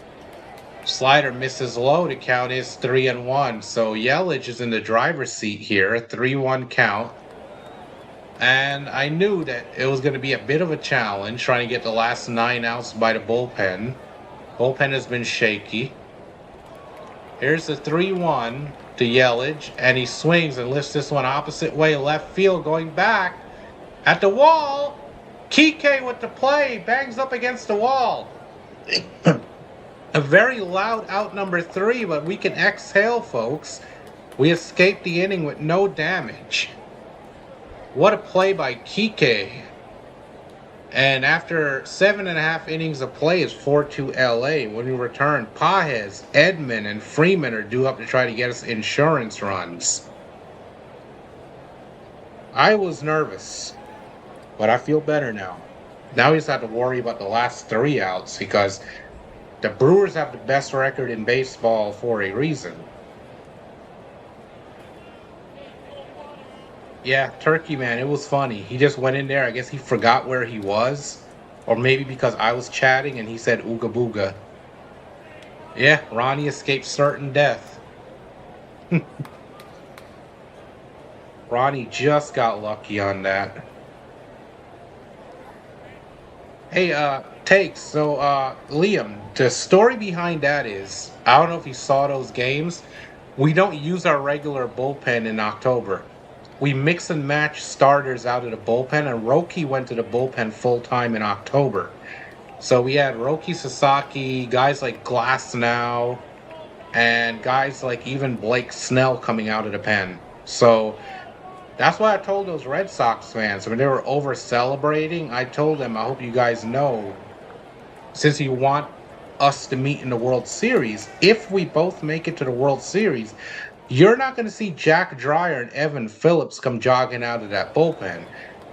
Slider misses low. The count is 3-1. So Yelich is in the driver's seat here. A 3-1 count. And I knew that it was going to be a bit of a challenge trying to get the last 9 outs by the bullpen. Bullpen has been shaky. Here's the 3-1 to Yelich, and he swings and lifts this one opposite way, left field, going back at the wall. Kike with the play, bangs up against the wall. A very loud out number 3, but we can exhale, folks. We escaped the inning with no damage. What a play by Kike. And after 7.5 innings of play, it's 4-2 LA. When we return, Pages, Edman, and Freeman are due up to try to get us insurance runs. I was nervous, but I feel better now. Now we just have to worry about the last 3 outs because the Brewers have the best record in baseball for a reason. Yeah, Turkey, man, it was funny. He just went in there. I guess he forgot where he was. Or maybe because I was chatting and he said Ooga Booga. Yeah, Ronnie escaped certain death. Ronnie just got lucky on that. Hey, Takes. So, Liam, the story behind that is, I don't know if you saw those games. We don't use our regular bullpen in October. We mix and match starters out of the bullpen, and Roki went to the bullpen full-time in October. So we had Roki Sasaki, guys like Glasnow, and guys like even Blake Snell coming out of the pen. So that's why I told those Red Sox fans, when they were over-celebrating, I told them, I hope you guys know, since you want us to meet in the World Series, if we both make it to the World Series, you're not going to see Jack Dreyer and Evan Phillips come jogging out of that bullpen.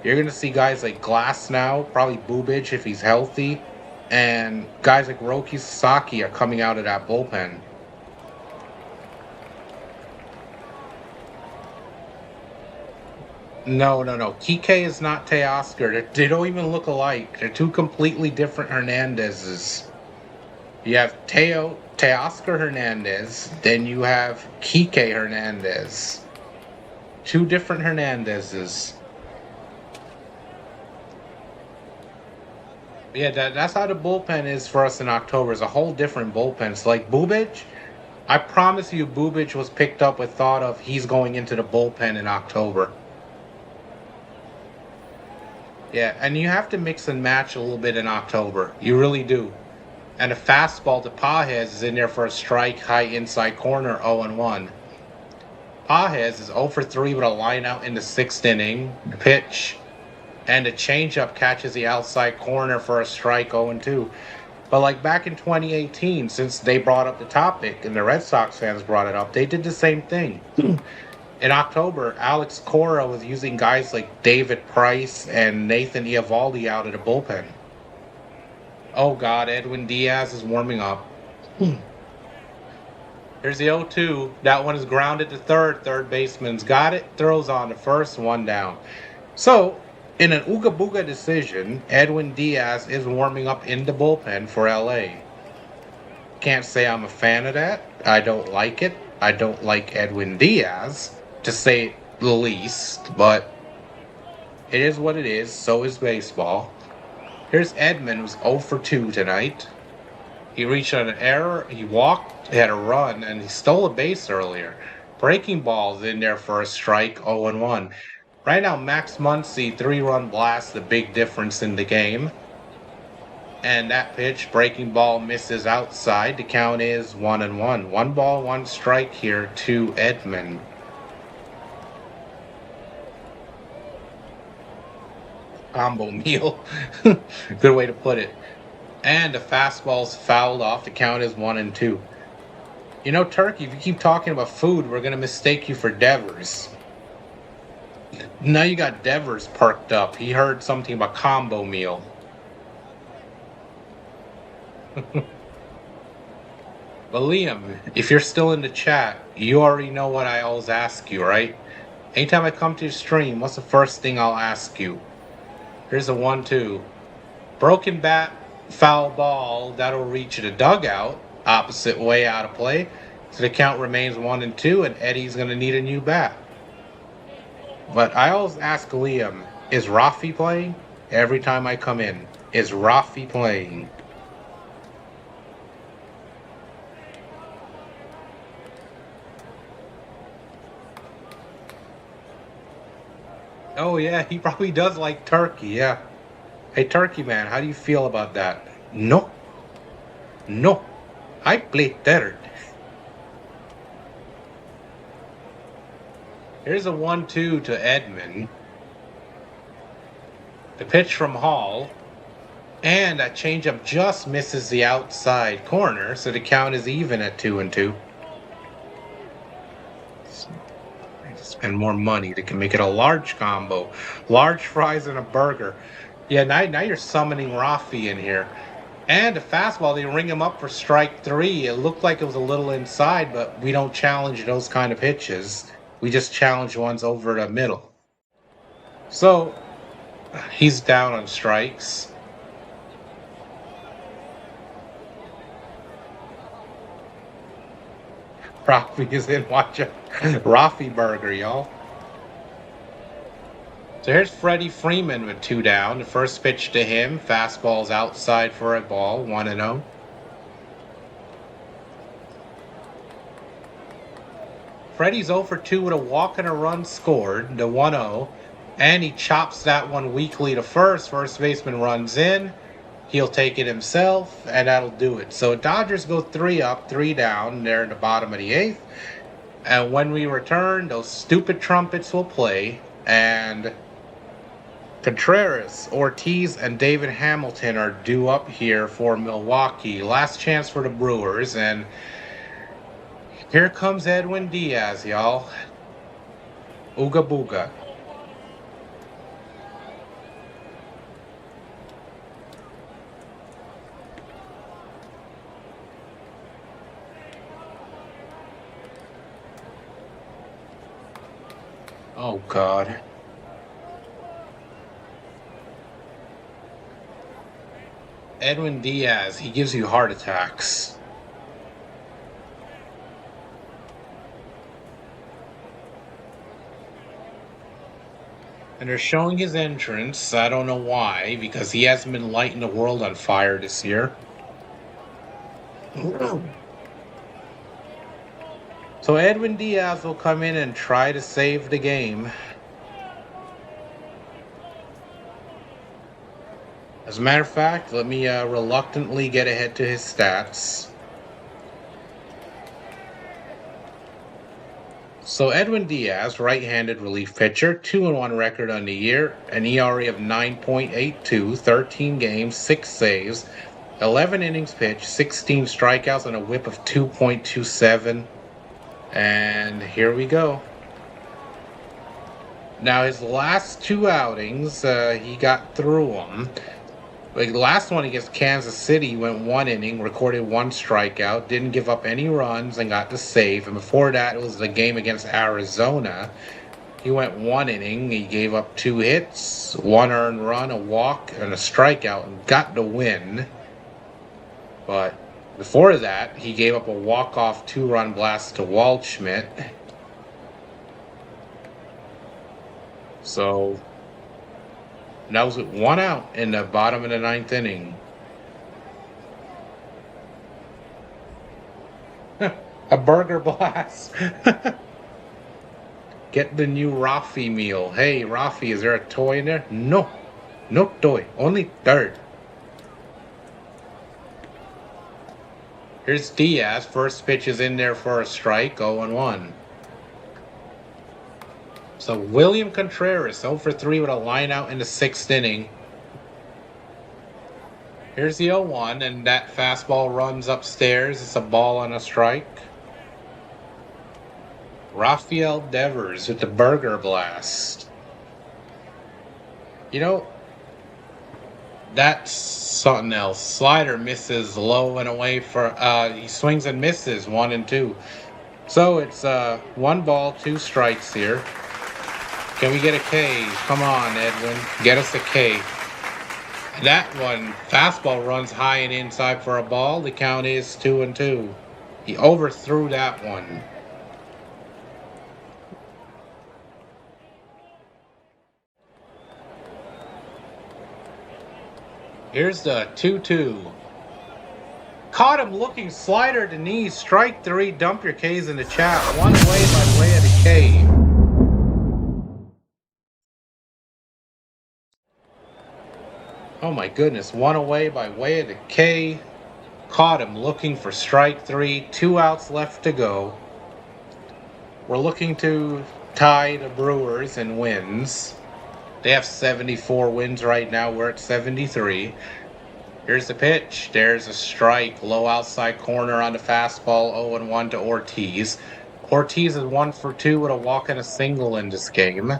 You're going to see guys like Glasnow, probably Bubic if he's healthy, and guys like Roki Sasaki are coming out of that bullpen. No. Kike is not Teoscar. They don't even look alike. They're two completely different Hernandezes. You have Teoscar Hernandez, then you have Kike Hernandez. Two different Hernandezes. Yeah, that's how the bullpen is for us in October. It's a whole different bullpen. It's like Bubic, I promise you, Bubic was picked up with thought of he's going into the bullpen in October. Yeah, and you have to mix and match a little bit in October. You really do. And a fastball to Pajes is in there for a strike, high inside corner, 0-1. Pajes is 0 for 3 with a line out in the 6th inning. Pitch. And a changeup catches the outside corner for a strike, 0-2. But like back in 2018, since they brought up the topic and the Red Sox fans brought it up, they did the same thing. In October, Alex Cora was using guys like David Price and Nathan Eovaldi out of the bullpen. Oh God, Edwin Diaz is warming up. Here's the 0-2. That one is grounded to third. Third baseman's got it. Throws on the first, one down. So, in an Ooga Booga decision, Edwin Diaz is warming up in the bullpen for LA. Can't say I'm a fan of that. I don't like it. I don't like Edwin Diaz, to say the least, but it is what it is. So is baseball. Here's Edman, who's 0 for 2 tonight. He reached on an error, he walked, had a run, and he stole a base earlier. Breaking ball's in there for a strike, 0-1. Right now, Max Muncy, 3-run blast, the big difference in the game. And that pitch, breaking ball, misses outside. The count is 1-1. 1 ball, 1 strike here to Edman. Combo meal. Good way to put it. And the fastball's fouled off. The count is 1-2. You know, Turkey, if you keep talking about food, we're going to mistake you for Devers. Now you got Devers perked up. He heard something about combo meal. But Liam, if you're still in the chat, you already know what I always ask you, right? Anytime I come to your stream, what's the first thing I'll ask you? Here's a 1-2. Broken bat, foul ball. That'll reach the dugout. Opposite way out of play. So the count remains 1-2, and Eddie's going to need a new bat. But I always ask Liam, is Rafi playing? Every time I come in. Is Rafi playing? Oh yeah, he probably does like turkey, yeah. Hey Turkey Man, how do you feel about that? No. No. I play third. Here's a 1-2 to Edman. The pitch from Hall. And that changeup just misses the outside corner, so the count is even at 2-2. Spend more money. They can make it a large combo. Large fries and a burger. Yeah, now you're summoning Rafi in here. And a fastball, they ring him up for strike 3. It looked like it was a little inside, but we don't challenge those kind of pitches. We just challenge ones over the middle. So, he's down on strikes. Rafi is in. Watch a Rafi burger, y'all. So here's Freddie Freeman with 2 down. The first pitch to him. Fastball's outside for a ball. 1-0. Freddie's 0 for 2 with a walk and a run scored. The 1-0. And he chops that one weakly to first. First baseman runs in. He'll take it himself, and that'll do it. So Dodgers go 3 up, 3 down. They're in the bottom of the 8th. And when we return, those stupid trumpets will play. And Contreras, Ortiz, and David Hamilton are due up here for Milwaukee. Last chance for the Brewers. And here comes Edwin Diaz, y'all. Ooga booga. Oh, God. Edwin Diaz, he gives you heart attacks. And they're showing his entrance. I don't know why, because he hasn't been lighting the world on fire this year. So Edwin Diaz will come in and try to save the game. As a matter of fact, let me reluctantly get ahead to his stats. So Edwin Diaz, right-handed relief pitcher, 2-1 record on the year, an ERA of 9.82, 13 games, 6 saves, 11 innings pitched, 16 strikeouts, and a whip of 2.27. And here we go. Now his last 2 outings, he got through them. Like the last one against Kansas City, he went 1 inning, recorded 1 strikeout, didn't give up any runs, and got the save. And before that, it was the game against Arizona. He went 1 inning, he gave up 2 hits, 1 earned run, a walk, and a strikeout, and got the win. But before that, he gave up a walk-off 2-run blast to Waldschmidt. So that was with 1 out in the bottom of the 9th inning. A burger blast. Get the new Rafi meal. Hey, Rafi, is there a toy in there? No. No toy. Only third. Here's Diaz. First pitch is in there for a strike. 0-1. So William Contreras 0 for 3 with a line out in the 6th inning. Here's the 0-1, and that fastball runs upstairs. It's a ball and a strike. Rafael Devers with the burger blast. You know, that's something else. Slider misses low and away for, he swings and misses 1 and 2. So it's 1 ball, 2 strikes here. Can we get a K? Come on, Edwin. Get us a K. That one, fastball runs high and inside for a ball. The count is 2-2. He overthrew that one. Here's the 2-2. Caught him looking, slider to knees, strike 3, dump your Ks in the chat. 1 away by way of the K. Oh my goodness, 1 away by way of the K. Caught him looking for strike 3, 2 outs left to go. We're looking to tie the Brewers in wins. They have 74 wins right now. We're at 73. Here's the pitch. There's a strike. Low outside corner on the fastball. 0-1 to Ortiz. Ortiz is 1 for 2 with a walk and a single in this game.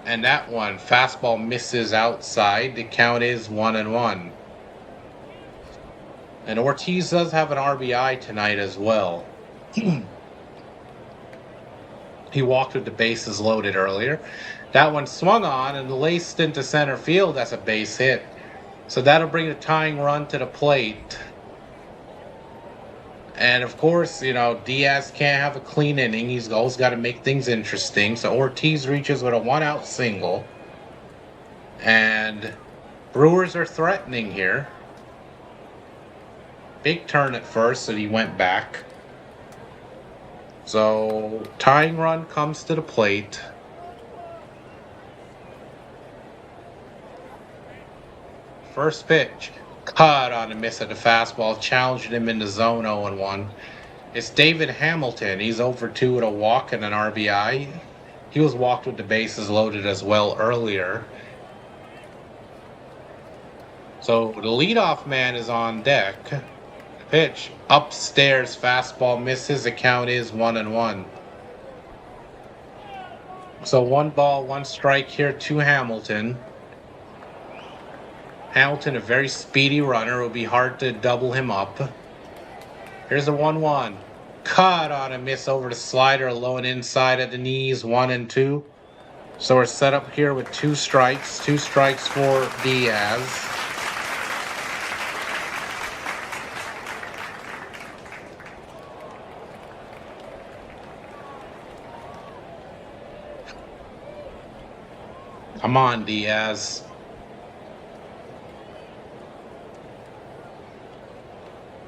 And that one, fastball misses outside. The count is 1-1. And Ortiz does have an RBI tonight as well. He walked with the bases loaded earlier. That one swung on and laced into center field. That's a base hit. So that'll bring the tying run to the plate. And of course, you know, Diaz can't have a clean inning. He's always got to make things interesting. So Ortiz reaches with a 1-out single. And Brewers are threatening here. Big turn at first, so he went back. So tying run comes to the plate. First pitch. Cut on a miss at the fastball, challenged him in the zone. 0-1. It's David Hamilton. He's 0 for 2 with a walk and an RBI. He was walked with the bases loaded as well earlier. So the leadoff man is on deck. Pitch upstairs, fastball misses. The count is 1-1. So 1 ball, 1 strike here to Hamilton. Hamilton, a very speedy runner. It would be hard to double him up. Here's a 1-1. Cut on a miss over the slider, low and inside at the knees, 1-2. So we're set up here with 2 strikes. 2 strikes for Diaz. Come on, Diaz.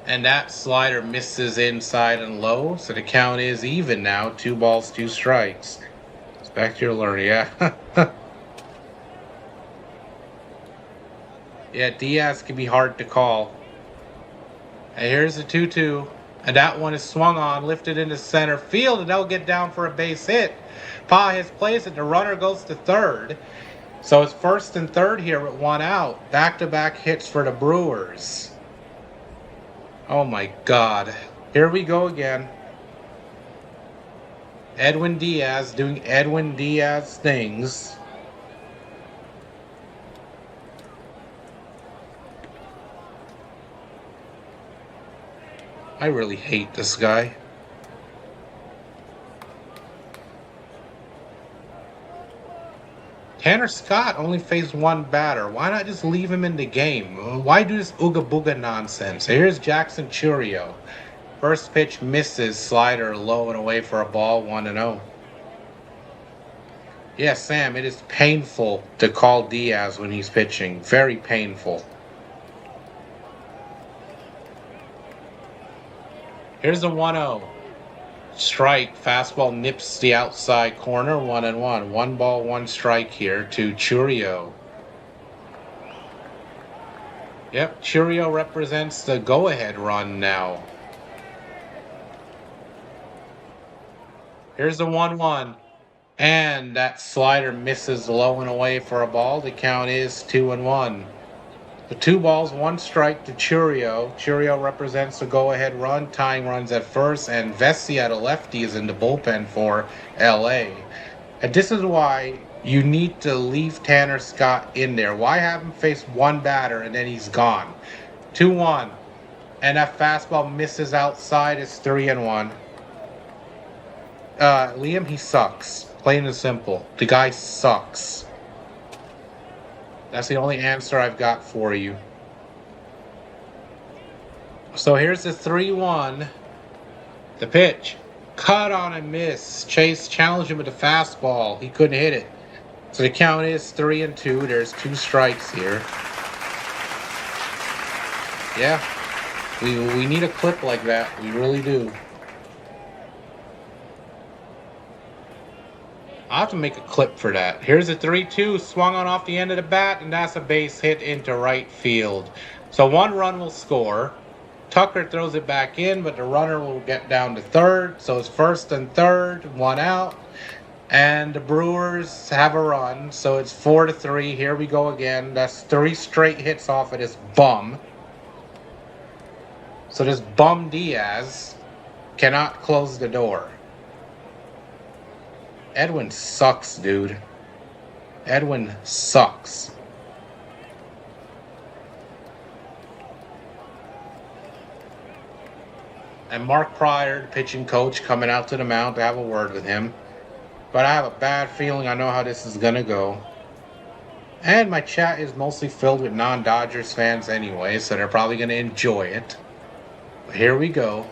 And that slider misses inside and low, so the count is even now. 2 balls, 2 strikes. It's back to your learning, yeah. Yeah, Diaz can be hard to call. And here's the 2-2. And that one is swung on, lifted into center field, and they'll get down for a base hit. Pa has plays it, the runner goes to third. So it's first and third here with 1 out. Back-to-back hits for the Brewers. Oh my God. Here we go again. Edwin Diaz doing Edwin Diaz things. I really hate this guy. Tanner Scott only faced 1 batter. Why not just leave him in the game? Why do this ooga booga nonsense? Here's Jackson Churio. First pitch misses, slider low and away for a ball, 1-0. Yeah, Sam, it is painful to call Diaz when he's pitching. Very painful. Here's the 1-0. Strike, fastball nips the outside corner, 1-1. 1 ball, 1 strike here to Churio. Yep, Churio represents the go-ahead run now. Here's the 1-1. And that slider misses low and away for a ball. The count is 2-1. The 2 balls, 1 strike to Churio. Churio represents the go-ahead run, tying runs at first, and Vesia, the lefty, is in the bullpen for LA. And this is why you need to leave Tanner Scott in there. Why have him face 1 batter and then he's gone? 2-1. And that fastball misses outside. It's 3-1. Liam, he sucks. Plain and simple. The guy sucks. That's the only answer I've got for you. So here's the 3-1. The pitch. Cut on and miss. Chase challenged him with the fastball. He couldn't hit it. So the count is 3-2. There's 2 strikes here. Yeah. We need a clip like that. We really do. I'll have to make a clip for that. Here's a 3-2, swung on off the end of the bat, and that's a base hit into right field. So 1 run will score. Tucker throws it back in, but the runner will get down to third. So it's first and third, 1 out. And the Brewers have a run, so it's 4-3. Here we go again. That's 3 straight hits off of this bum. So this bum Diaz cannot close the door. Edwin sucks, dude. Edwin sucks. And Mark Pryor, the pitching coach, coming out to the mound to have a word with him. But I have a bad feeling I know how this is going to go. And my chat is mostly filled with non-Dodgers fans anyway, so they're probably going to enjoy it. But here we go.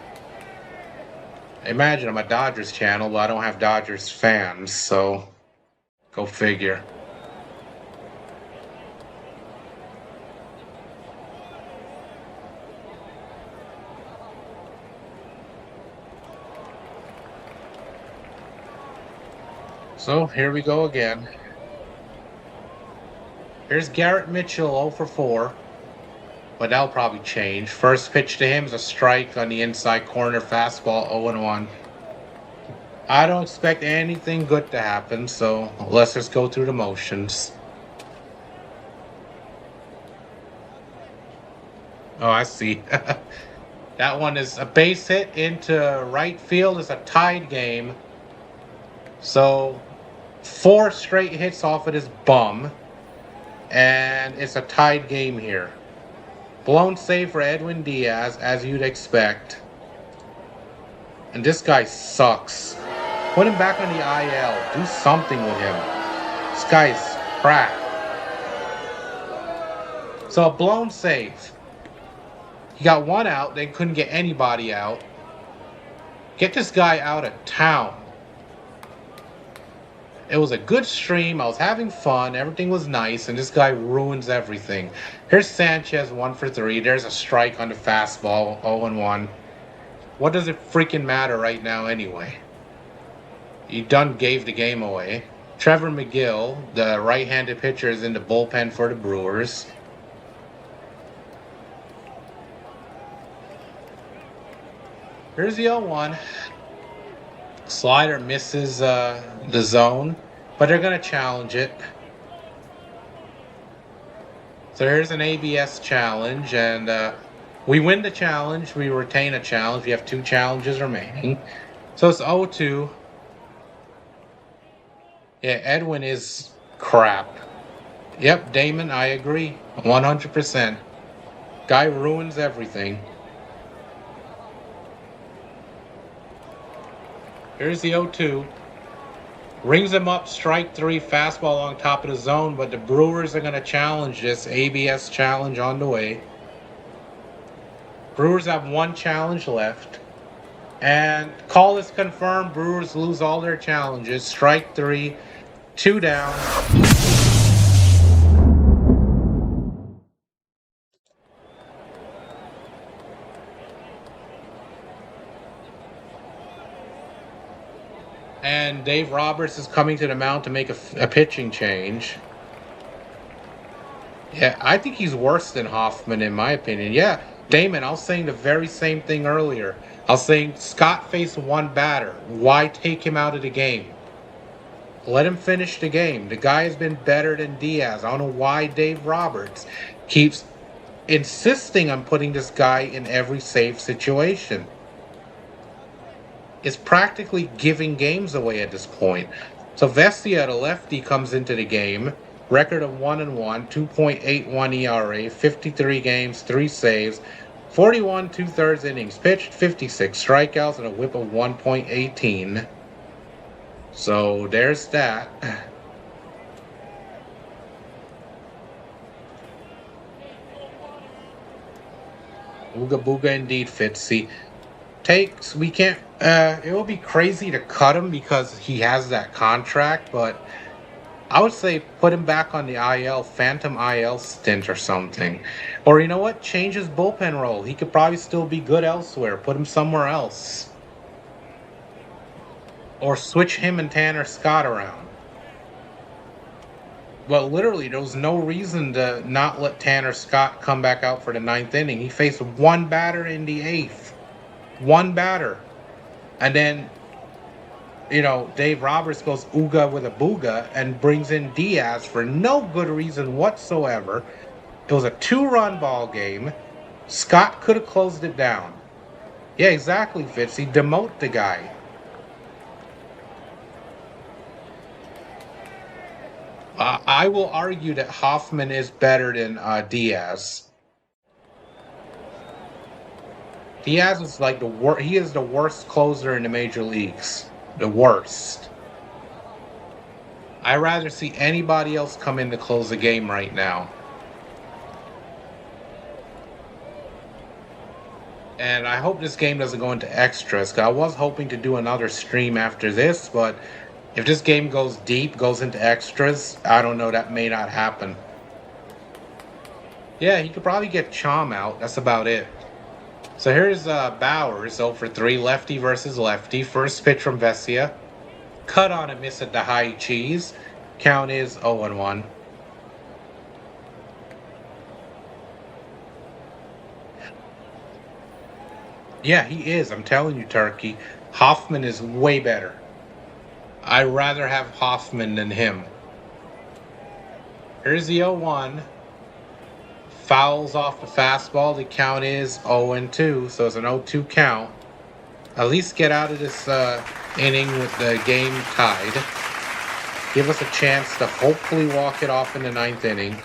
Imagine I'm a Dodgers channel, but I don't have Dodgers fans, so go figure. So here we go again. Here's Garrett Mitchell 0 for 4. But that'll probably change. First pitch to him is a strike on the inside corner, fastball 0-1. I don't expect anything good to happen, so let's just go through the motions. Oh, I see. That one is a base hit into right field. It's a tied game. So 4 straight hits off of this bum. And it's a tied game here. Blown save for Edwin Diaz, as you'd expect. And this guy sucks. Put him back on the IL. Do something with him. This guy's crap. So a blown save. He got 1 out, then couldn't get anybody out. Get this guy out of town. It was a good stream. I was having fun. Everything was nice, and this guy ruins everything. Here's Sanchez, 1 for 3. There's a strike on the fastball, 0-1. What does it freaking matter right now anyway? He done gave the game away. Trevor McGill, the right-handed pitcher, is in the bullpen for the Brewers. Here's the 0-1. Slider misses the zone, but they're going to challenge it. So here's an ABS challenge, and we win the challenge. We retain a challenge. We have 2 challenges remaining. So it's 0-2. Yeah, Edwin is crap. Yep, Damon, I agree. 100%. Guy ruins everything. Here's the 0-2. Rings him up, strike 3, fastball on top of the zone, but the Brewers are going to challenge this. ABS challenge on the way. Brewers have 1 challenge left. And call is confirmed. Brewers lose all their challenges. Strike 3, 2 down. And Dave Roberts is coming to the mound to make a pitching change. Yeah, I think he's worse than Hoffman in my opinion. Yeah, Damon, I was saying the very same thing earlier. I was saying Scott faced 1 batter. Why take him out of the game? Let him finish the game. The guy has been better than Diaz. I don't know why Dave Roberts keeps insisting on putting this guy in every safe situation. Is practically giving games away at this point. So Vesia, the lefty, comes into the game. Record of 1-1, 2.81 ERA, 53 games, 3 saves, 41 2/3 innings pitched, 56 strikeouts, and a whip of 1.18. So there's that. Ooga booga indeed, Fitzy. We can't, it will be crazy to cut him because he has that contract, but I would say put him back on the IL, phantom IL stint or something. Or you know what? Change his bullpen role. He could probably still be good elsewhere. Put him somewhere else. Or switch him and Tanner Scott around. Well, literally, there was no reason to not let Tanner Scott come back out for the 9th inning. He faced 1 batter in the 8th. 1 batter. And then, Dave Roberts goes ooga with a booga and brings in Diaz for no good reason whatsoever. It was a 2-run ball game. Scott could have closed it down. Yeah, exactly, Fitzy. Demote the guy. I will argue that Hoffman is better than Diaz. Diaz is like he is the worst closer in the major leagues. The worst. I'd rather see anybody else come in to close the game right now. And I hope this game doesn't go into extras, because I was hoping to do another stream after this, but if this game goes deep, goes into extras, I don't know, that may not happen. Yeah, he could probably get Chom out. That's about it. So here's Bowers, 0-for-3, lefty versus lefty. First pitch from Vesia. Cut on a miss at the high cheese. Count is 0-1. Yeah, he is. I'm telling you, Turkey. Hoffman is way better. I'd rather have Hoffman than him. Here's the 0-1. Fouls off the fastball. The count is 0-2, so it's an 0-2 count. At least get out of this inning with the game tied. Give us a chance to hopefully walk it off in the 9th inning.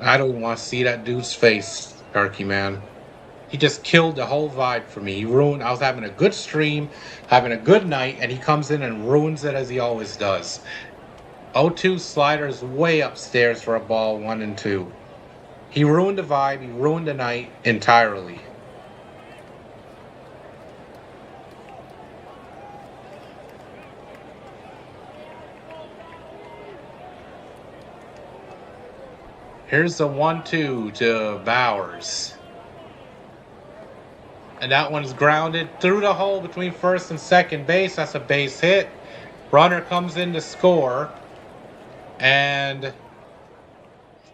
I don't want to see that dude's face, Turkey, man. He just killed the whole vibe for me. I was having a good stream, having a good night, and he comes in and ruins it as he always does. 0-2 sliders way upstairs for a ball, 1-2. He ruined the vibe. He ruined the night entirely. Here's the 1-2 to Bowers. And that one's grounded through the hole between first and second base. That's a base hit. Runner comes in to score. And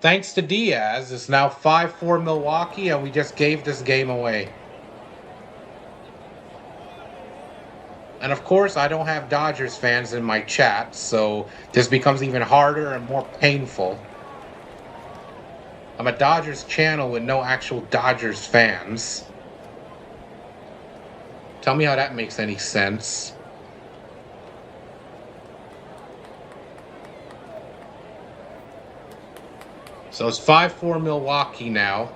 thanks to Diaz, it's now 5-4 Milwaukee, and we just gave this game away. And of course, I don't have Dodgers fans in my chat, so this becomes even harder and more painful. I'm a Dodgers channel with no actual Dodgers fans. Tell me how that makes any sense. So it's 5-4 Milwaukee now.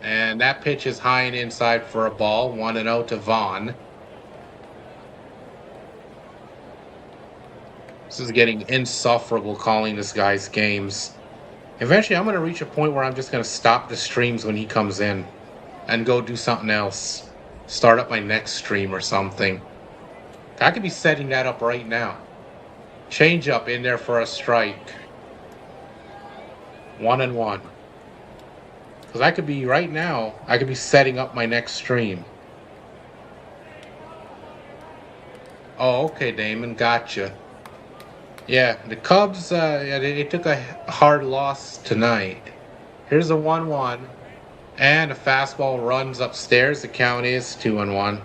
And that pitch is high and inside for a ball. 1-0 to Vaughn. This is getting insufferable calling this guy's games. Eventually, I'm going to reach a point where I'm just going to stop the streams when he comes in and go do something else. Start up my next stream or something. I could be setting that up right now. Change up in there for a strike. 1-1. Because I could be, right now, I could be setting up my next stream. Oh, okay, Damon, gotcha. Yeah, the Cubs, they took a hard loss tonight. Here's a 1-1. And a fastball runs upstairs. The count is 2-1.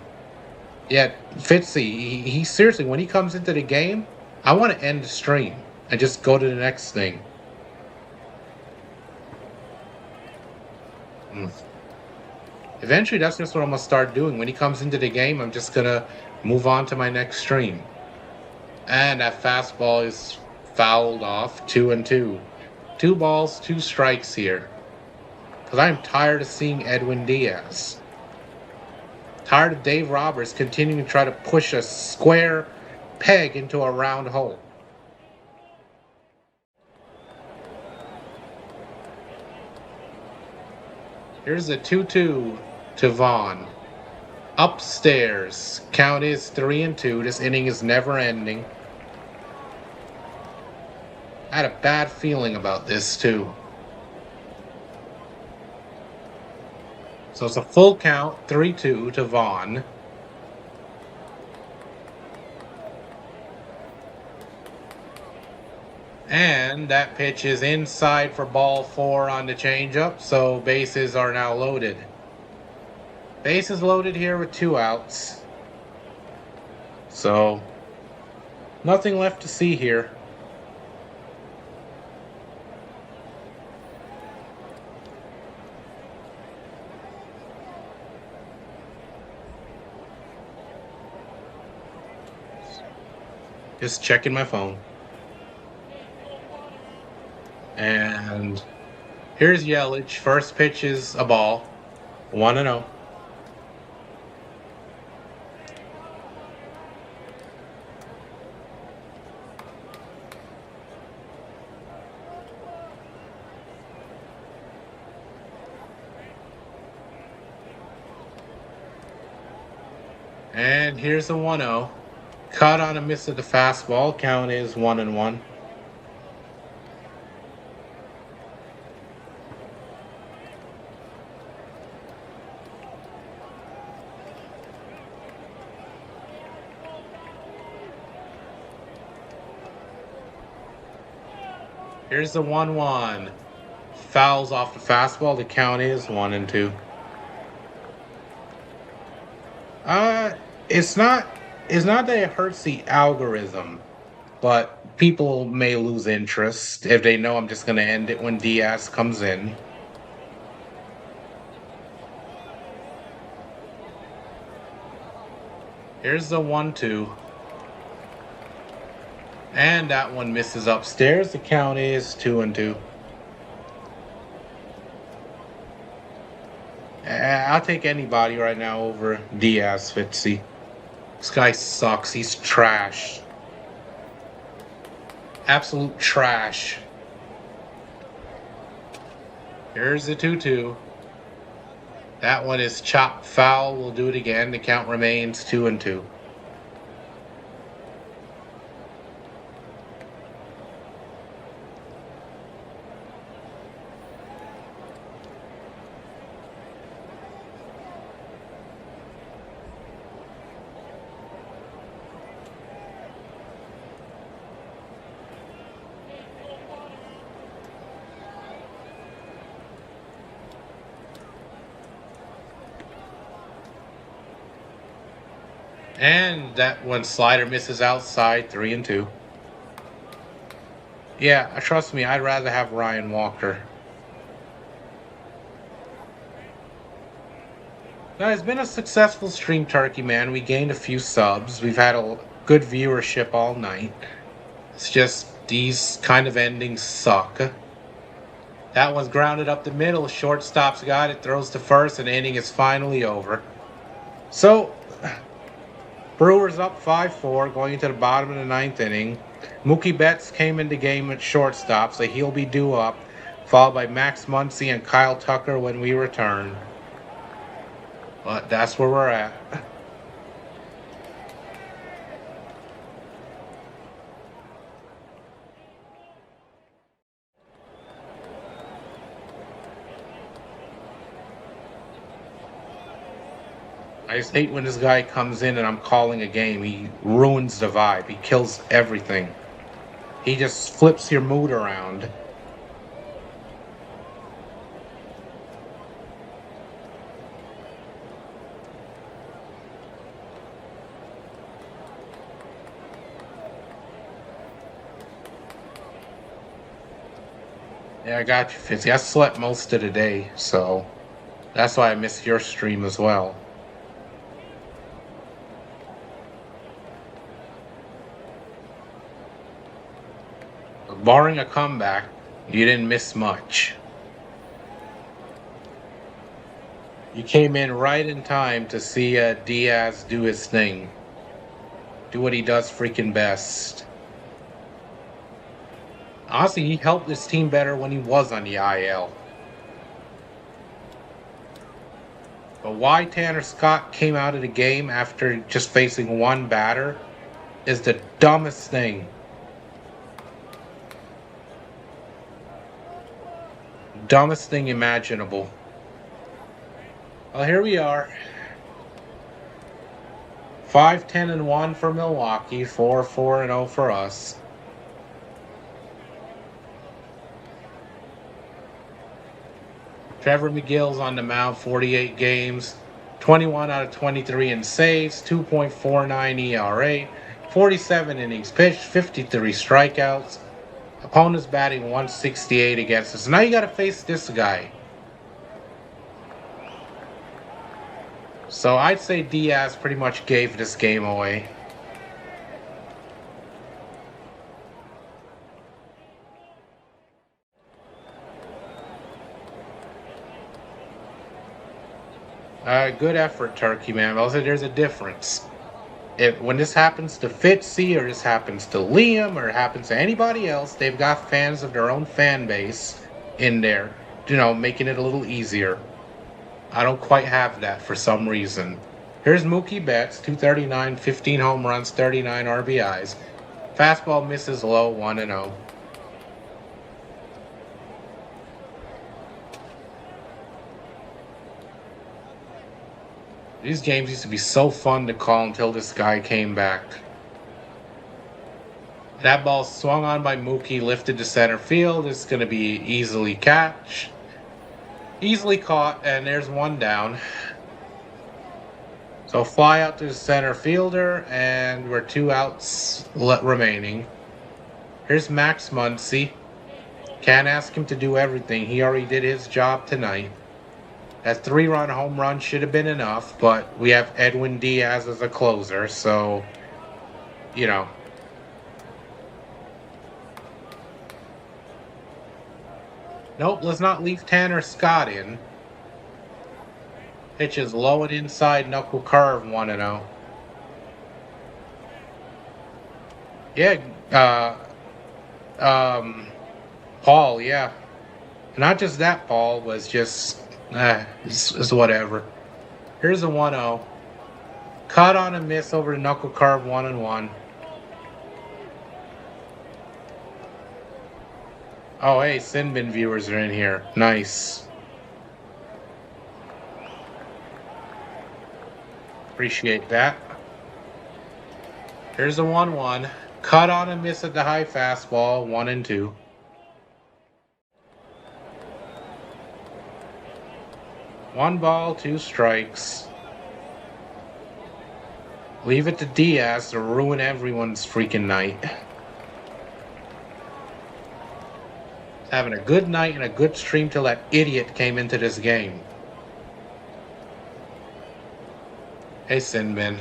Yeah, Fitzy, he seriously, when he comes into the game, I want to end the stream and just go to the next thing. Eventually, that's just what I'm going to start doing. When he comes into the game, I'm just going to move on to my next stream. And that fastball is fouled off. 2-2. 2 balls, 2 strikes here. Because I'm tired of seeing Edwin Diaz. Tired of Dave Roberts continuing to try to push a square peg into a round hole. Here's a 2-2 to Vaughn. Upstairs. Count is 3-2. This inning is never ending. I had a bad feeling about this too. So it's a full count, 3-2 to Vaughn. And that pitch is inside for ball 4 on the changeup, so bases are now loaded. Bases loaded here with 2 outs. So, nothing left to see here. Just checking my phone. And here's Yelich. First pitch is a ball. 1-0. And here's the 1-0. Caught on a miss of the fastball. Count is 1-1. Here's the 1-1. Fouls off the fastball. The count is 1-2. It's not that it hurts the algorithm, but people may lose interest if they know I'm just going to end it when Diaz comes in. Here's the 1-2. And that one misses upstairs. The count is 2-2. I'll take anybody right now over Diaz, Fitzy. This guy sucks. He's trash. Absolute trash. Here's the 2-2. That one is chopped foul. We'll do it again. The count remains 2-2. And that one slider misses outside, 3-2. Yeah, trust me, I'd rather have Ryan Walker. Now, it's been a successful stream, Turkey Man. We gained a few subs. We've had a good viewership all night. It's just these kind of endings suck. That one's grounded up the middle. Shortstop's got it, throws to first, and the inning is finally over. So, Brewers up 5-4 going into the bottom of the ninth inning. Mookie Betts came in the game at shortstop, so he'll be due up, followed by Max Muncy and Kyle Tucker when we return. But that's where we're at. I just hate when this guy comes in and I'm calling a game. He ruins the vibe. He kills everything. He just flips your mood around. Yeah, I got you, Fitzy. I slept most of the day, so that's why I missed your stream as well. Barring a comeback, you didn't miss much. You came in right in time to see Diaz do his thing. Do what he does freaking best. Honestly, he helped this team better when he was on the IL. But why Tanner Scott came out of the game after just facing one batter is the dumbest thing. Dumbest thing imaginable. Well, here we are. 5-10-1 for Milwaukee, 4-4-0 for us. Trevor McGill's on the mound, 48 games, 21 out of 23 in saves, 2.49 ERA, 47 innings pitched, 53 strikeouts. Opponent's batting 168 against us. Now you got to face this guy. So I'd say Diaz pretty much gave this game away. Good effort, Turkey Man. But I'll say there's a difference. When this happens to Fitzy, or this happens to Liam, or it happens to anybody else, they've got fans of their own fan base in there, making it a little easier. I don't quite have that for some reason. Here's Mookie Betts, 239, 15 home runs, 39 RBIs. Fastball misses low, 1-0. These games used to be so fun to call until this guy came back. That ball swung on by Mookie, lifted to center field. It's going to be easily caught, and there's one down. So fly out to the center fielder, and we're 2 outs remaining. Here's Max Muncy. Can't ask him to do everything. He already did his job tonight. That 3-run home run should have been enough, but we have Edwin Diaz as a closer, so, Nope, let's not leave Tanner Scott in. Pitch is low and inside, knuckle curve, 1-0. Yeah, Paul, yeah. Not just that Paul was just, it's whatever. Here's a 1-0. Cut on a miss over the knuckle curve, 1-1. Oh, hey, Sinbin viewers are in here. Nice. Appreciate that. Here's a 1-1. Cut on a miss at the high fastball, 1-2. One ball, 2 strikes. Leave it to Diaz to ruin everyone's freaking night. Having a good night and a good stream till that idiot came into this game. Hey, Sinbin.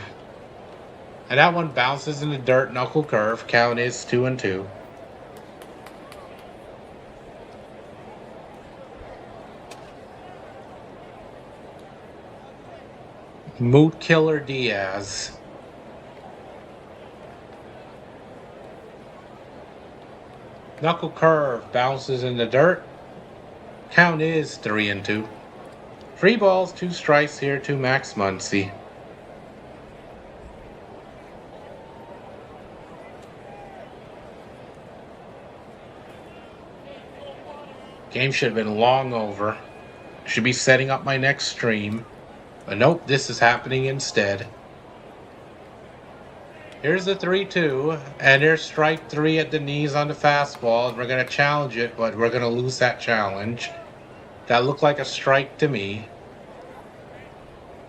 And that one bounces in the dirt, knuckle curve. Count is 2-2. Mood Killer Diaz. Knuckle curve bounces in the dirt. Count is 3-2. 3 balls, 2 strikes here to Max Muncy. Game should have been long over. Should be setting up my next stream. But nope, this is happening instead. Here's the 3-2, and there's strike 3 at the knees on the fastball. And we're going to challenge it, but we're going to lose that challenge. That looked like a strike to me.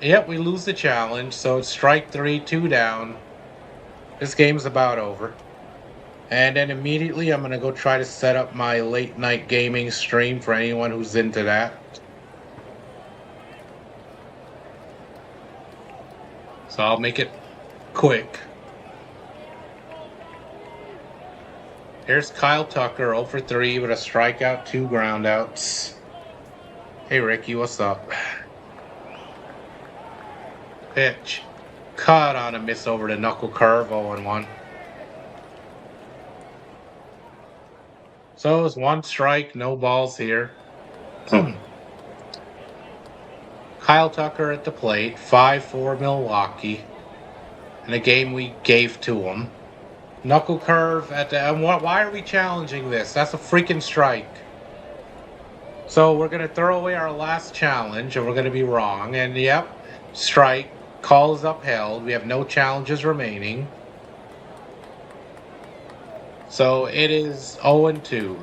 Yep, we lose the challenge, so it's strike 3, 2 down. This game's about over. And then immediately I'm going to go try to set up my late night gaming stream for anyone who's into that. So I'll make it quick. Here's Kyle Tucker, 0 for 3 with a strikeout, 2 groundouts. Hey Ricky, what's up? Pitch. Cut on a miss over the knuckle curve, 0-1. So it's 1 strike, no balls here. Kyle Tucker at the plate, 5-4 Milwaukee. In a game we gave to him. Knuckle curve at the... why are we challenging this? That's a freaking strike. So we're going to throw away our last challenge, and we're going to be wrong. And yep, strike. Call is upheld. We have no challenges remaining. So it is 0-2.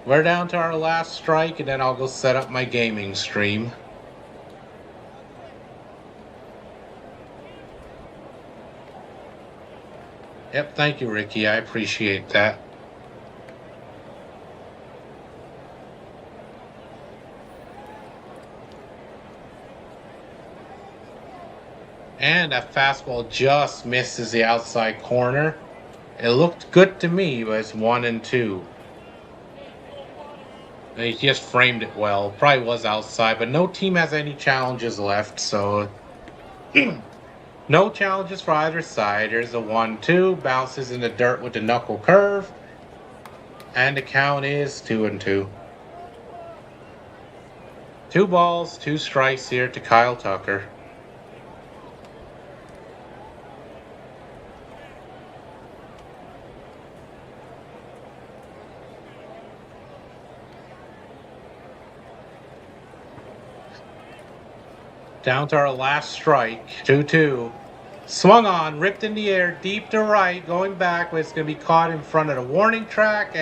We're down to our last strike, and then I'll go set up my gaming stream. Yep, thank you, Ricky. I appreciate that. And that fastball just misses the outside corner. It looked good to me, but it's 1-2. He just framed it well. Probably was outside, but no team has any challenges left, so... No challenges for either side. There's a 1-2. Bounces in the dirt with the knuckle curve. And the count is 2-2. 2 balls, 2 strikes here to Kyle Tucker. Down to our last strike, 2-2. Swung on, ripped in the air, deep to right, going back, but it's going to be caught in front of the warning track, and